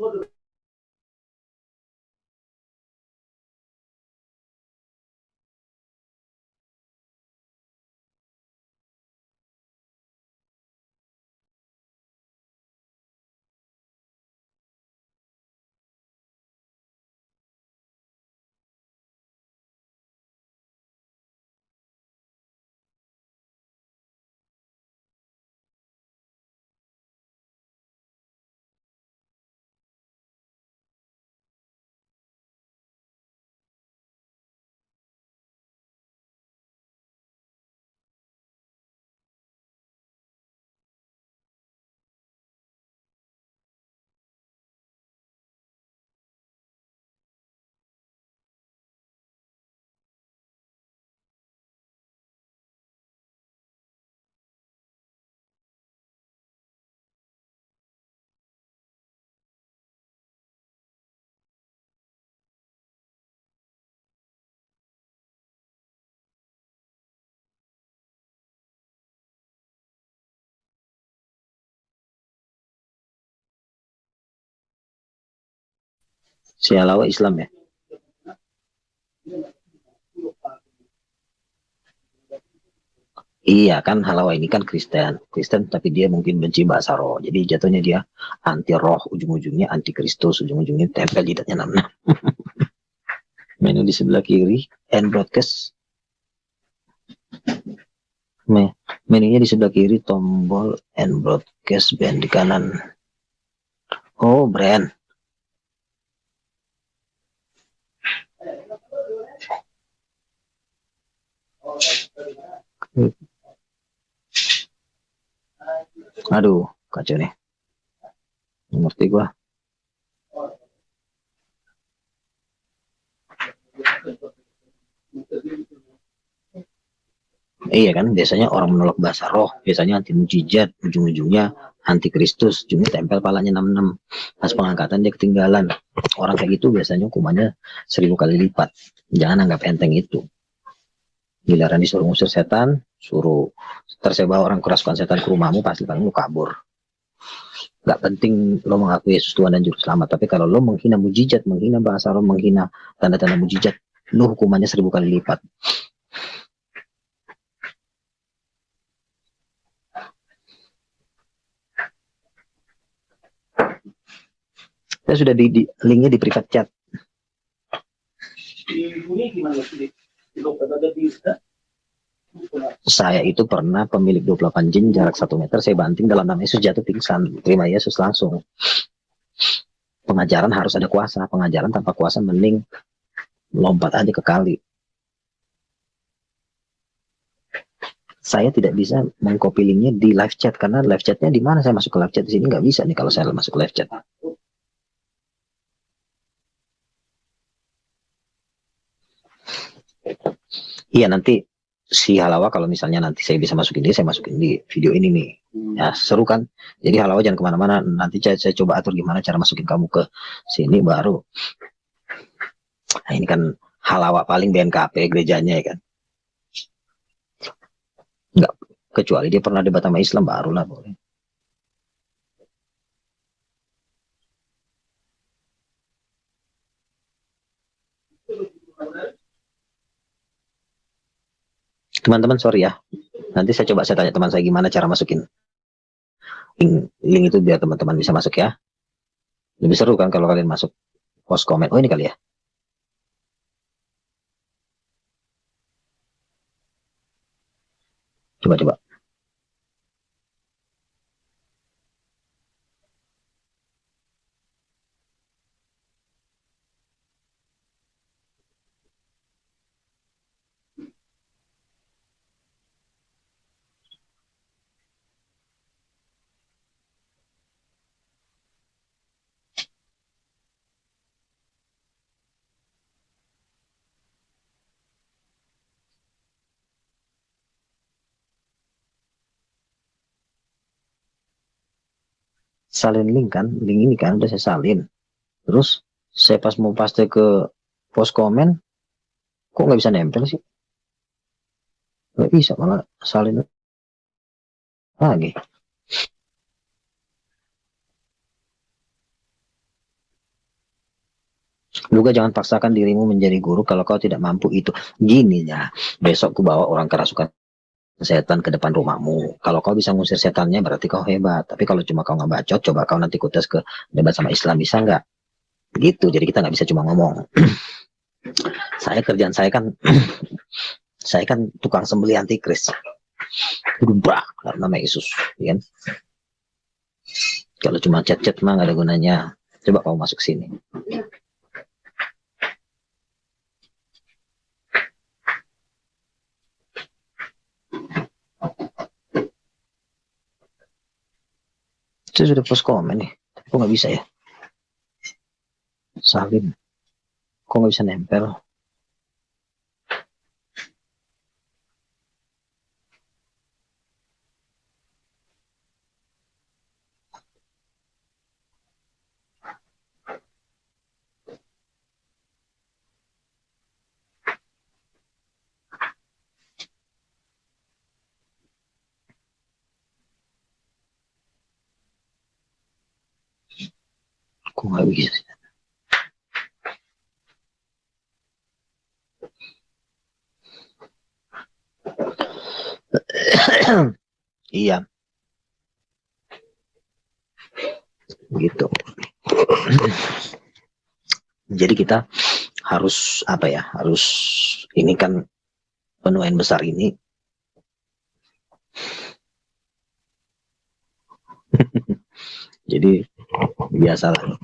Si Halawa Islam ya. Iya kan, Halawa ini kan Kristen, Kristen tapi dia mungkin benci bahasa roh. Jadi jatuhnya dia anti roh, ujung-ujungnya anti Kristus, ujung-ujungnya tempel jidatnya 66. Menu di sebelah kiri, end broadcast. Menunya di sebelah kiri, tombol end broadcast, band di kanan. Oh, brand. Aduh, kacau nih. Ngerti gua. Iya kan, biasanya orang menolak bahasa roh, biasanya anti mujizat, ujung-ujungnya anti Kristus, ujungnya tempel palanya 66. Pas pengangkatan dia ketinggalan. Orang kayak gitu biasanya hukumannya 1000 kali lipat. Jangan anggap enteng itu. Giliran disuruh ngusir setan, suruh tersebar orang kerasukan setan ke rumahmu, pasti paling lu kabur. Gak penting lo mengaku Yesus Tuhan dan Juru Selamat, tapi kalau lo menghina mujizat, menghina bahasa roh, menghina tanda-tanda mujizat, lo hukumannya 1000 kali lipat. Saya sudah di linknya di private chat. Saya itu pernah pemilik 28 jin jarak 1 meter, saya banting dalam nama Yesus, jatuh pingsan, terima Yesus langsung. Pengajaran harus ada kuasa, pengajaran tanpa kuasa mending lompat aja ke kali. Saya tidak bisa mengcopy linknya di live chat, karena live chatnya di mana saya masuk ke live chat, di sini nggak bisa nih kalau saya masuk ke live chat. Iya, nanti si Halawa kalau misalnya nanti saya bisa masukin dia, saya masukin di video ini nih. Ya seru kan? Jadi Halawa jangan kemana-mana. Nanti saya coba atur gimana cara masukin kamu ke sini baru. Nah ini kan Halawa paling BNKP gerejanya ya kan. Enggak, kecuali dia pernah debat sama Islam barulah boleh. Teman-teman sorry ya, nanti saya coba saya tanya teman saya gimana cara masukin link itu biar teman-teman bisa masuk ya. Lebih seru kan kalau kalian masuk post komen. Oh ini kali ya. Coba. Salin link kan, link ini kan udah saya salin. Terus saya pas mau paste ke post komen, kok nggak bisa nempel sih? Nggak bisa, malah salin lagi. Juga jangan paksakan dirimu menjadi guru kalau kau tidak mampu itu. Gini ya, besok ku bawa orang kerasukan setan ke depan rumahmu. Kalau kau bisa ngusir setannya berarti kau hebat. Tapi kalau cuma kau nggak bacot, coba kau nanti tes ke debat sama Islam, bisa nggak? Gitu. Jadi kita nggak bisa cuma ngomong. Kerjaan saya kan saya kan tukang sembelih antikris. Berubah nama Yesus, ya kan? Kalau cuma chat-chat mah nggak ada gunanya. Coba kau masuk sini. Saya sudah post komen nih, kok nggak bisa ya? Salin, kok nggak bisa nempel? Kok nggak bisa? Iya, gitu. Jadi kita harus apa ya? Harus ini kan penuaian besar ini. Jadi biasalah.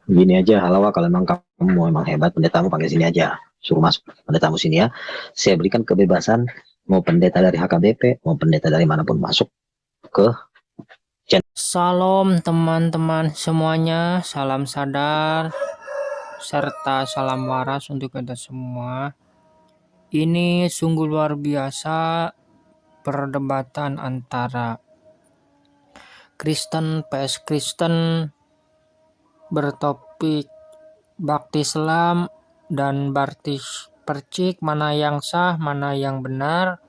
Gini aja, halawa kalau emang kamu emang hebat, pendetamu panggil sini aja, suruh masuk pendetamu sini ya. Saya berikan kebebasan, mau pendeta dari HKBP, mau pendeta dari manapun masuk ke. Salam teman-teman semuanya, salam sadar, serta salam waras untuk kita semua. Ini sungguh luar biasa perdebatan antara Kristen PS Kristen bertopik bakti Islam dan baptis percik, mana yang sah, mana yang benar.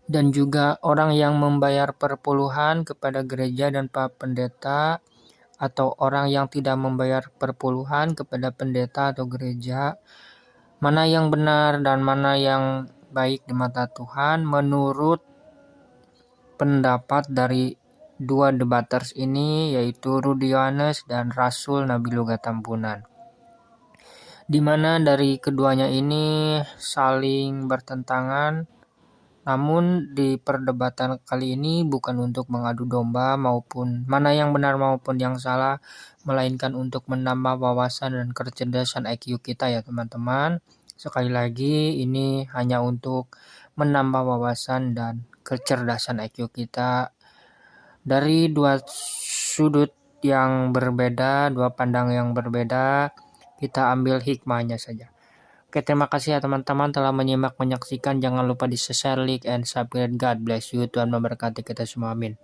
Dan juga orang yang membayar perpuluhan kepada gereja dan Pak Pendeta, atau orang yang tidak membayar perpuluhan kepada pendeta atau gereja. Mana yang benar dan mana yang baik di mata Tuhan menurut pendapat dari dua debaters ini, yaitu Rudy Yohanes dan Rasul Nabi Luga Tampunan. Di mana dari keduanya ini saling bertentangan. Namun di perdebatan kali ini bukan untuk mengadu domba maupun mana yang benar maupun yang salah, melainkan untuk menambah wawasan dan kecerdasan IQ kita ya teman-teman. Sekali lagi ini hanya untuk menambah wawasan dan kecerdasan IQ kita dari dua sudut yang berbeda, dua pandang yang berbeda, kita ambil hikmahnya saja. Oke, terima kasih ya teman-teman telah menyimak, menyaksikan. Jangan lupa di share, like, and subscribe. God bless you. Tuhan memberkati kita semua. Amin.